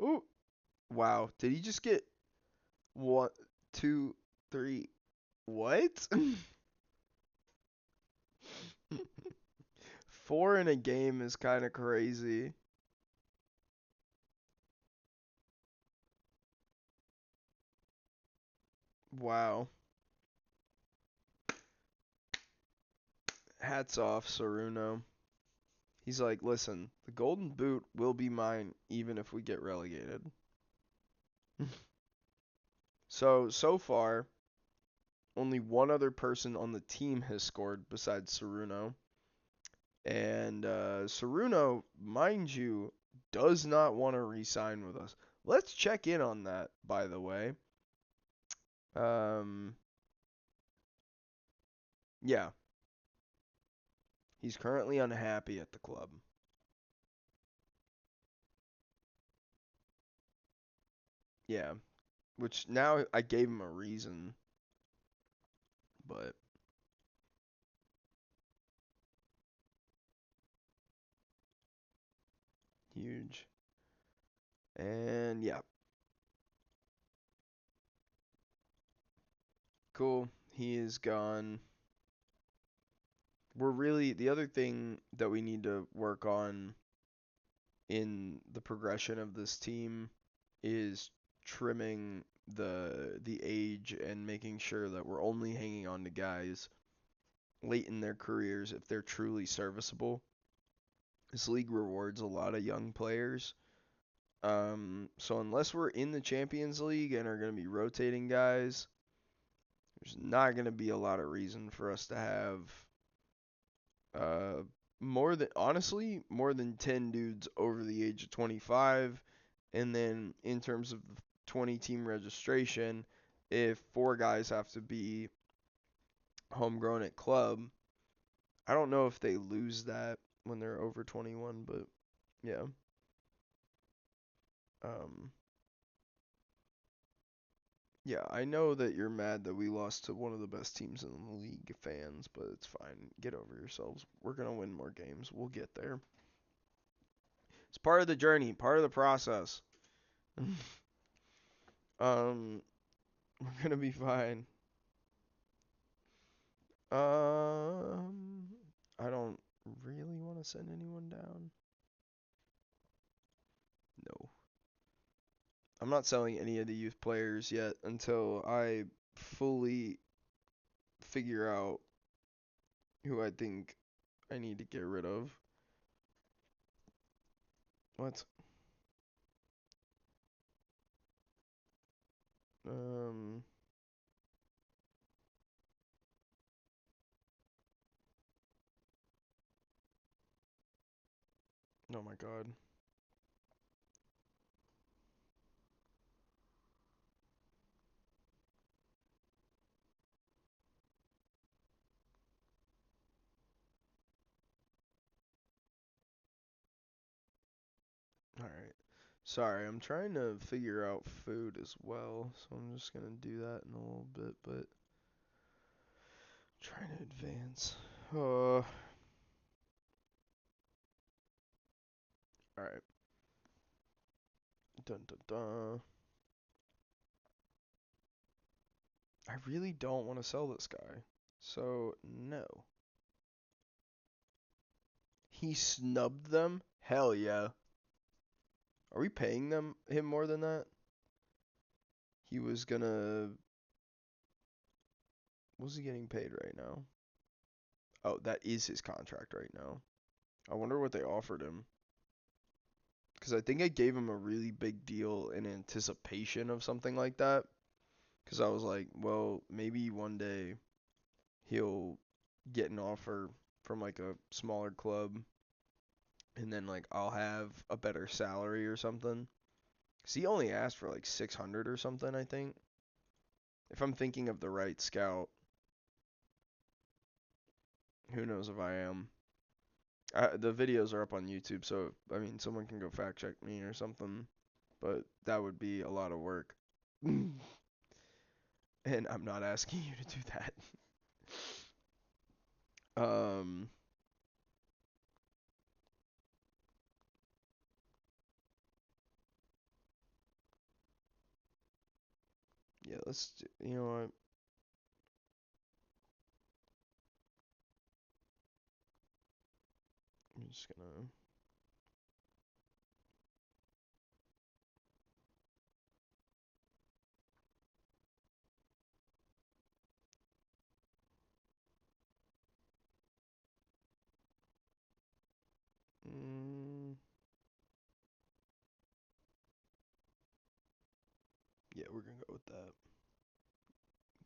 Ooh. Wow. Did he just get one, two, three? What? Four in a game is kind of crazy. Wow. Hats off, Saruno. He's like, listen, the golden boot will be mine even if we get relegated. So far, only one other person on the team has scored besides Saruno. And Saruno, mind you, does not want to re-sign with us. Let's check in on that, by the way. Um, yeah, he's currently unhappy at the club. Yeah, which now I gave him a reason, but huge. And yeah, cool. He is gone. The other thing that we need to work on in the progression of this team is trimming the age and making sure that we're only hanging on to guys late in their careers if they're truly serviceable. This league rewards a lot of young players. So unless we're in the Champions League and are going to be rotating guys, there's not going to be a lot of reason for us to have uh more than 10 dudes over the age of 25. And then in terms of 20 team registration, if four guys have to be homegrown at club, I don't know if they lose that when they're over 21, but yeah. Um, yeah, I know that you're mad that we lost to one of the best teams in the league, fans, but it's fine. Get over yourselves. We're going to win more games. We'll get there. It's part of the journey, part of the process. We're going to be fine. Um, I don't really want to send anyone down. No. I'm not selling any of the youth players yet until I fully figure out who I think I need to get rid of. What? Um, oh my God. Alright. Sorry, I'm trying to figure out food as well, so I'm just gonna do that in a little bit, but trying to advance. Alright. Dun dun dun. I really don't want to sell this guy. So, no. He snubbed them? Hell yeah. Are we paying him more than that? He was gonna. What's he getting paid right now? Oh, that is his contract right now. I wonder what they offered him. Because I think I gave him a really big deal in anticipation of something like that. Because I was like, well, maybe one day he'll get an offer from like a smaller club, and then like I'll have a better salary or something. Because he only asked for like 600 or something, I think. If I'm thinking of the right scout, who knows if I am. The videos are up on YouTube, so I mean, someone can go fact check me or something, but that would be a lot of work. And I'm not asking you to do that. Yeah, you know what? I'm just gonna. Mm, yeah, we're gonna go with that.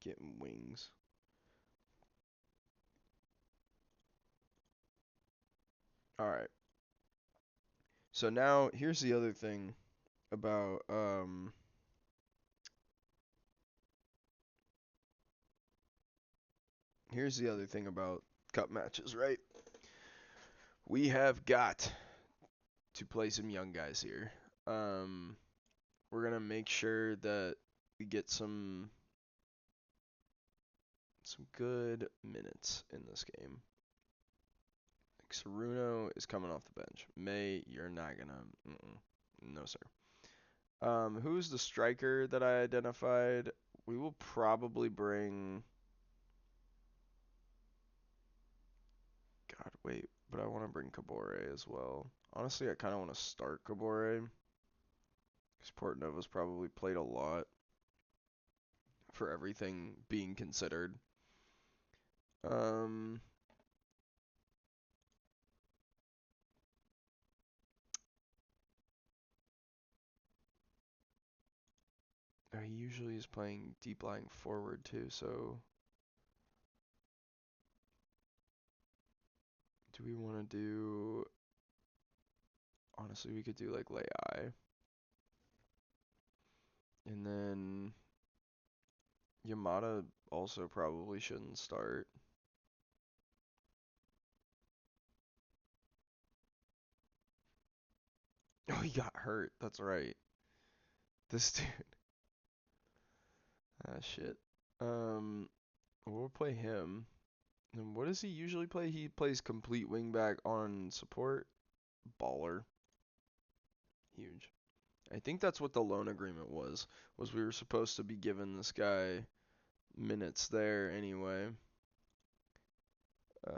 Getting wings. All right. So now here's the other thing about here's the other thing about cup matches, right? We have got to play some young guys here. Um, we're gonna make sure that we get some good minutes in this game. Saruno is coming off the bench. May, you're not gonna. No, sir. Who's the striker that I identified? We will probably bring. God, wait, but I want to bring Cabore as well. Honestly, I kind of want to start Cabore because Portnova's probably played a lot for everything being considered. Um, he usually is playing deep lying forward too, so do we want to do. Honestly, we could do like Lei. And then Yamada also probably shouldn't start. Oh, he got hurt. That's right. This dude. Ah, shit. We'll play him. And what does he usually play? He plays complete wingback on support. Baller. Huge. I think that's what the loan agreement was we were supposed to be giving this guy minutes there anyway. Uh,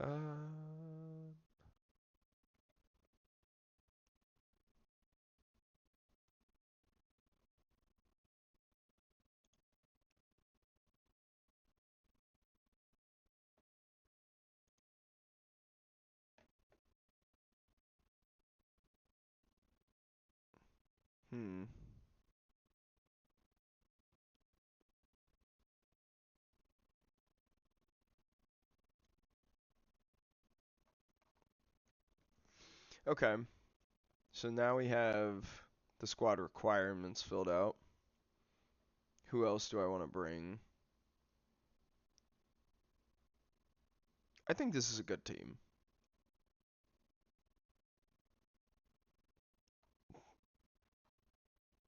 hmm. Okay. So now we have the squad requirements filled out. Who else do I want to bring? I think this is a good team.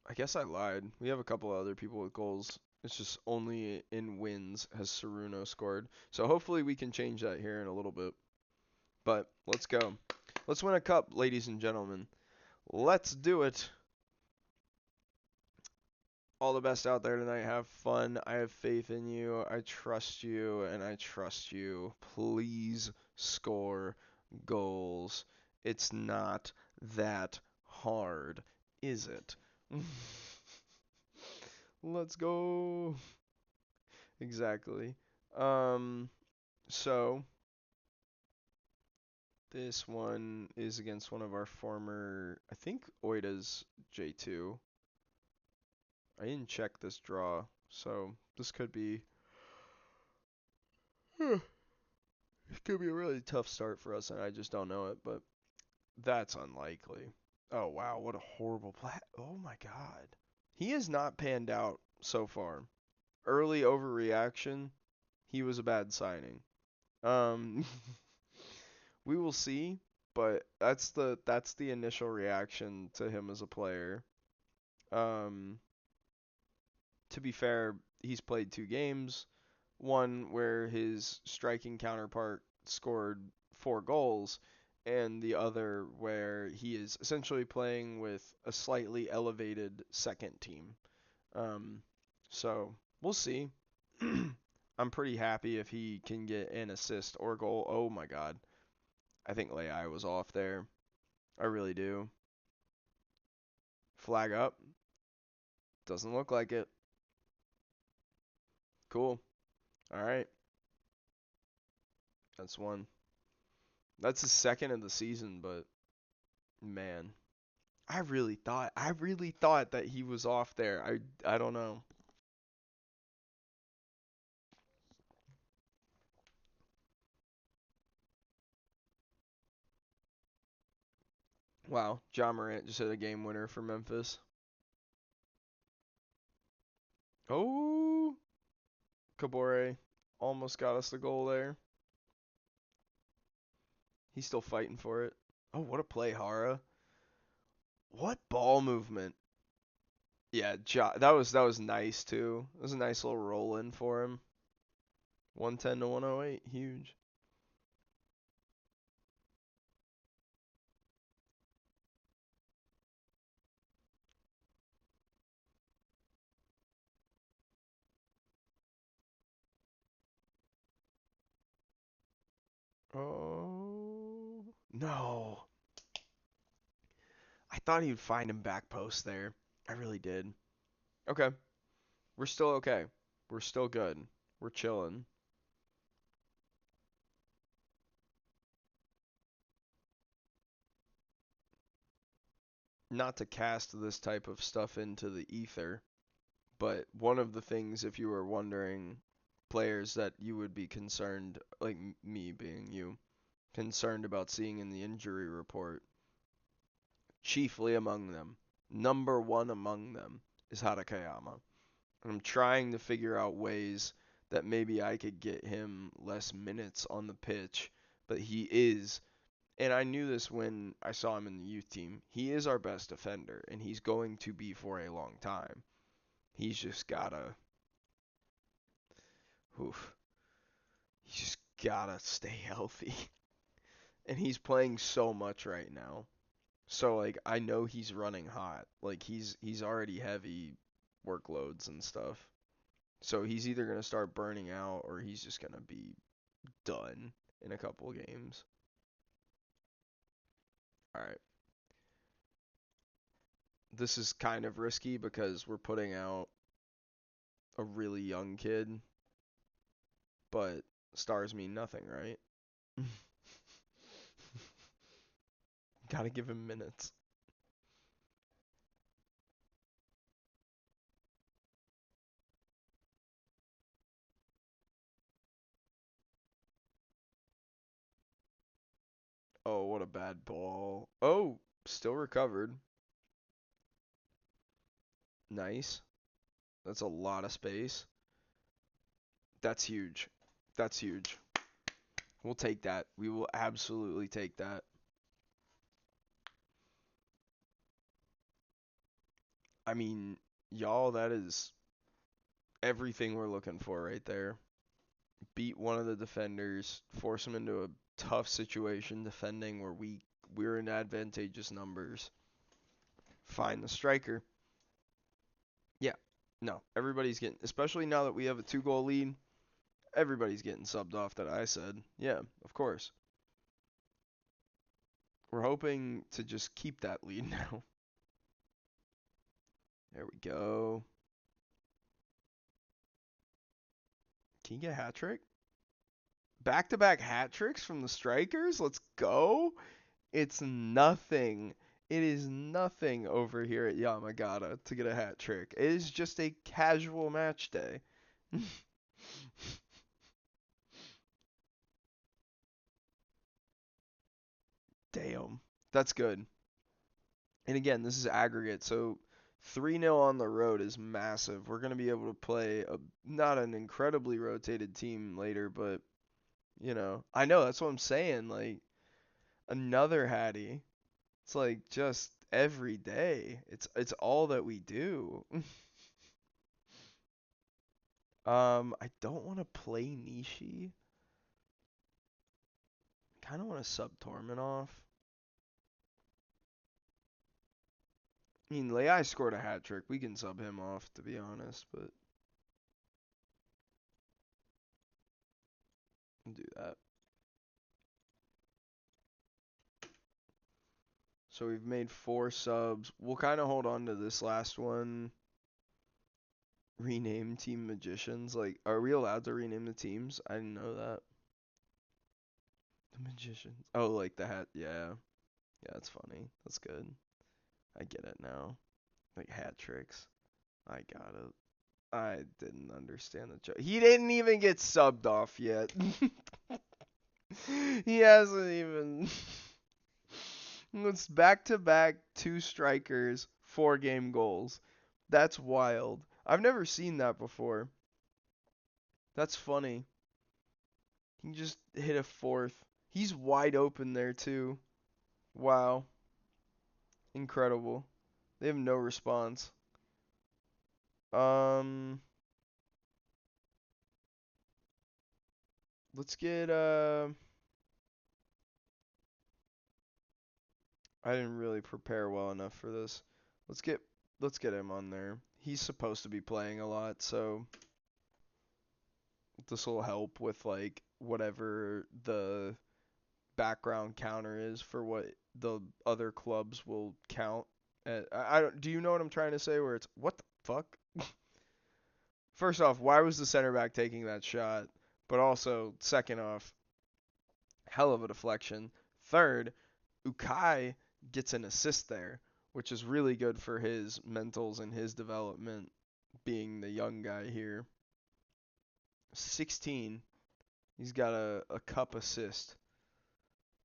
I guess I lied. We have a couple of other people with goals. It's just only in wins has Saruno scored. So hopefully we can change that here in a little bit. But let's go. Let's win a cup, ladies and gentlemen. Let's do it. All the best out there tonight. Have fun. I have faith in you. I trust you, and I trust you. Please score goals. It's not that hard, is it? Let's go. Exactly. Um, so this one is against one of our former, I think Oida's J2. I didn't check this draw, so this could be it could be a really tough start for us, and I just don't know it, but that's unlikely. Oh wow, what a horrible play. Oh my god. He has not panned out so far. Early overreaction, he was a bad signing. Um we will see, but that's the initial reaction to him as a player. Um to be fair, he's played 2 games. One where his striking counterpart scored 4 goals, and the other where he is essentially playing with a slightly elevated second team. Um, so we'll see. I'm pretty happy if he can get an assist or goal. Oh my god. I think Leai was off there. I really do. Flag up. Doesn't look like it. Cool. All right. That's one. That's his second of the season, but man, I really thought that he was off there. I don't know. Wow, John Morant just hit a game winner for Memphis. Oh, Kabore almost got us the goal there. He's still fighting for it. Oh, what a play, Hara. What ball movement. Yeah, that was nice too. It was a nice little roll in for him. 110 to 108, huge. Oh, no. I thought he'd find him back post there. I really did. Okay. We're still okay. We're still good. We're chilling. Not to cast this type of stuff into the ether, but one of the things, if you were wondering, players that you would be concerned, like me being you, concerned about seeing in the injury report, chiefly among them, number one among them, is Hatakayama. And I'm trying to figure out ways that maybe I could get him less minutes on the pitch, but he is. And I knew this when I saw him in the youth team. He is our best defender, and he's going to be for a long time. He's just gotta, oof, he's just gotta stay healthy. And he's playing so much right now. So like I know he's running hot. Like he's already heavy workloads and stuff. So he's either gonna start burning out or he's just gonna be done. in a couple of games. All right. This is kind of risky because we're putting out a really young kid, but stars mean nothing, right? Gotta give him minutes. Oh, what a bad ball. Oh, still recovered. Nice. That's a lot of space. That's huge. That's huge. We'll take that. We will absolutely take that. I mean, y'all, that is everything we're looking for right there. Beat one of the defenders, force them into a tough situation defending where we're in advantageous numbers. Find the striker. Yeah. No, everybody's getting, especially now that we have a 2-goal lead, everybody's getting subbed off that I said. Yeah, of course. We're hoping to just keep that lead now. There we go. Can you get a hat trick? Back-to-back hat tricks from the strikers? Let's go. It's nothing. It is nothing over here at Yamagata to get a hat trick. It is just a casual match day. Damn. That's good. And again, this is aggregate, so 3-0 on the road is massive. We're going to be able to play not an incredibly rotated team later, but I know that's what I'm saying. Like another Hattie. It's like just every day. It's all that we do. I don't want to play Nishi. Kind of want to sub Torment off. I mean, Leai scored a hat trick. We can sub him off, to be honest, but we'll do that. So we've made 4 subs. We'll kind of hold on to this last one. Rename Team Magicians. Like, are we allowed to rename the teams? I didn't know that. The Magicians. Oh, like the hat. Yeah. Yeah, that's funny. That's good. I get it now. Like hat tricks. I got it. I didn't understand the joke. He didn't even get subbed off yet. He hasn't even. It's back to back 2 strikers, 4-game goals. That's wild. I've never seen that before. That's funny. He just hit a 4th. He's wide open there too. Wow. Incredible. They have no response. Um let's get I didn't really prepare well enough for this. Let's get let's get him on there. He's supposed to be playing a lot, so this will help with like whatever the background counter is for what the other clubs will count. I don't, do you know what I'm trying to say? Where it's what the fuck? First off, why was the center back taking that shot? But also, second off, hell of a deflection. Third, Ukai gets an assist there, which is really good for his mentals and his development, being the young guy here. 16. He's got a cup assist.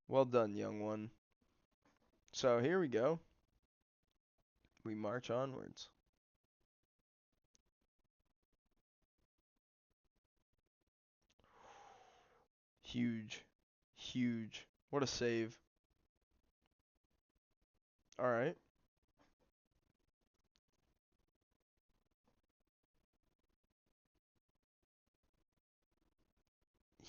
Well done, young one. So here we go. We march onwards. Huge. Huge. What a save. All right.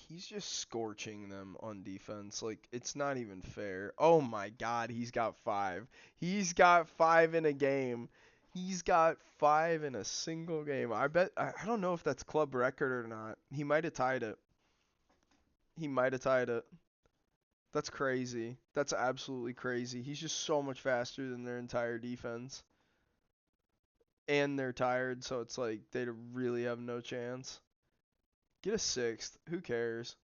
He's just scorching them on defense. Like, it's not even fair. Oh my god, he's got 5. He's got 5 in a game. He's got 5 in a single game. I bet, I don't know if that's club record or not. He might have tied it. He might have tied it. That's crazy. That's absolutely crazy. He's just so much faster than their entire defense. And they're tired, so it's like they really have no chance. Get a sixth. Who cares?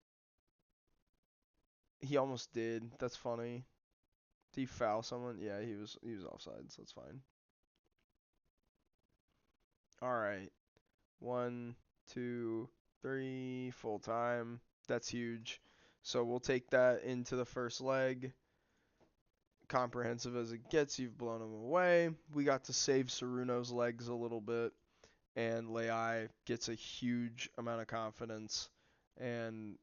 He almost did. That's funny. Did he foul someone? Yeah, he was offside, so it's fine. All right. 1, 2, 3, full time. That's huge. So we'll take that into the first leg. Comprehensive as it gets, you've blown him away. We got to save Saruno's legs a little bit, and Leai gets a huge amount of confidence. And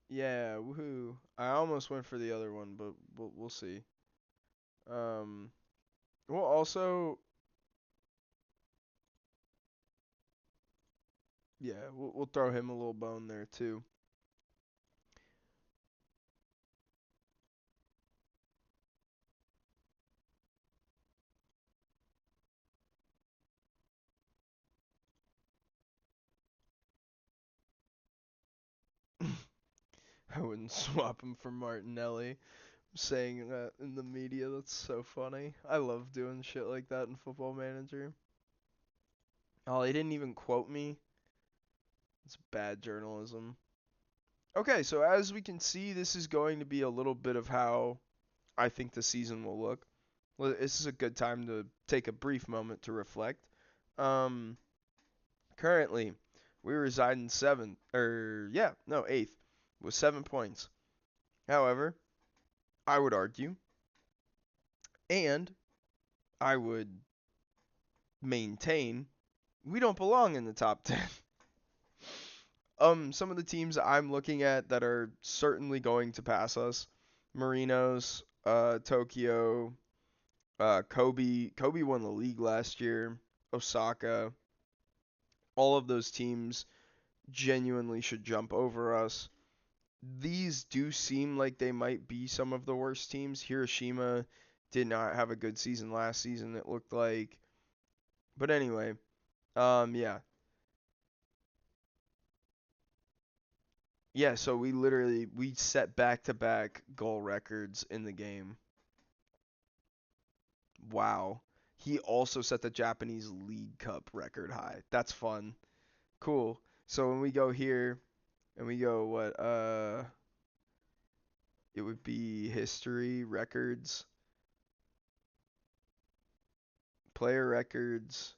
yeah, woohoo! I almost went for the other one, but we'll see. Um, well, also, yeah, we'll throw him a little bone there too. I wouldn't swap him for Martinelli. Saying that in the media, that's so funny. I love doing shit like that in Football Manager. Oh, they didn't even quote me. It's bad journalism. Okay, so as we can see, this is going to be a little bit of how I think the season will look. Well, this is a good time to take a brief moment to reflect. Um, Currently, we reside in seventh, or yeah, no, eighth, with 7 points. However, I would argue, and I would maintain, we don't belong in the top 10. Some of the teams I'm looking at that are certainly going to pass us: Marinos, Tokyo, Kobe. Kobe won the league last year. Osaka. All of those teams genuinely should jump over us. These do seem like they might be some of the worst teams. Hiroshima did not have a good season last season, it looked like. But anyway, yeah. Yeah, so we set back-to-back goal records in the game. Wow. He also set the Japanese League Cup record high. That's fun. Cool. So when we go here and we go what it would be history records, player records.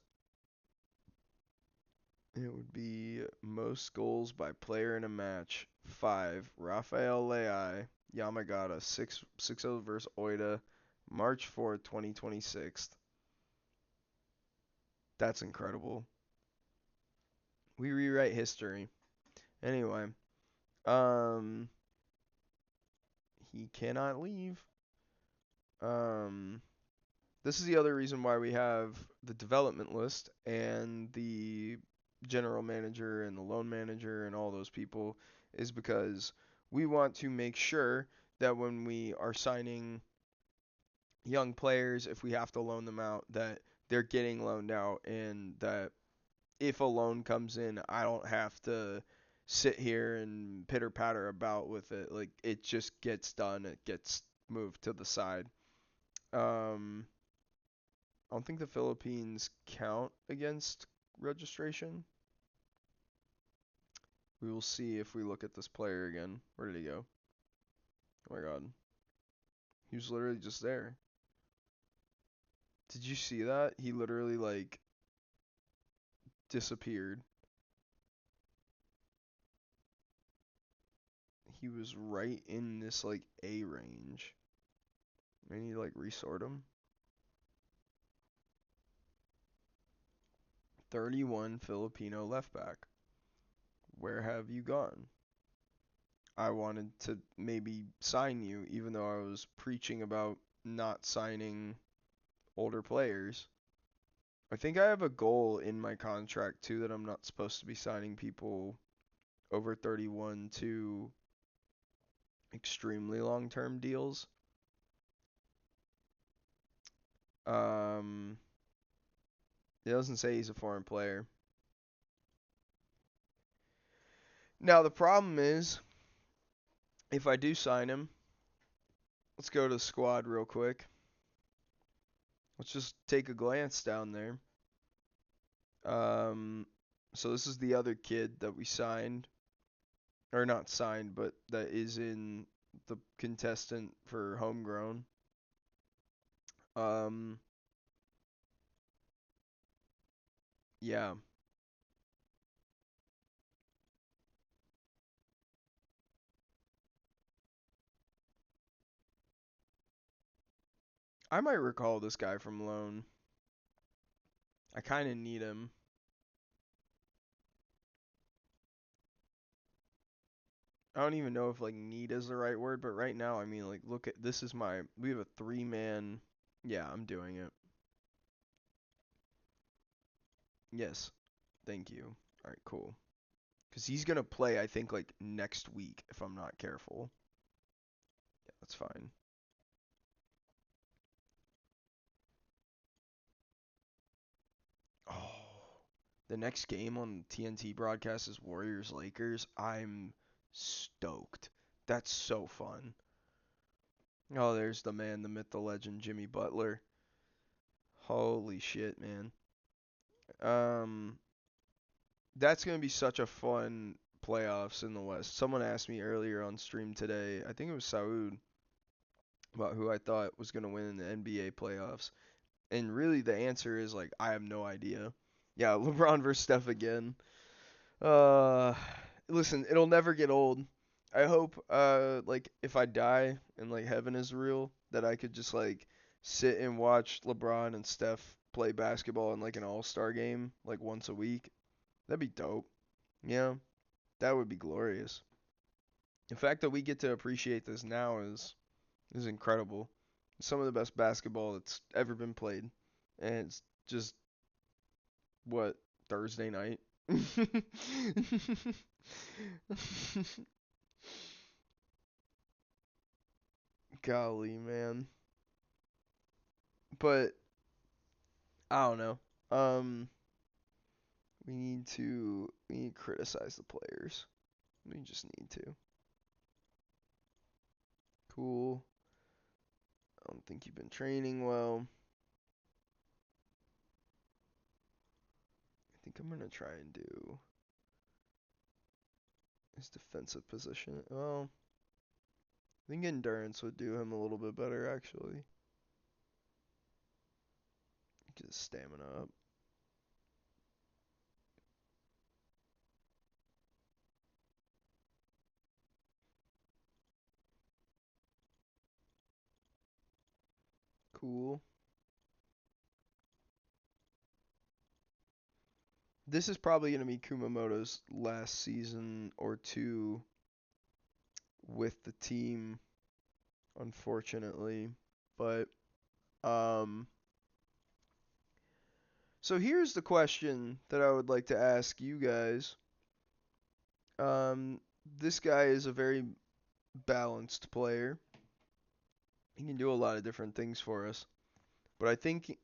It would be most goals by player in a match. 5. Rafael Leai, Yamagata, 6-0 versus Oida, March 4th, 2026. That's incredible. We rewrite history. Anyway, um, he cannot leave. Um, this is the other reason why we have the development list and the general manager and the loan manager and all those people, is because we want to make sure that when we are signing young players, if we have to loan them out, that they're getting loaned out, and that if a loan comes in, I don't have to sit here and pitter patter about with it. Like, it just gets done. It gets moved to the side. Um, I don't think the Philippines count against registration. We will see if we look at this player again. Where did he go? Oh my god. He was literally just there. Did you see that? He literally, like, disappeared. He was right in this, like, A range. I need to, like, resort him. 31 Filipino left back. Where have you gone? I wanted to maybe sign you, even though I was preaching about not signing older players. I think I have a goal in my contract too, that I'm not supposed to be signing people over 31 to extremely long-term deals. Um, It doesn't say he's a foreign player. Now the problem is, if I do sign him, let's go to the squad real quick. Let's just take a glance down there. Um, so this is the other kid that we signed, or not signed, but that is in the contestant for homegrown. Um, yeah, I might recall this guy from loan. I kind of need him. I don't even know if like need is the right word, but right now, I mean, like, look at this is my. We have a 3-man. Yeah, I'm doing it. Yes, thank you. All right, cool. Because he's gonna play, I think, like next week if I'm not careful. Yeah, that's fine. Oh, the next game on TNT broadcast is Warriors Lakers. I'm stoked. That's so fun. Oh, there's the man, the myth, the legend, Jimmy Butler. Holy shit, man. Um, that's gonna be such a fun playoffs in the West. Someone asked me earlier on stream today, I think it was Saud, about who I thought was gonna win in the NBA playoffs. And really the answer is like I have no idea. Yeah, LeBron versus Steph again. Uh Listen, it'll never get old. I hope like if I die and like heaven is real that I could just like sit and watch LeBron and Steph play basketball in like an all-star game like once a week. That'd be dope. Yeah, that would be glorious. The fact that we get to appreciate this now is incredible. Some of the best basketball that's ever been played. And it's just what, Thursday night? Golly, man. But I don't know. Um, we need to criticize the players. We just need to. Cool. I don't think you've been training well. I think I'm gonna try and do his defensive position. Well, I think endurance would do him a little bit better actually. Get his stamina up. Cool. This is probably going to be Kumamoto's last season or two with the team, unfortunately. But um so here's the question that I would like to ask you guys. Um this guy is a very balanced player. He can do a lot of different things for us. But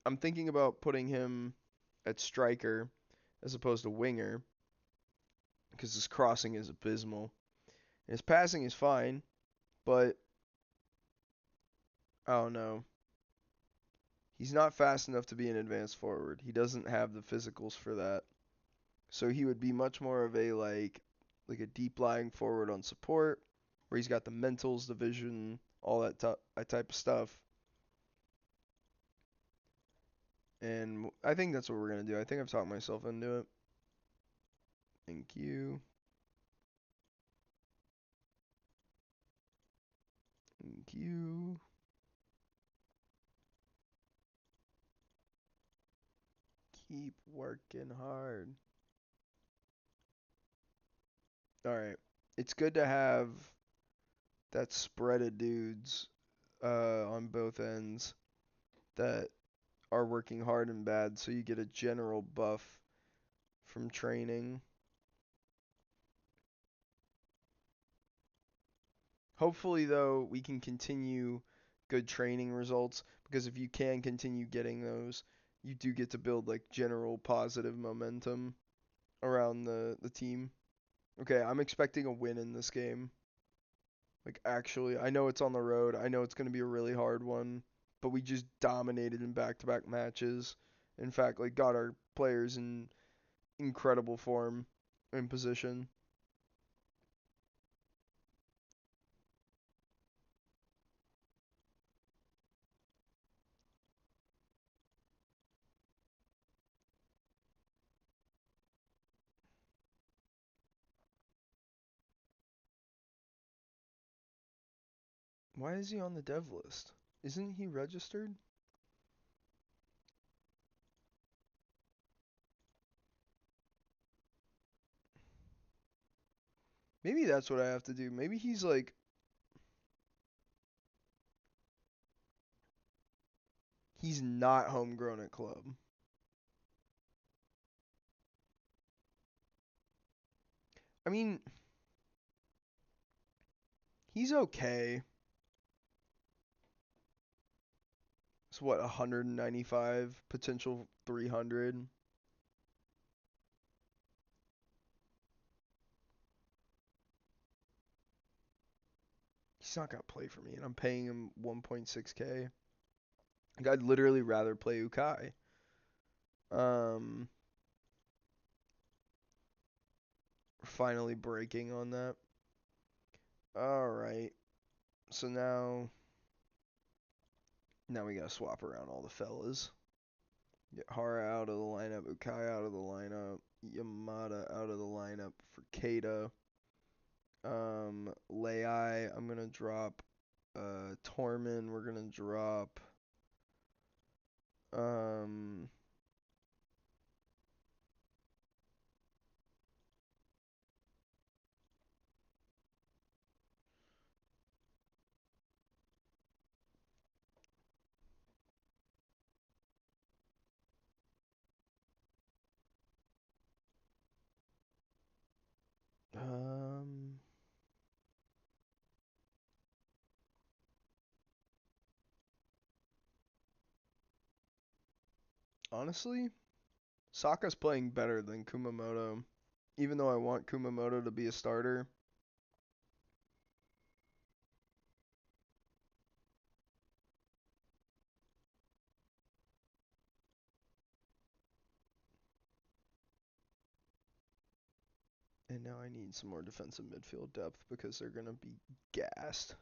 I'm thinking about putting him at striker as opposed to winger because his crossing is abysmal. And his passing is fine, but I don't know. He's not fast enough to be an advanced forward. He doesn't have the physicals for that. So he would be much more of a like a deep lying forward on support, where he's got the mentals, the vision, all that type of stuff. And I think that's what we're gonna do. I think I've talked myself into it. Thank you. Thank you. Keep working hard. All right. It's good to have that spread of dudes on both ends that are working hard and bad, so you get a general buff from training. Hopefully, though, we can continue good training results because if you can continue getting those, you do get to build like general positive momentum around the team. Okay, I'm expecting a win in this game. Like actually, I know it's on the road. I know it's going to be a really hard one, but we just dominated in back-to-back matches. In fact, like got our players in incredible form and position. Why is he on the dev list? Isn't he registered? Maybe that's what I have to do. Maybe he's like he's not homegrown at club. I mean, he's okay. It's what 195 potential 300. He's not gonna play for me, and I'm paying him 1.6k. Like, I'd literally rather play Ukai. Um, finally breaking on that. All right. So now we gotta swap around all the fellas. Get Hara out of the lineup, Ukai out of the lineup, Yamada out of the lineup for Kata. Lei, I'm gonna drop. Tormin, we're gonna drop. Um, um, honestly, Sokka's playing better than Kumamoto. Even though I want Kumamoto to be a starter. And now I need some more defensive midfield depth because they're going to be gassed.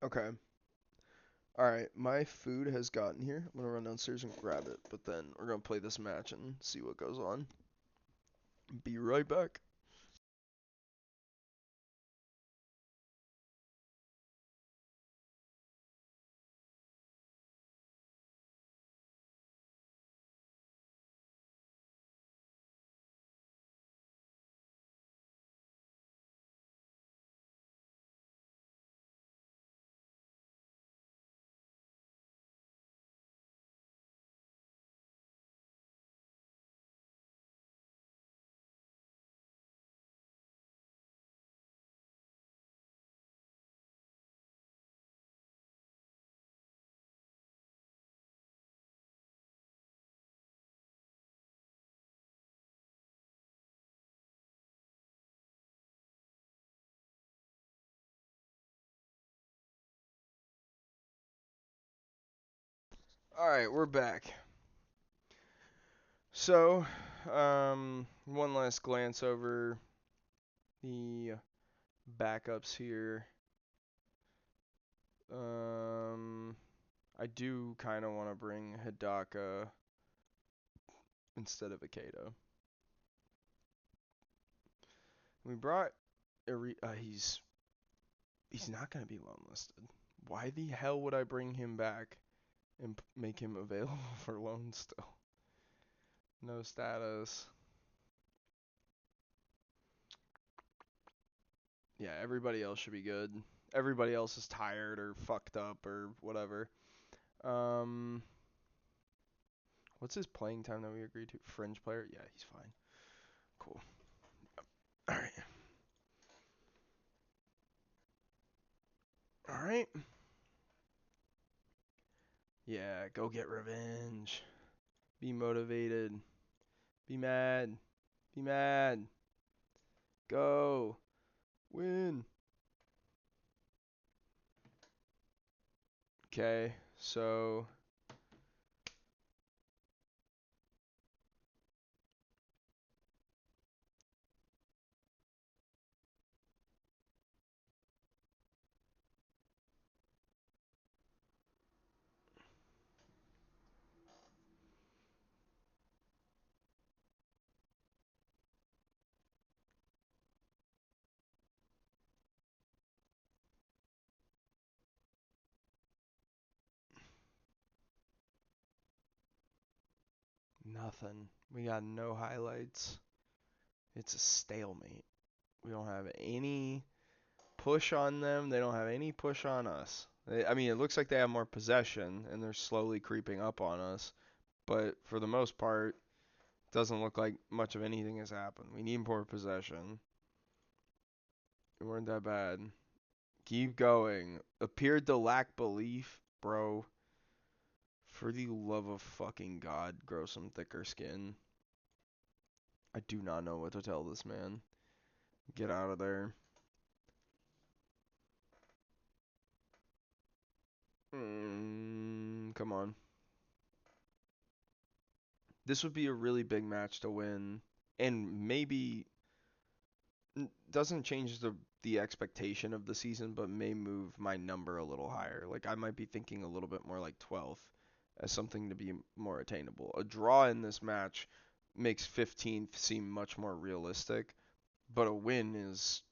Okay. Alright, my food has gotten here. I'm going to run downstairs and grab it, but then we're going to play this match and see what goes on. Be right back. Alright, we're back. So, one last glance over the backups here. I do kind of want to bring Hidaka instead of Ikeda. We brought he's not going to be loan listed. Why the hell would I bring him back and make him available for loan still? No status. Yeah, everybody else should be good. Everybody else is tired or fucked up or whatever. What's his playing time that we agreed to? Fringe player? Yeah, he's fine. Cool. All right. All right. Yeah, go get revenge. Be motivated. Be mad. Be mad. Go. Win. Okay, so nothing. We got no highlights. It's a stalemate. We don't have any push on them. They don't have any push on us. I mean, it looks like they have more possession and they're slowly creeping up on us. But for the most part, it doesn't look like much of anything has happened. We need more possession. We weren't that bad. Keep going. Appeared to lack belief, bro. For the love of fucking God, grow some thicker skin. I do not know what to tell this man. Get out of there. Come on. This would be a really big match to win, and maybe doesn't change the expectation of the season, but may move my number a little higher. Like I might be thinking a little bit more like 12th as something to be more attainable. A draw in this match makes 15th seem much more realistic, but a win is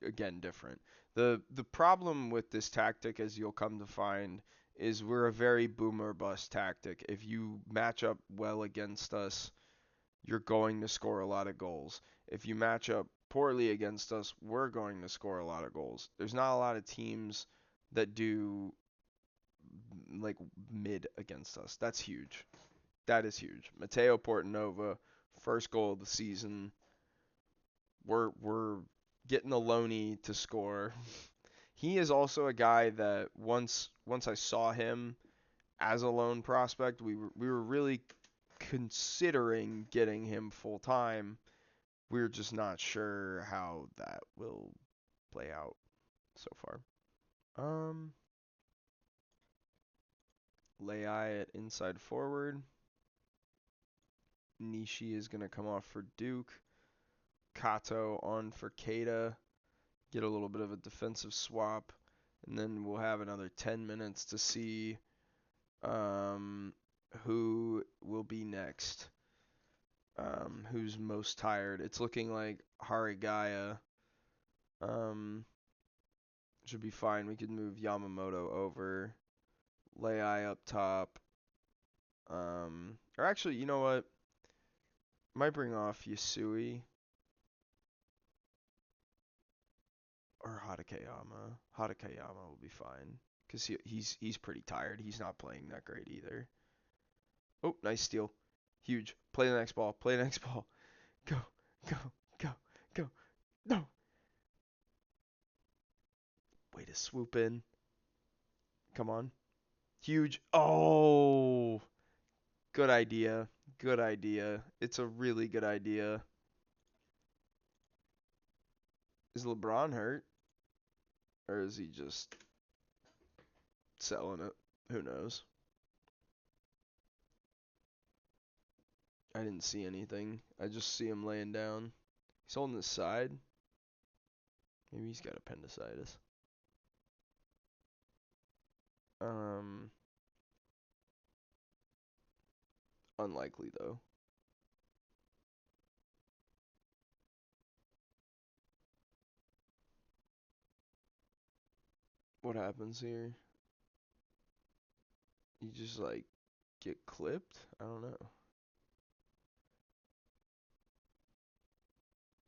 again different. The problem with this tactic, as you'll come to find, is we're a very boomer bust tactic. If you match up well against us, you're going to score a lot of goals. If you match up poorly against us, we're going to score a lot of goals. There's not a lot of teams that do like mid against us. That's huge. That is huge. Mateo Portanova, first goal of the season. We're getting the loanee to score. He is also a guy that once I saw him as a loan prospect, we were really considering getting him full time. We're just not sure how that will play out so far. Um, Leai at inside forward. Nishi is gonna come off for Duke. Kato on for Keita. Get a little bit of a defensive swap, and then we'll have another 10 minutes to see who will be next. Who's most tired? It's looking like Harigaya should be fine. We could move Yamamoto over. Leai up top. Or actually, you know what? Might bring off Yasui or Hatakeyama. Hatakeyama will be fine because he's pretty tired. He's not playing that great either. Oh, nice steal. Huge. Play the next ball. Play the next ball. Go, go, go, go. No. Way to swoop in. Come on. Huge. Oh. Good idea. Good idea. It's a really good idea. Is LeBron hurt? Or is he just selling it? Who knows? I didn't see anything. I just see him laying down. He's holding his side. Maybe he's got appendicitis. Unlikely though. What happens here? You just like get clipped? I don't know.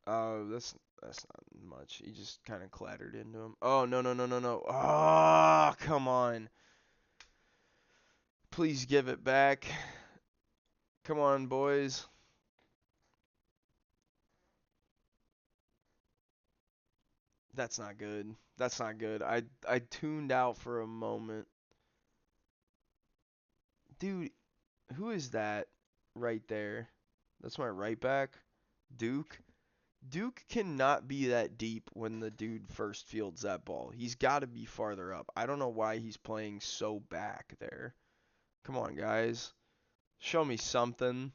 Oh, that's not much. He just kind of clattered into him. Oh, no, no, no, no, no. Oh, come on. Please give it back. Come on, boys. That's not good. That's not good. I tuned out for a moment. Dude, who is that right there? That's my right back. Duke. Duke cannot be that deep when the dude first fields that ball. He's got to be farther up. I don't know why he's playing so back there. Come on, guys. Show me something.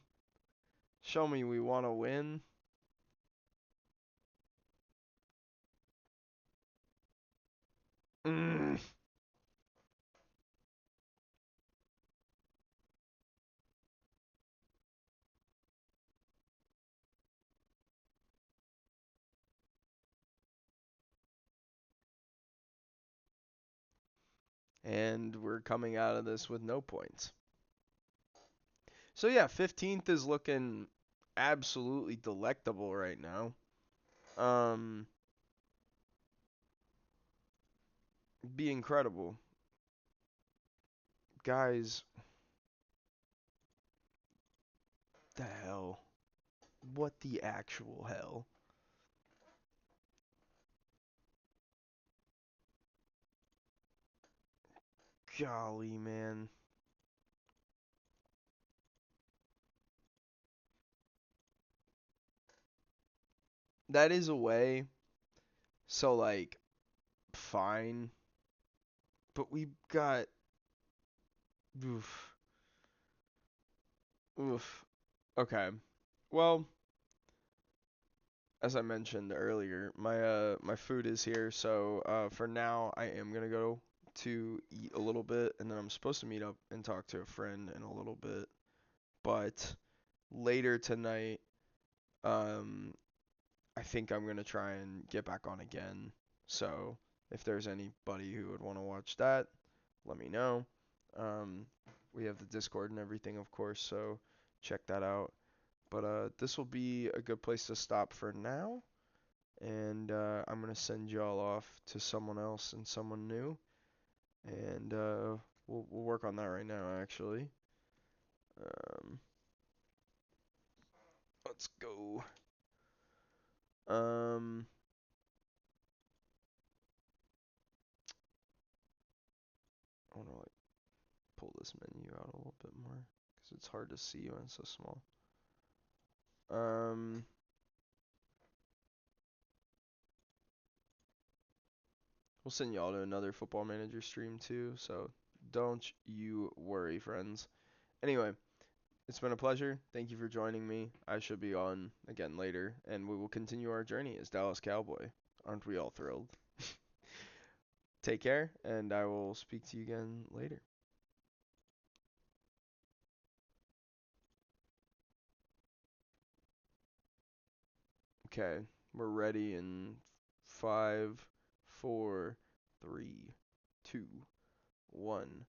Show me we want to win. Mm. And we're coming out of this with no points. So yeah, 15th is looking absolutely delectable right now. Um, be incredible. Guys, the hell? What the actual hell? Golly, man. That is a way. So like, fine. But we've got oof. Oof. Okay. Well, as I mentioned earlier, my food is here, so for now I am gonna go to eat a little bit, and then I'm supposed to meet up and talk to a friend in a little bit. But later tonight, um, I think I'm gonna try and get back on again. So if there's anybody who would want to watch that, let me know. Um, we have the Discord and everything, of course, so check that out. But this will be a good place to stop for now. And I'm gonna send y'all off to someone else and someone new, and we'll work on that right now. Actually, um, let's go. Um, I want to like pull this menu out a little bit more because it's hard to see when it's so small. Um, we'll send y'all to another Football Manager stream too, so don't you worry, friends. Anyway, it's been a pleasure. Thank you for joining me. I should be on again later, and we will continue our journey as Dallas Cowboy. Aren't we all thrilled? Take care, and I will speak to you again later. Okay, we're ready in 5, 4, 3, 2, 1.